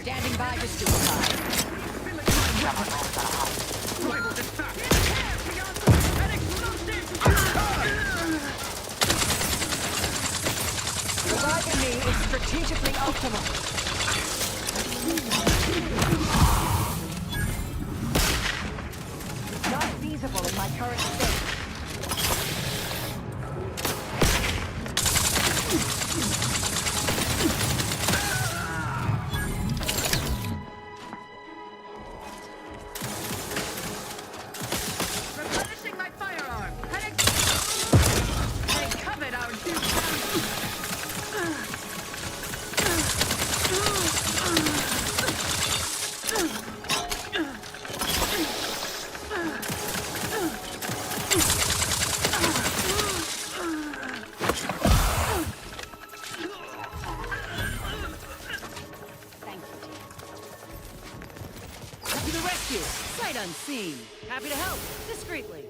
Standing by to suicide. Reviving me is strategically optimal. Not feasible in my current state.
Unseen. Happy to help, discreetly.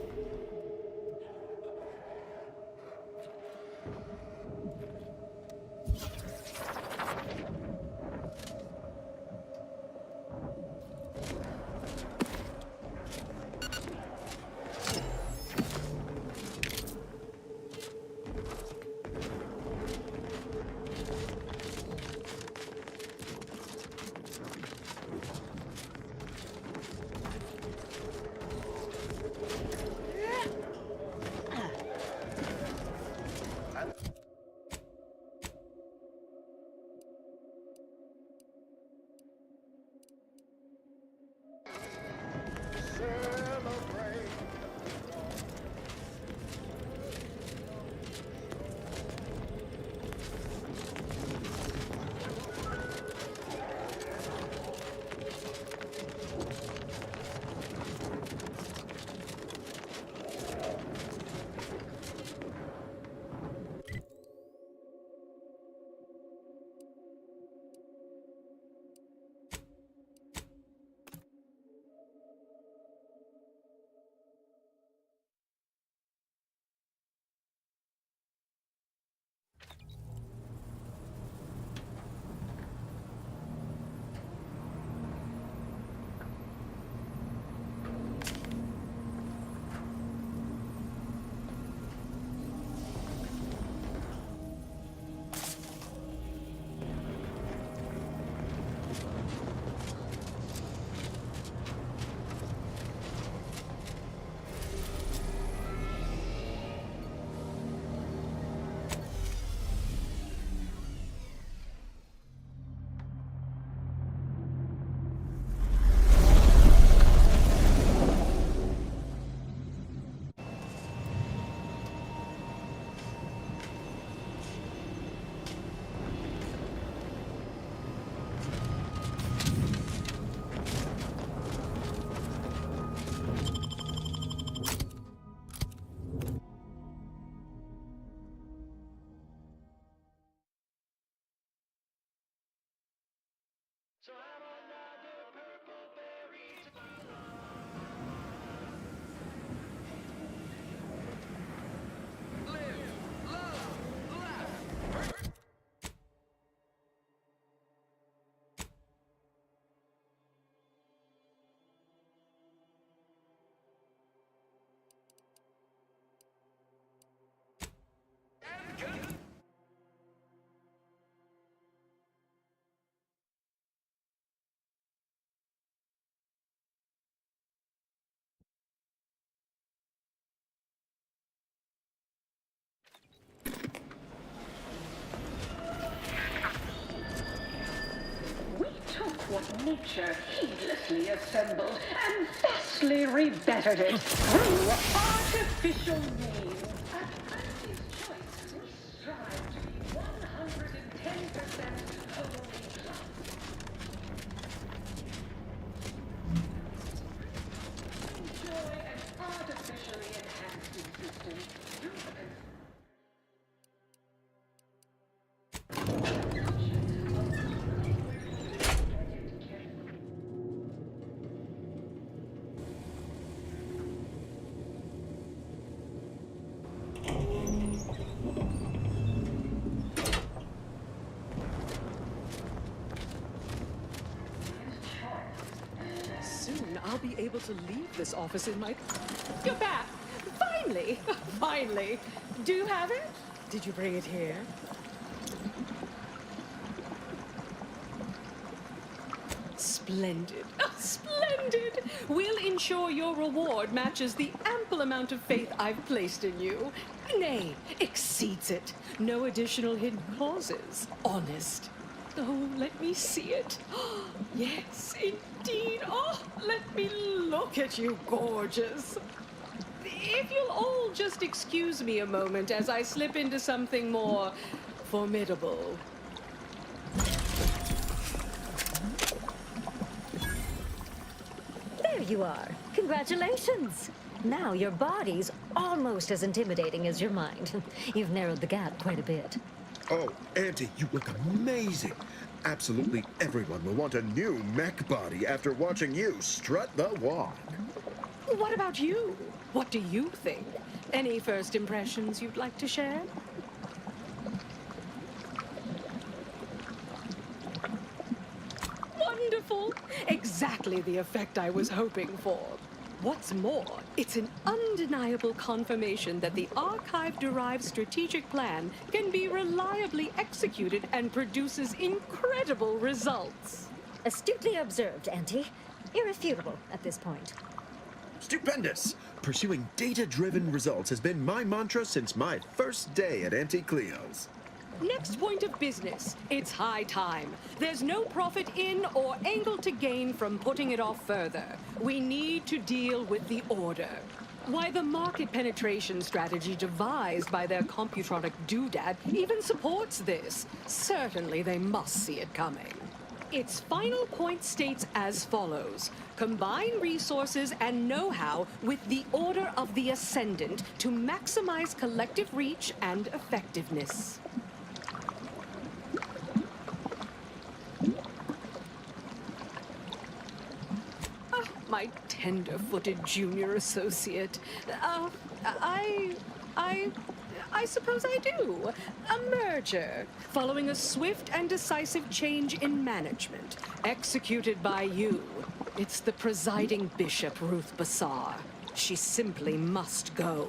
nature heedlessly assembled and vastly rebettered it through artificial means. At Fancy's choice, we strive to be 110% wholly plus. Enjoy an artificially enhanced existence through the
Soon I'll be able to leave this office in my... You're back! Finally! Finally! Do you have it? Did you bring it here? Splendid. Oh, splendid! We'll ensure your reward matches the ample amount of faith I've placed in you. Nay, exceeds it. No additional hidden clauses. Honest. Oh, let me see it. Yes, indeed. Oh, let me look at you, gorgeous. If you'll all just excuse me a moment as I slip into something more formidable.
There you are. Congratulations. Now your body's almost as intimidating as your mind. You've narrowed the gap quite a bit.
Oh, Auntie, you look amazing. Absolutely everyone will want a new mech body after watching you strut the walk.
What about you? What do you think? Any first impressions you'd like to share? Wonderful! Exactly the effect I was hoping for. What's more, it's an undeniable confirmation that the Archive-derived strategic plan can be reliably executed and produces incredible results.
Astutely observed, Auntie. Irrefutable at this point.
Stupendous! Pursuing data-driven results has been my mantra since my first day at Auntie Cleo's.
Next point of business. It's high time. There's no profit in or angle to gain from putting it off further. We need to deal with the Order. Why, the market penetration strategy devised by their computronic doodad even supports this. Certainly they must see it coming. Its final point states as follows. Combine resources and know-how with the Order of the Ascendant to maximize collective reach and effectiveness. My tender-footed junior associate. I suppose I do. A merger, following a swift and decisive change in management, executed by you. It's the presiding bishop, Ruth Bassar. She simply must go.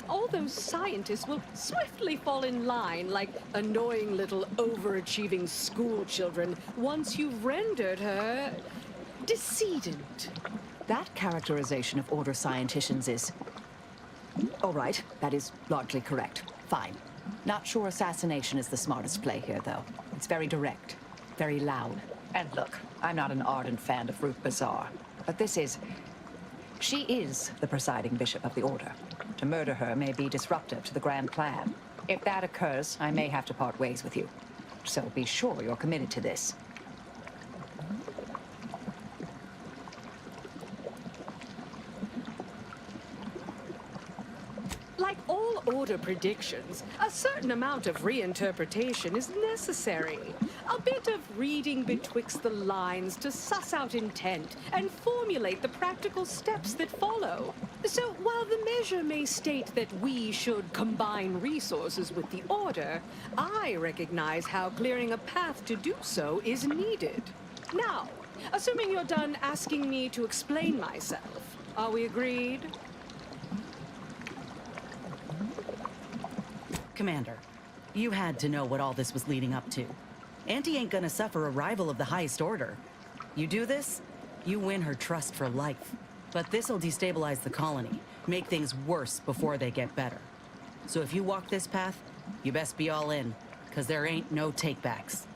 All those scientists will swiftly fall in line like annoying little overachieving school children once you've rendered her decedent.
That characterization of Order scienticians is... all right, that is largely correct. Fine. Not sure assassination is the smartest play here, though. It's very direct, very loud. And look, I'm not an ardent fan of Ruth Bassar, but this is... she is the presiding bishop of the Order. To murder her may be disruptive to the grand plan. If that occurs, I may have to part ways with you. So be sure you're committed to this.
Like all Order predictions, a certain amount of reinterpretation is necessary. A bit of reading betwixt the lines to suss out intent and formulate the practical steps that follow. So while the measure may state that we should combine resources with the Order, I recognize how clearing a path to do so is needed. Now, assuming you're done asking me to explain myself, are we agreed?
Commander, you had to know what all this was leading up to. Auntie ain't gonna suffer a rival of the highest order. You do this, you win her trust for life. But this'll destabilize the colony, make things worse before they get better. So if you walk this path, you best be all in, 'cause there ain't no takebacks.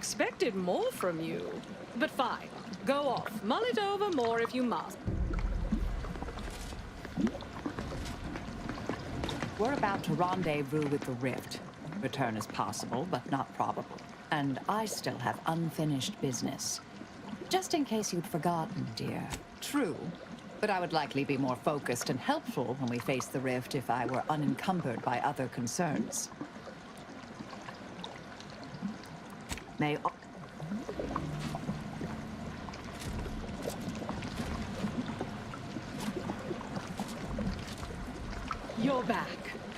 expected more from you. But fine. Go off. Mull it over more if you must.
We're about to rendezvous with the Rift. Return is possible, but not probable. And I still have unfinished business. Just in case you'd forgotten, dear. True. But I would likely be more focused and helpful when we face the Rift if I were unencumbered by other concerns. May...
You're back.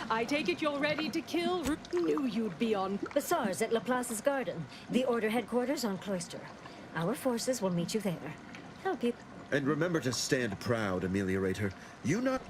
I take it you're ready to kill? Knew you'd be on...
The SARS at Laplace's garden. The Order headquarters on Cloister. Our forces will meet you there. Help you...
And remember to stand proud, Ameliorator. You not...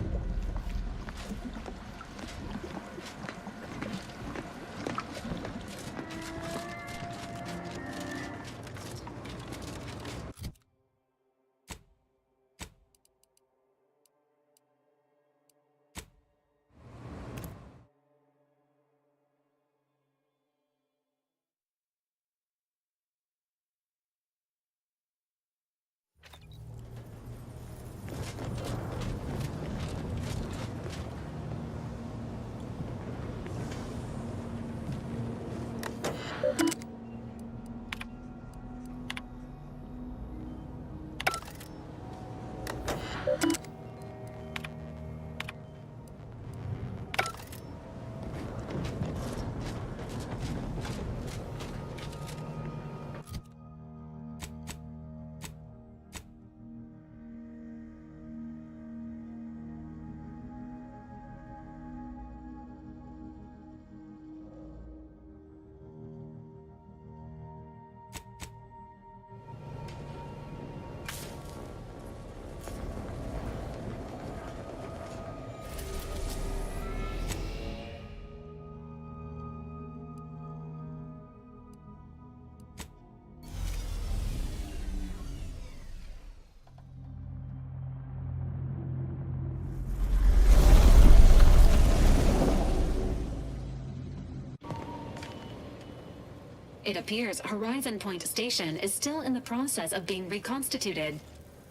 It appears Horizon Point Station is still in the process of being reconstituted.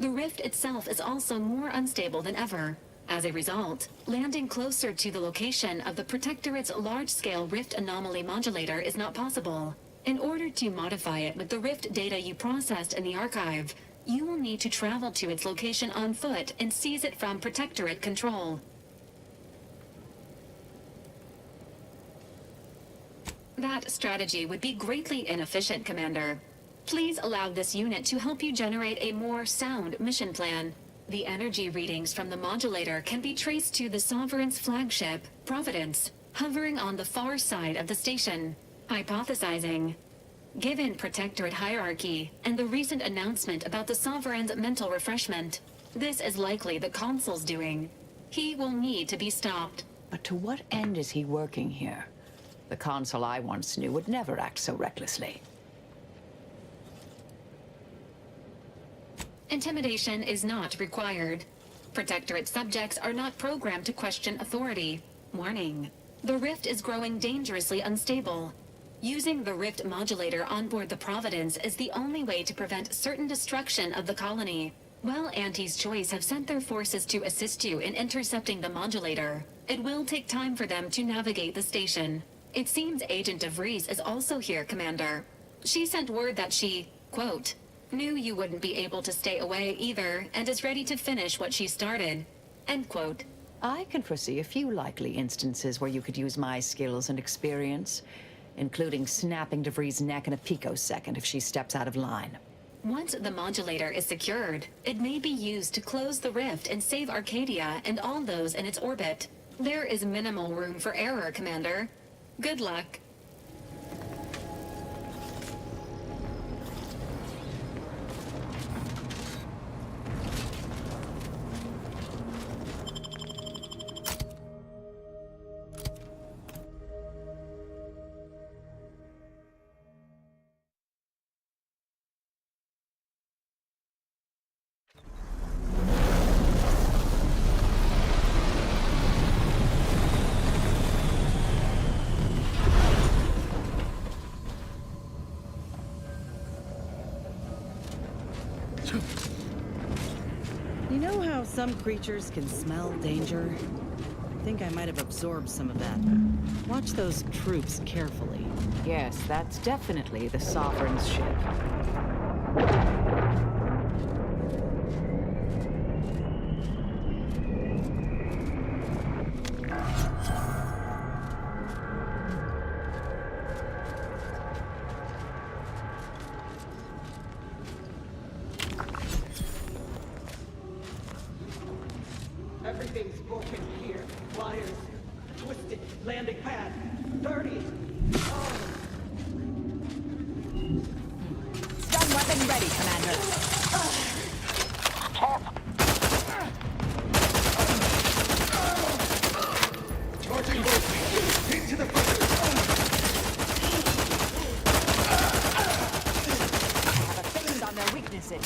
The rift itself is also more unstable than ever. As a result, landing closer to the location of the Protectorate's large-scale rift anomaly modulator is not possible. In order to modify it with the rift data you processed in the archive, you will need to travel to its location on foot and seize it from Protectorate control. That strategy would be greatly inefficient, Commander. Please allow this unit to help you generate a more sound mission plan. The energy readings from the modulator can be traced to the Sovereign's flagship, Providence, hovering on the far side of the station. Hypothesizing. Given Protectorate hierarchy and the recent announcement about the Sovereign's mental refreshment, this is likely the Consul's doing. He will need to be stopped.
But to what end is he working here? The Consul I once knew would never act so recklessly.
Intimidation is not required. Protectorate subjects are not programmed to question authority. Warning. The Rift is growing dangerously unstable. Using the Rift modulator on board the Providence is the only way to prevent certain destruction of the colony. While Auntie's Choice have sent their forces to assist you in intercepting the modulator, it will take time for them to navigate the station. It seems Agent DeVries is also here, Commander. She sent word that she, quote, knew you wouldn't be able to stay away either, and is ready to finish what she started, end quote.
I can foresee a few likely instances where you could use my skills and experience, including snapping DeVries' neck in a picosecond if she steps out of line.
Once the modulator is secured, it may be used to close the rift and save Arcadia and all those in its orbit. There is minimal room for error, Commander. Good luck.
You know how some creatures can smell danger? I think I might have absorbed some of that. Watch those troops carefully.
Yes, that's definitely the Sovereign's ship.
Everything's broken here. Wires, twisted, landing pad, dirty.
Stun weapon ready, Commander.
Charging both. Into the front.
Have a fix on their weaknesses.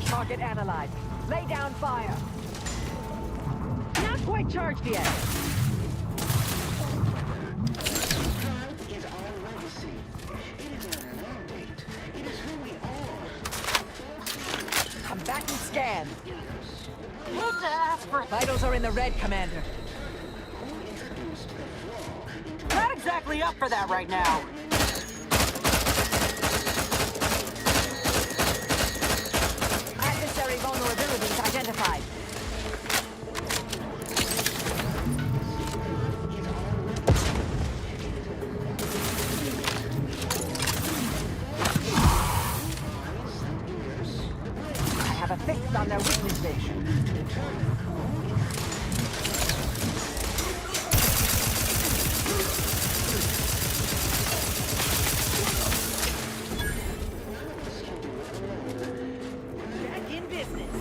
Target analyzed. Lay down fire. Not quite charged yet.
Is our legacy. It is our mandate. It is who we are.
Come back and scan. Vitals are in the red, Commander.
Not exactly up for that right now.
Adversary vulnerabilities identified. I have a fix on their weaknesses.
Back in business.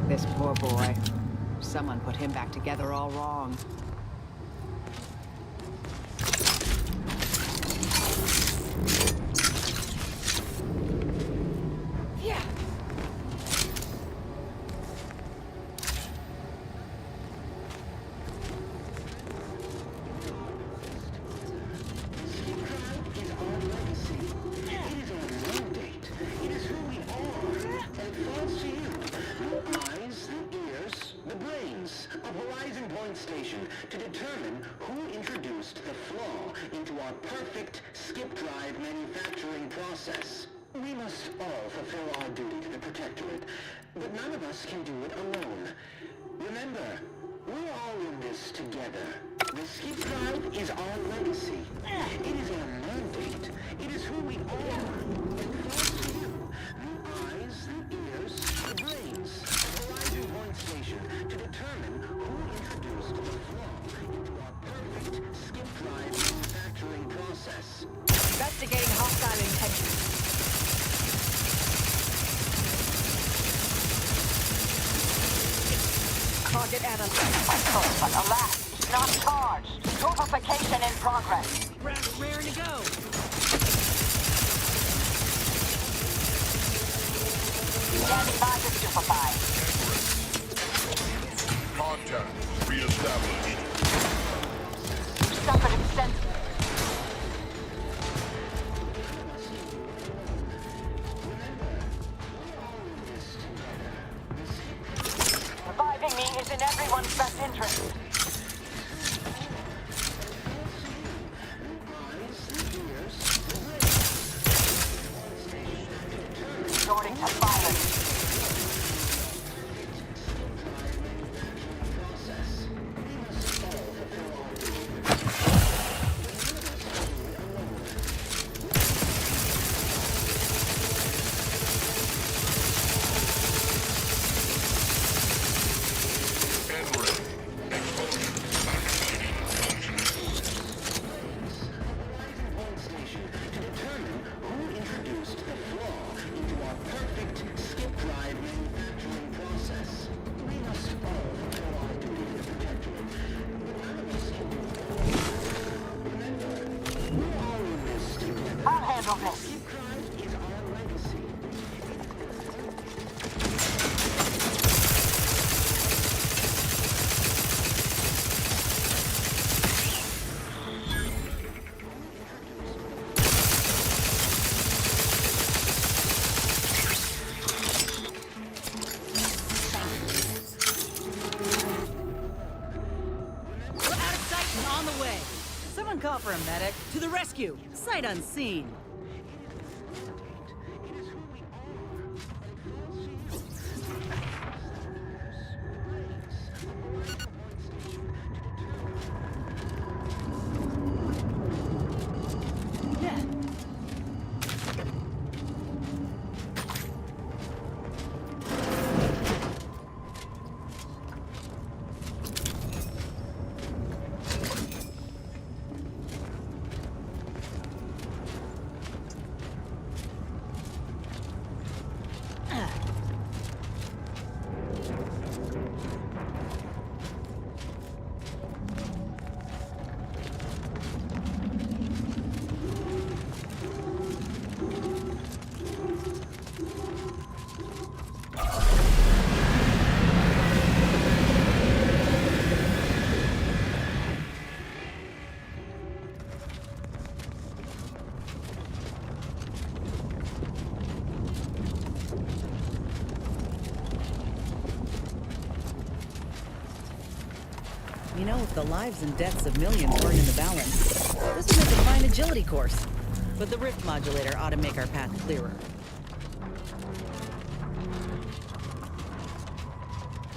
This poor boy. Someone put him back together all wrong.
Yeah.
Station to determine who introduced the flaw into our perfect skip drive manufacturing process. We must all fulfill our duty to the Protectorate, but none of us can do it alone. Remember, we're all in this together. The skip drive is our legacy. It is our mandate. It is who we are. And for you, the eyes, the ears, the brains of Horizon Point Station to determine who introduced the flaw into our perfect skip drive manufacturing process.
Investigating hostile intentions. Target analyzed. But alas, not charged. Stupefaction in progress.
Raring to go.
Standing by to stupefy.
Contact reestablished.
Suffered extensive. Reviving me is in everyone's best interest. Resorting to violence.
trouble. We're out of sight and on the way. Someone call for a medic. To the rescue. Sight unseen.
You know, if the lives and deaths of millions weren't in the balance, this would make a fine agility course. But the rift modulator ought to make our path clearer.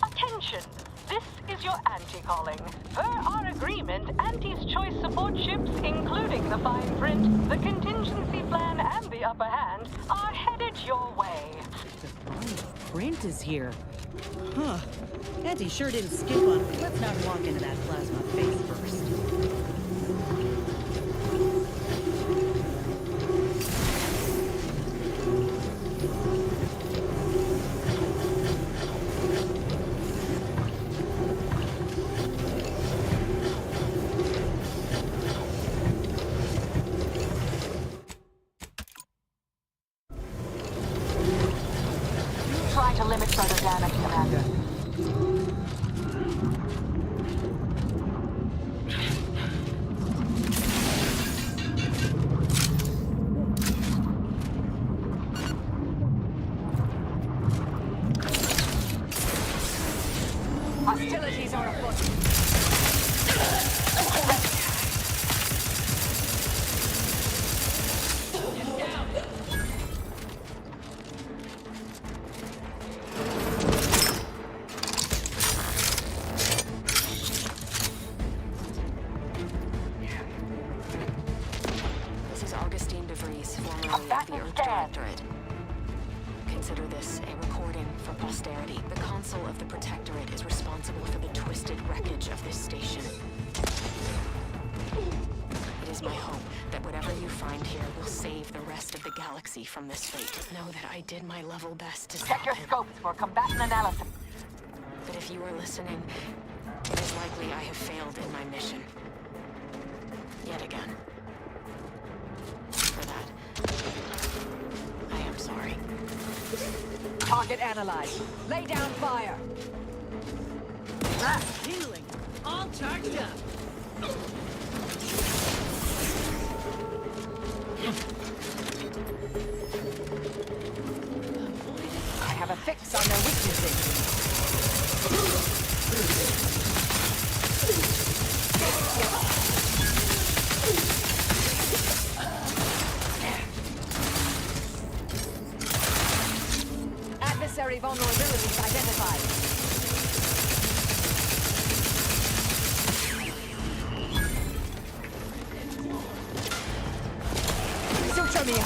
Attention! This is your Auntie calling. Per our agreement, Auntie's choice support ships, including the fine print, the contingency plan, and the upper hand, are headed your way.
Brent is here. Huh. Auntie sure didn't skip on. Let's not walk into that plasma face first.
Try to limit further damage, Commander.
Hostilities are afoot.
This is Augustine DeVries, formerly of the Earth Directorate. Consider this a recording for posterity. The Consul of the Protectorate is responsible for the twisted wreckage of this station. It is my hope that whatever you find here will save the rest of the galaxy from this fate. Know that I did my level best to
Check
stop
your
him.
scopes for combatant analysis.
But if you are listening, it is likely I have failed in my mission. Yet again. For that, I am sorry.
Target analyzed. Lay down fire.
Healing. All charged up.
I have a fix on their weaknesses. Adversary vulnerabilities identified. Suture me up.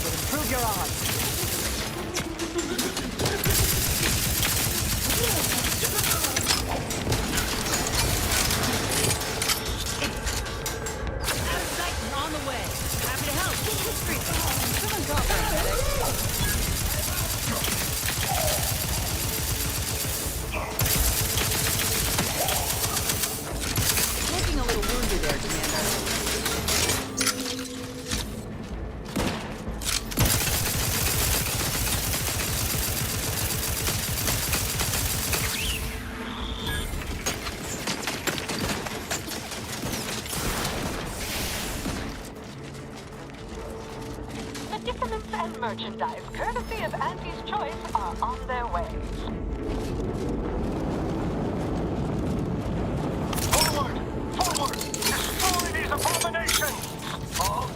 Will improve your odds.
Out of sight and on the way. Happy to help. Someone call for a medic. Looking a little wounded there, Commander.
medicaments and merchandise, courtesy of Auntie's Choice, are on their way.
Forward! Forward! Destroy these abominations! Halt!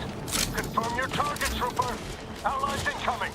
Confirm your target, Trooper. Allies incoming.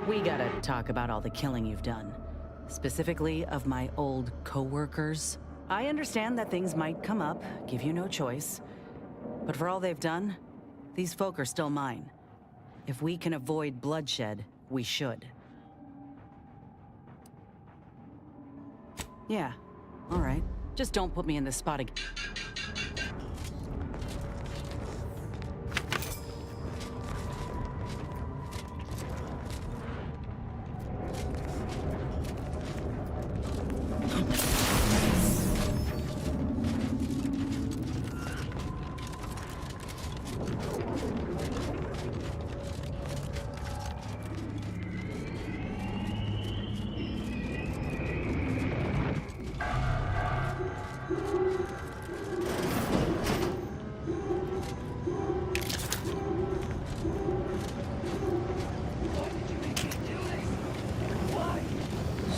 We gotta talk about all the killing you've done. Specifically of my old co-workers. I understand that things might come up, give you no choice. But for all they've done, these folk are still mine. If we can avoid bloodshed, we should. Yeah, all right. Just don't put me in this spot again.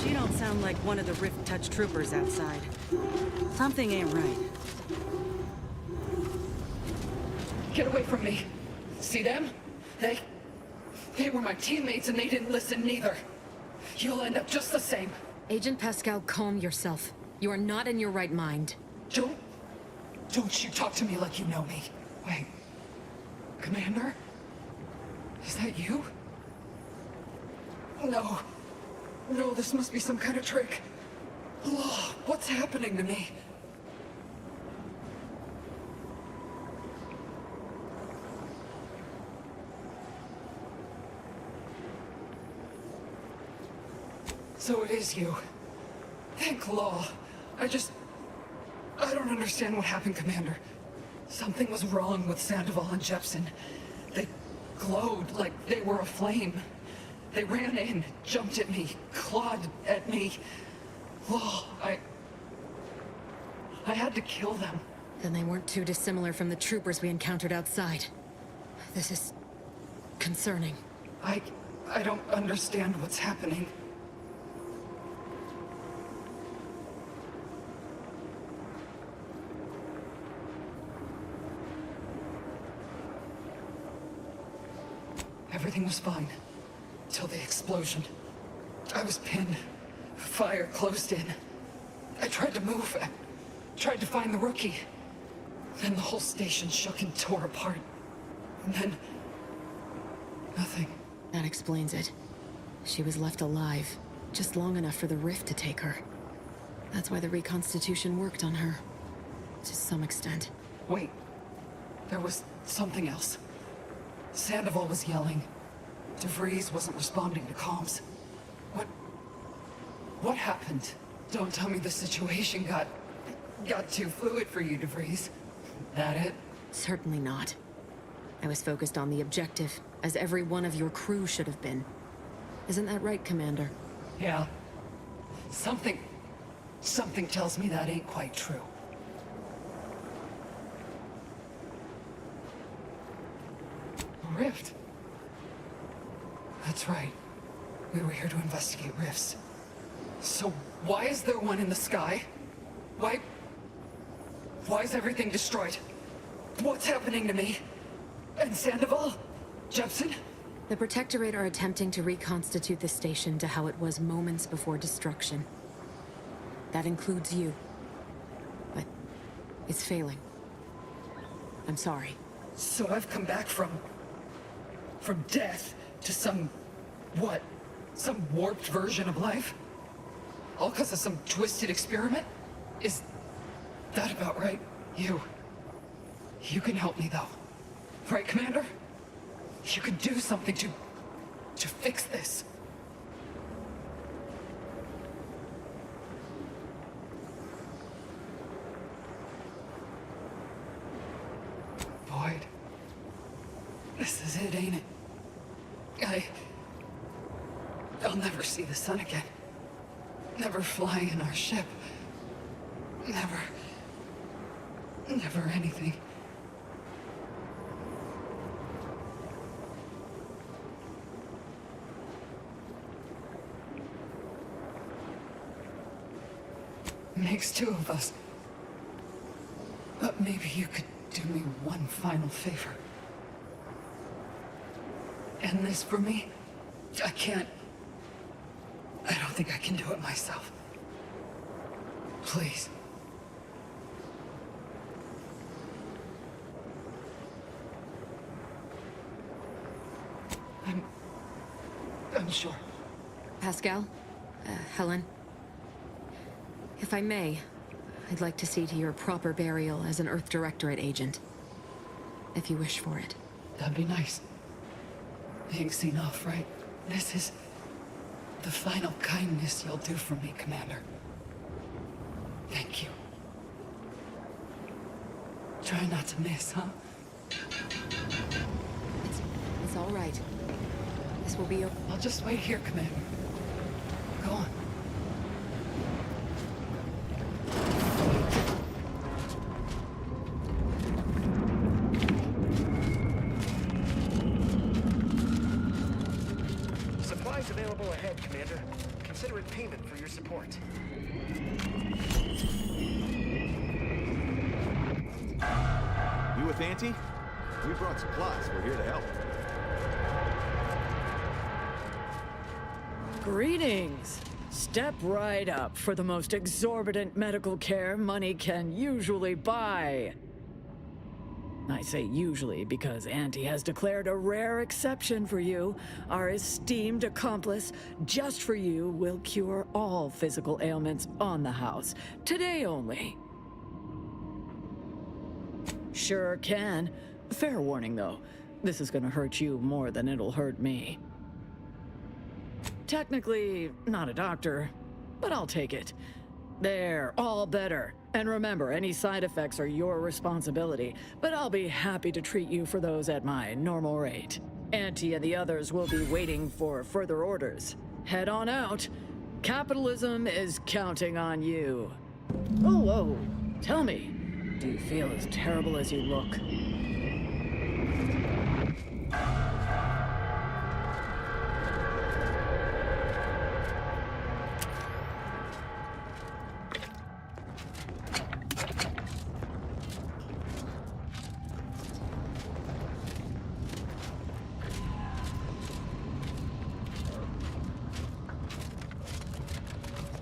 She don't sound like one of the Rift Touch troopers outside. Something ain't right.
Get away from me. See them? They were my teammates and they didn't listen neither. You'll end up just the same.
Agent Pascal, calm yourself. You are not in your right mind.
Don't you talk to me like you know me. Wait. Commander? Is that you? No. No, this must be some kind of trick. Oh, what's happening to me? So it is you. Thank Law. I don't understand what happened, Commander. Something was wrong with Sandoval and Jepson. They glowed like they were aflame. They ran in, jumped at me, clawed at me. Law, I had to kill them.
Then they weren't too dissimilar from the troopers we encountered outside. This is concerning.
I don't understand what's happening. Everything was fine. Till the explosion. I was pinned. Fire closed in. I tried to move. I tried to find the rookie. Then the whole station shook and tore apart. And then... nothing.
That explains it. She was left alive, just long enough for the rift to take her. That's why the reconstitution worked on her. To some extent.
Wait. There was something else. Sandoval was yelling. DeVries wasn't responding to comms. What happened? Don't tell me the situation got too fluid for you, DeVries. That it?
Certainly not. I was focused on the objective, as every one of your crew should have been. Isn't that right, Commander?
Yeah. Something tells me that ain't quite true. Rift. That's right. We were here to investigate rifts. So why is there one in the sky? Why is everything destroyed? What's happening to me? And Sandoval? Jepson?
The Protectorate are attempting to reconstitute the station to how it was moments before destruction. That includes you. But it's failing. I'm sorry.
So I've come back from death to some... what? Some warped version of life? All because of some twisted experiment? Is that about right? You can help me, though. Right, Commander? You can do something to fix this. Boyd. This is it, ain't it? I'll never see the sun again. Never fly in our ship. Never anything. Makes two of us. But maybe you could do me one final favor. End this for me? I don't think I can do it myself. Please. I'm sure.
Pascal? Helen? If I may, I'd like to see to your proper burial as an Earth Directorate agent. If you wish for it.
That'd be nice. Being seen off, right? This is the final kindness you'll do for me, Commander. Thank you. Try not to miss, huh?
It's all right. This will be.
I'll just wait here, Commander. Go on.
Supplies available ahead, Commander. Consider it payment for your support.
You with Auntie? We brought supplies. We're here to help.
Greetings! Step right up for the most exorbitant medical care money can usually buy. I say usually because Auntie has declared a rare exception for you. Our esteemed accomplice, just for you, will cure all physical ailments on the house. Today only. Sure can. Fair warning, though. This is gonna hurt you more than it'll hurt me. Technically, not a doctor, but I'll take it. There, all better. And remember, any side effects are your responsibility, but I'll be happy to treat you for those at my normal rate. Auntie and the others will be waiting for further orders. Head on out. Capitalism is counting on you. Oh, whoa. Tell me, do you feel as terrible as you look?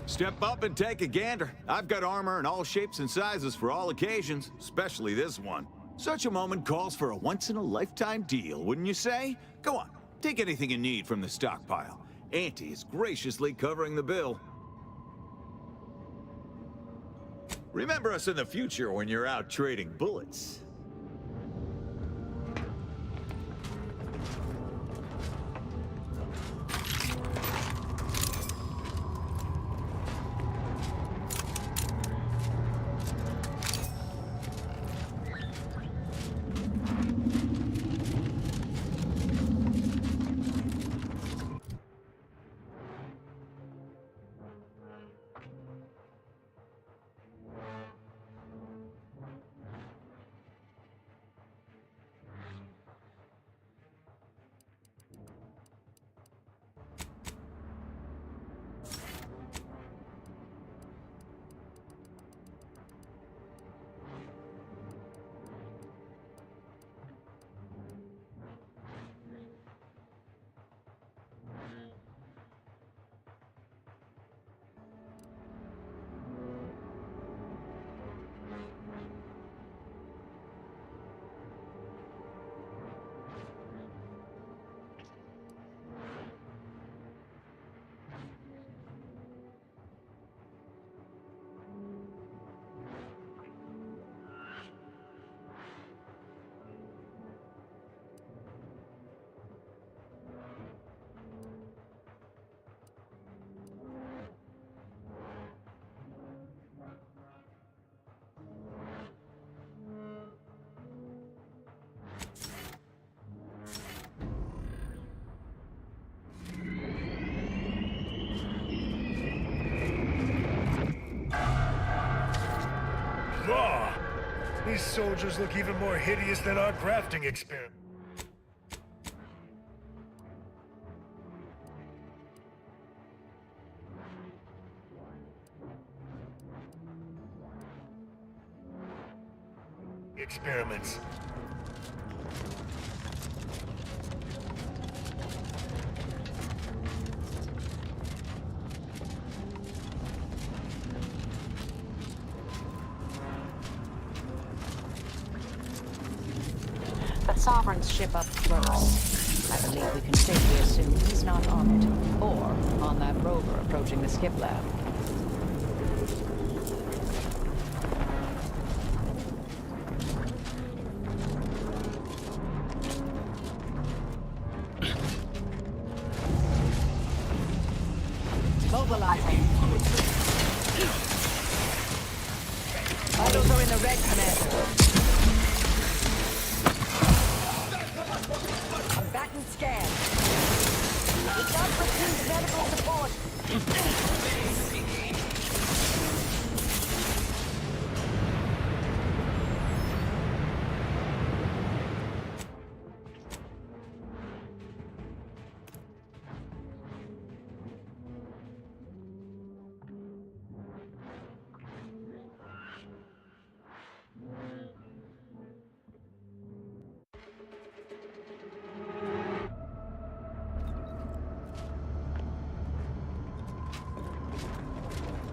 Step up and take a gander. I've got armor in all shapes and sizes for all occasions, especially this one. Such a moment calls for a once-in-a-lifetime deal, wouldn't you say? Go on, take anything you need from the stockpile. Auntie is graciously covering the bill. Remember us in the future when you're out trading bullets.
These soldiers look even more hideous than our grafting experiment. Experiments.
The Sovereign's ship up close. I believe we can safely assume he's not on it, or on that rover approaching the skip lab. Mobilizing. Vitals are in the red, Commander. Combatant scan. We got platoon medical support.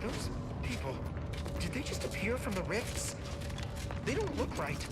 Those people, did they just appear from the rifts? They don't look right.